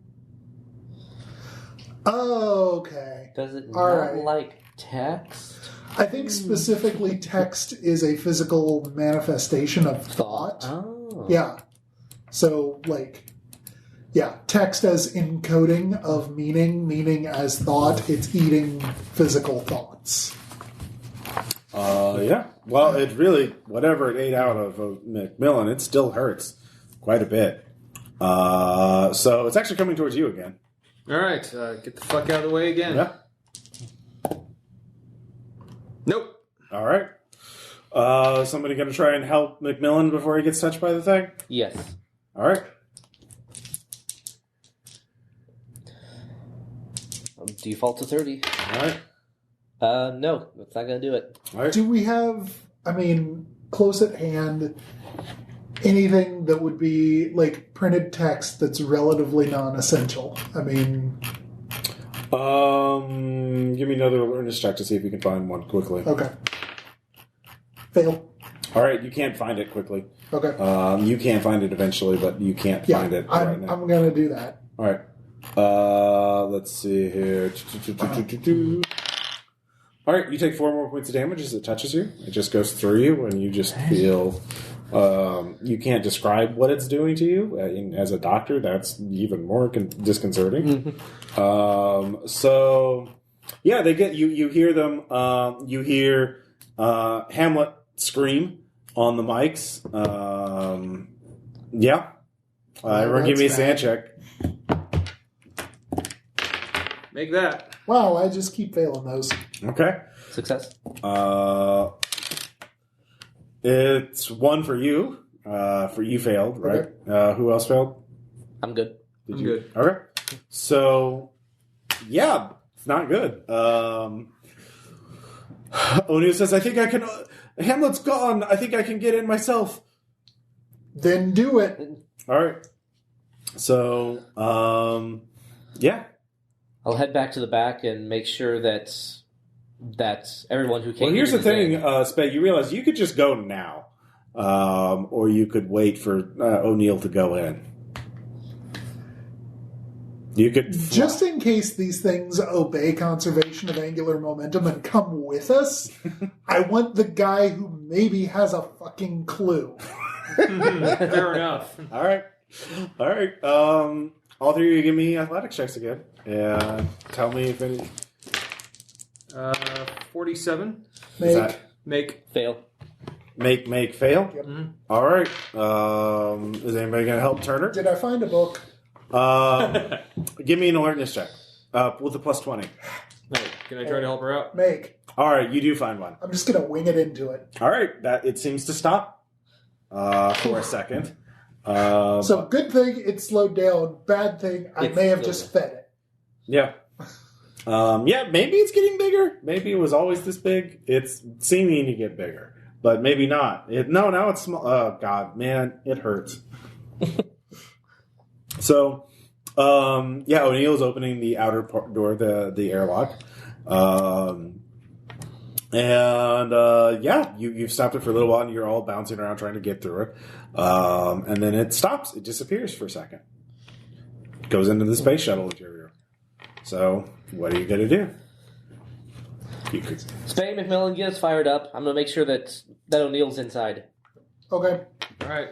Okay. Does it All not right. like text? I think specifically text is a physical manifestation of thought. Oh. Yeah. So, text as encoding of meaning as thought. It's eating physical thoughts. Yeah. Well, it really, whatever it ate out of Macmillan, it still hurts quite a bit. So it's actually coming towards you again. All right, get the fuck out of the way again. Yeah. Nope. All right. Somebody going to try and help Macmillan before he gets touched by the thing? Yes. All right. Default to 30. All right. No, that's not going to do it. All right. Do we have, close at hand, anything that would be like printed text that's relatively non-essential? Give me another awareness check to see if you can find one quickly. Okay. Fail. All right, you can't find it quickly. Okay. You can find it eventually, but you can't find it right now. I'm going to do that. All right. Let's see here. All right, you take 4 more points of damage as it touches you. It just goes through you, and you just feel... you can't describe what it's doing to you. As a doctor, that's even more disconcerting. They get you. You hear them. You hear Hamlet scream on the mics. Everyone, give me a sand check. Make that. Wow, I just keep failing those. Okay. Success. It's 1 for you. For you failed, right? Okay. Who else failed? I'm good. I'm good. Okay. So, yeah, it's not good. O'Neill says, I think I can... Hamlet's gone. I think I can get in myself. Then do it. All right. So, yeah. I'll head back to the back and make sure that everyone who came... Well, here's the is thing, in. Spade. You realize you could just go now. Or you could wait for O'Neill to go in. You could... Just in case these things obey conservation of angular momentum and come with us, I want the guy who maybe has a fucking clue. Fair enough. All right. All three of you give me athletics checks again. And tell me if any... 47. Make. Fail. Make, fail? Yep. Mm-hmm. All right. Is anybody going to help Turner? Did I find a book? Give me an alertness check with a plus 20. No, can I try to help her out? Make. All right, you do find one. I'm just going to wing it into it. All right, that it seems to stop for a second. So good thing it slowed down. Bad thing, I may have just fed it. Yeah. Maybe it's getting bigger. Maybe it was always this big. It's seeming to get bigger, but maybe not. Now it's small. Oh, God, man, it hurts. So, O'Neill's opening the outer door, the airlock. And you've stopped it for a little while, and you're all bouncing around trying to get through it. And then it stops. It disappears for a second. Goes into the space shuttle interior. So, what are you going to do? Spain, McMillan, get us fired up. I'm going to make sure that O'Neill's inside. Okay. All right.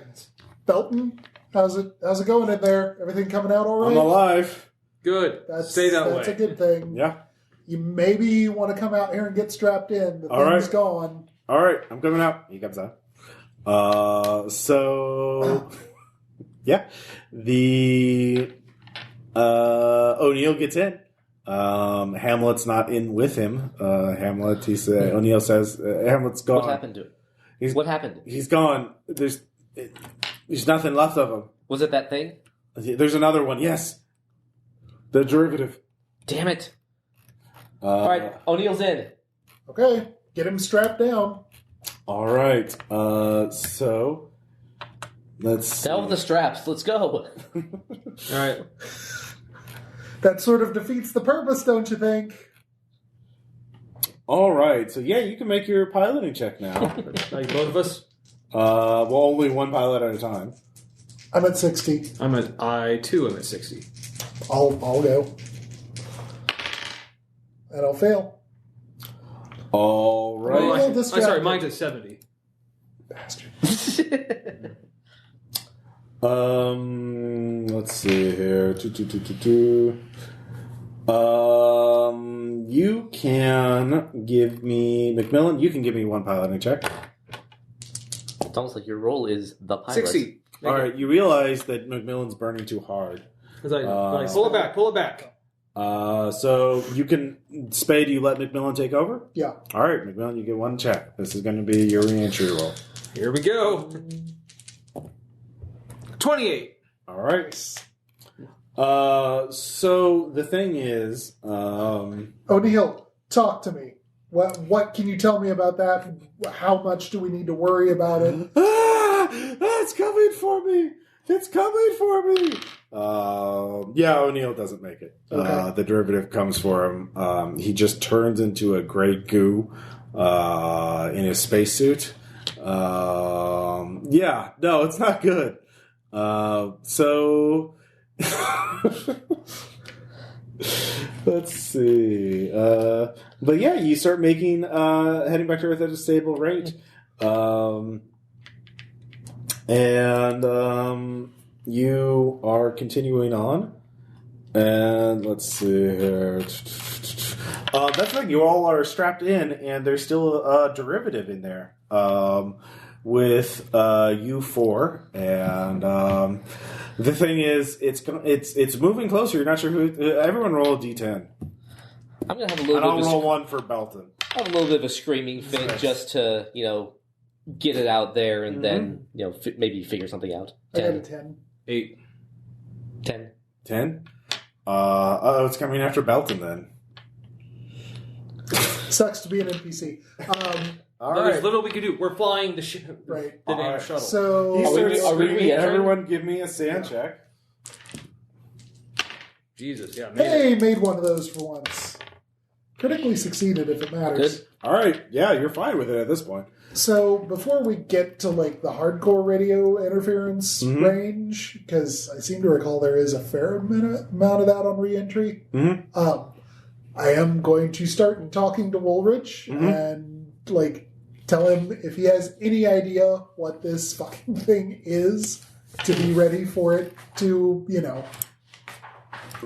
Belton, how's it going in there? Everything coming out all right? I'm alive. Good. Stay that way. That's a good thing. Yeah. You maybe want to come out here and get strapped in. The All thing's right. gone. All right, I'm coming out. He comes out. The O'Neill gets in. Hamlet's not in with him. O'Neill says Hamlet's gone. What happened to him? What happened? He's gone. There's nothing left of him. Was it that thing? There's another one. Yes, the derivative. Damn it! All right, O'Neill's in. Okay, get him strapped down. All right. So let's Down with the straps. Let's go. All right. That sort of defeats the purpose, don't you think? All right. So yeah, you can make your piloting check now. Like both of us? Well, only one pilot at a time. I'm at 60. I'm at 60. I'll go. And I'll fail. All right. Well, I'm sorry, mine's at 70. Bastard. Let's see here. You can give me McMillan. You can give me one piloting check. It's almost like your role is the pilot. 60. All right. You realize that McMillan's burning too hard. Like, pull it back. So you can Spade. You let McMillan take over. Yeah. All right, McMillan. You get one check. This is going to be your re-entry roll. Here we go. 28. All right. So the thing is, O'Neill, talk to me. What can you tell me about that? How much do we need to worry about it? It's coming for me. It's coming for me. O'Neill doesn't make it. Okay. The derivative comes for him. He just turns into a gray goo in his spacesuit. No, it's not good. So let's see. But yeah, you start making heading back to Earth at a stable rate. You are continuing on. And let's see here. That's the thing. You all are strapped in, and there's still a derivative in there with you four. And the thing is, it's moving closer. You're not sure who. Everyone roll a d10. I'm gonna have a little. And I'll roll one for Belton. I have a little bit of a screaming fit just to get it out there, and then maybe figure something out. I got a 10. 8. 10. 10. It's coming after Belton then. Sucks to be an NPC. All There's right. little we can do. We're flying the Right. the damn right. shuttle. So He starts are we screaming, re-entering? everyone give me a sand check. Jesus, yeah. hey, made one of those for once. Critically succeeded, if it matters. Good. All right. Yeah, you're fine with it at this point. So before we get to the hardcore radio interference range, because I seem to recall there is a fair amount of that on re-entry, I am going to start talking to Woolrich and tell him if he has any idea what this fucking thing is, to be ready for it to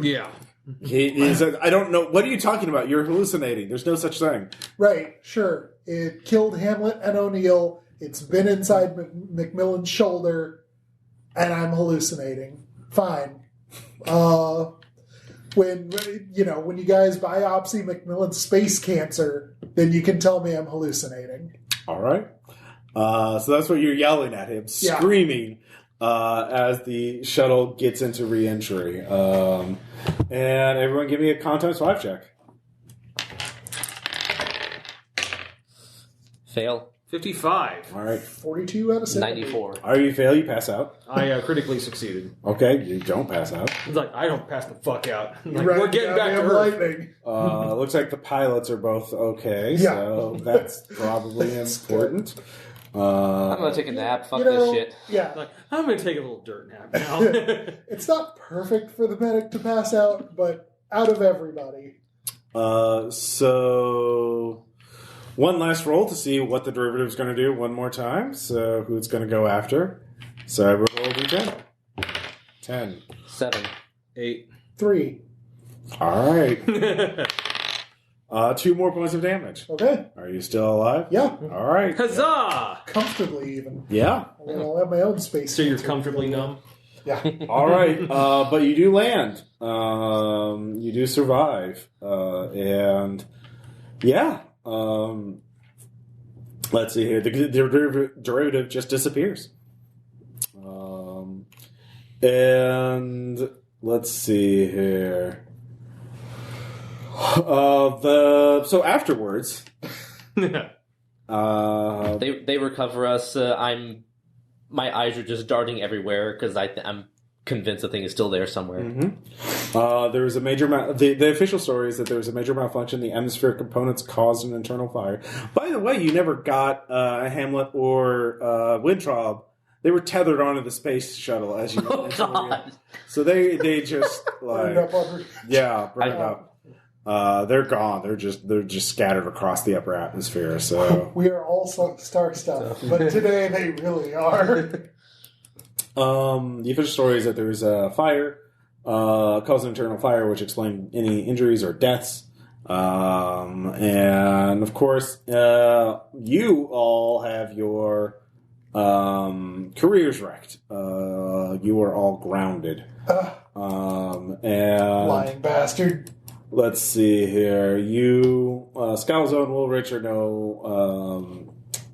Yeah. He said, I don't know. What are you talking about? You're hallucinating. There's no such thing. Right, sure. It killed Hamlet and O'Neill. It's been inside Macmillan's shoulder, and I'm hallucinating. Fine. When you guys biopsy Macmillan's space cancer, then you can tell me I'm hallucinating. All right. So that's what you're yelling at him, screaming as the shuttle gets into re-entry. And everyone give me a con times 5 check. Fail. 55. All right. 42 out of 70. 94. All right, you fail, you pass out. I critically succeeded. Okay, you don't pass out. It's like, I don't pass the fuck out. Like, Right, we're getting back to goddamn Earth. lightning. Looks like the pilots are both okay, Yeah. so that's probably important. I'm gonna take a nap. Fuck You know, this shit. Yeah. Like, I'm going to take a little dirt nap now. It's not perfect for the medic to pass out, but out of everybody. So one last roll to see what the derivative's going to do one more time. So who it's going to go after. So I roll a d10. 10. 7. 8. 3. All right. 2 more points of damage. Okay. Are you still alive? Yeah. All right. Huzzah! Comfortably, even. Yeah. And then I'll have my own space. So you're to- comfortably numb? Yeah. All right. But you do land. You do survive. And yeah. Let's see here. The derivative just disappears. And let's see here. So afterwards, They recover us. My eyes are just darting everywhere because I'm convinced the thing is still there somewhere. there was a major the official story is that there was a major malfunction. The atmospheric components caused an internal fire. By the way, you never got Hamlet or Wintraub. They were tethered onto the space shuttle as you. Oh God! So they just Burned like up over- burned up. They're gone. They're just scattered across the upper atmosphere. So We are all star stuff, but today they really are. the official story is that there's a fire, caused an internal fire, which explained any injuries or deaths. And of course, you all have your careers wrecked. You are all grounded. And Lying bastard. let's see here. You, Scalzo and Woolrich are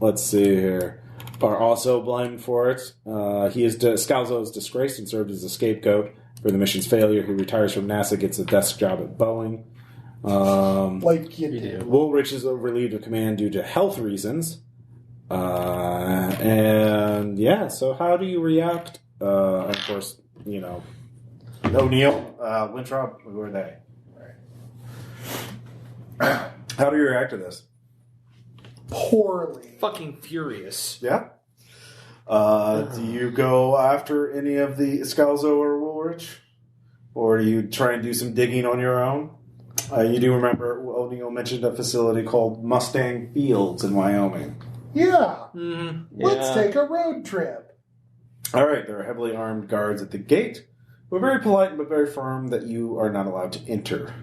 let's see here, are also blamed for it. Scalzo is disgraced and served as a scapegoat for the mission's failure. He retires from NASA, gets a desk job at Boeing. Like you do. Woolrich is relieved of command due to health reasons. And yeah, so how do you react? Of course, O'Neill, Wintraub, who are they? How do you react to this? Poorly. Fucking furious. Yeah. Do you go after any of the Scalzo or Woolrich? Or do you try and do some digging on your own? You do remember O'Neill mentioned a facility called Mustang Fields in Wyoming. Yeah. Mm-hmm. Let's take a road trip. All right, there are heavily armed guards at the gate who are very polite but very firm that you are not allowed to enter.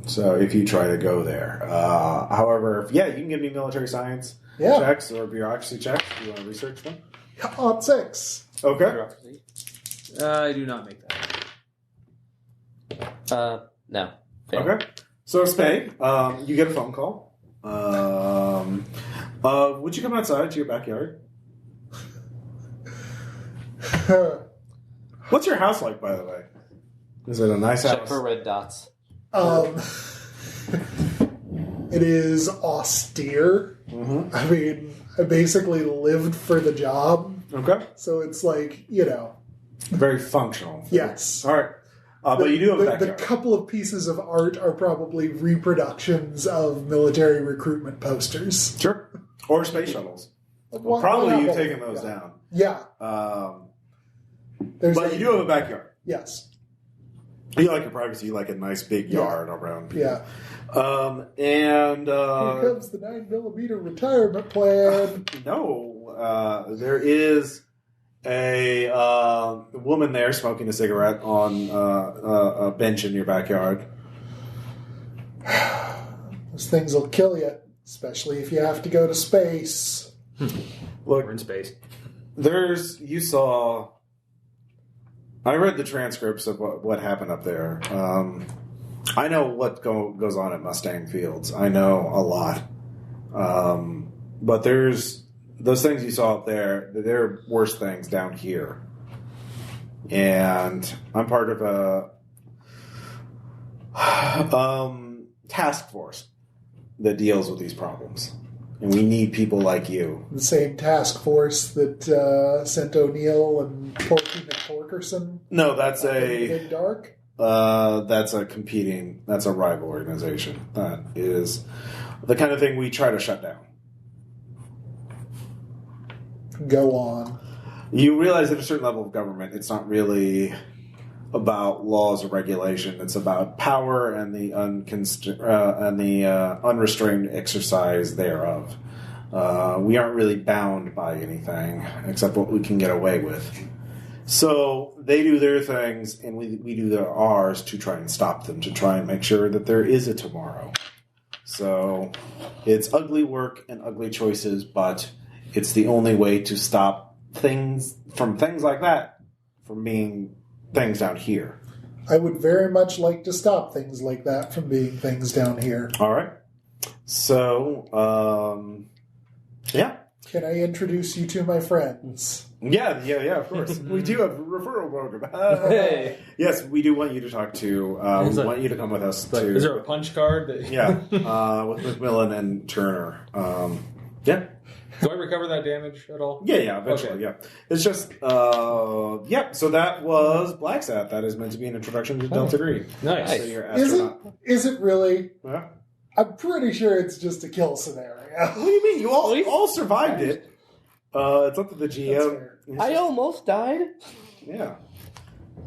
So if you try to go there. However, you can give me military science checks or bureaucracy checks if you want to research them. Odd 6. Okay. I do not make that. No. Fail. Okay. So, Spade, you get a phone call. Would you come outside to your backyard? What's your house like, by the way? Is it a nice Check house? for red dots. It is austere. Mm-hmm. I mean, I basically lived for the job, Okay. so it's like, Very functional. yes. All right. But you do have a the backyard. couple of pieces of art are probably reproductions of military recruitment posters. Sure. Or space shuttles. Why Probably not you've both? taken those down. Yeah. But you do have a backyard. Yes. You like your privacy. You like a nice big yard around. Yeah. And Here comes the 9mm retirement plan. no, there is a woman there smoking a cigarette on a bench in your backyard. Those things will kill you, especially if you have to go to space. Look, We're in space. you saw. I read the transcripts of what happened up there. I know what goes on at Mustang Fields. I know a lot. But there's those things you saw up there. There are worse things down here. And I'm part of a task force that deals with these problems. And we need people like you. The same task force that sent O'Neill and Porky McPorkerson. No, that's Big Dark. that's a rival organization. That is the kind of thing we try to shut down. Go on. You realize at a certain level of government, it's not really about laws or regulation. It's about power and the unrestrained exercise thereof. We aren't really bound by anything except what we can get away with. So they do their things, and we do ours to try and stop them, to try and make sure that there is a tomorrow. So it's ugly work and ugly choices, but it's the only way to stop things like that from being things down here. I would very much like to stop things like that from being things down here. All right. So, yeah. Can I introduce you to my friends? Yeah, of course. We do have a referral program. Hey. Yes, we do want you to talk to. We want you to come with us to. Is there a punch card? Yeah, with McMillan and Turner. Yeah. Do I recover that damage at all? Yeah, eventually, Okay. yeah. It's just, so that was BLACKSAT. That is meant to be an introduction to Delta Green. Nice. So you're astronaut. Is it really? Yeah. I'm pretty sure it's just a kill scenario. What do you mean? You all survived it. It's up to the GM. I almost died. Yeah.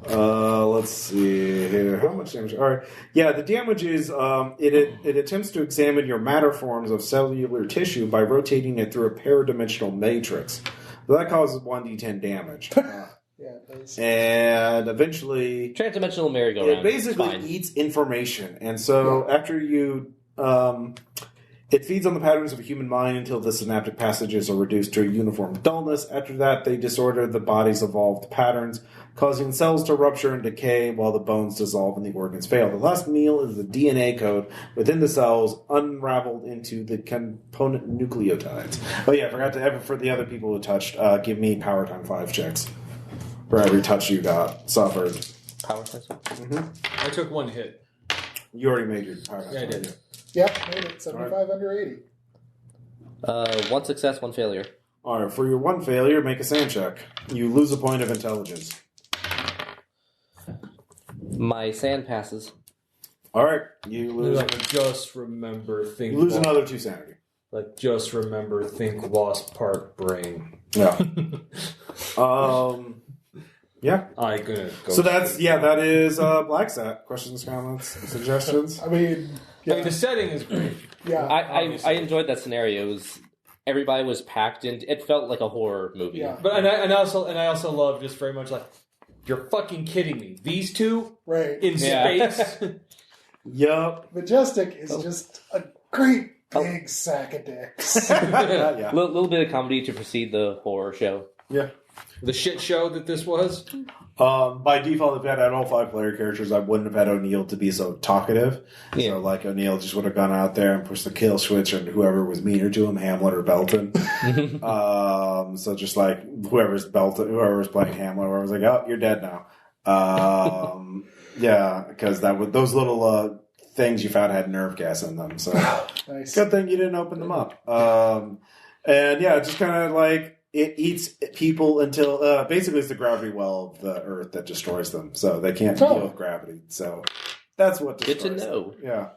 Let's see here. How much damage? All right. Yeah, the damage is it attempts to examine your matter forms of cellular tissue by rotating it through a paradimensional matrix. That causes 1d10 damage. Yeah, it does. And eventually, Transdimensional merry-go-round. it basically Fine. eats information. And so after you... it feeds on the patterns of a human mind until the synaptic passages are reduced to a uniform dullness. After that, they disorder the body's evolved patterns, causing cells to rupture and decay while the bones dissolve and the organs fail. The last meal is the DNA code within the cells unraveled into the component nucleotides. Oh yeah, I forgot to, for the other people who touched, give me power time 5 checks for every touch you suffered. Power sensor. I took one hit. You already made your power time. Yeah, I did. Yep, made it. 75 under 80. 1 success, 1 failure. All right, for your 1 failure, make a sand check. You lose a point of intelligence. My sand passes. All right, you lose. Like, just remember, think. You lose another 2 sanity. Like, just remember, think wasp part brain. Yeah. Yeah. I gonna go. So that is BLACKSAT. Questions, comments, suggestions? I mean, I mean, the setting is great. yeah. I enjoyed that scenario. It was, everybody was packed in. It felt like a horror movie. Yeah. But I also love just very much like, you're fucking kidding me. These two Right. in space. Yup. Majestic is just a great big sack of dicks. Yeah. Little bit of comedy to precede the horror show. Yeah. The shit show that this was. By default, if I had all 5 player characters, I wouldn't have had O'Neill to be so talkative. Yeah. So, like, O'Neill just would have gone out there and pushed the kill switch on whoever was meaner to him, Hamlet or Belton. So just like whoever's playing Hamlet, whoever's like, oh, you're dead now. Yeah, because those little things you found had nerve gas in them. So Nice. good thing you didn't open them up. And yeah, just kind of like. It eats people until basically it's the gravity well of the Earth that destroys them, so they can't deal with gravity. So that's what destroys Good to know. them. Yeah.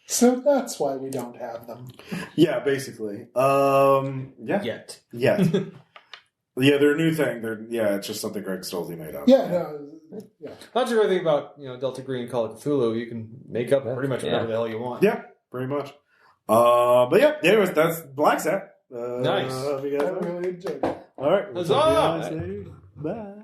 So that's why we don't have them. Yeah, basically. Yeah. Yet. Yeah. Yeah, they're a new thing. It's just something Greg Stolze made up. Yeah, no. Yeah. That's the great thing about Delta Green Call of Cthulhu. You can make up pretty much whatever the hell you want. Yeah, pretty much. But yeah, anyways, that's BLACKSAT. Nice. Hope you guys I really enjoyed it. All right. Huzzah! Bye.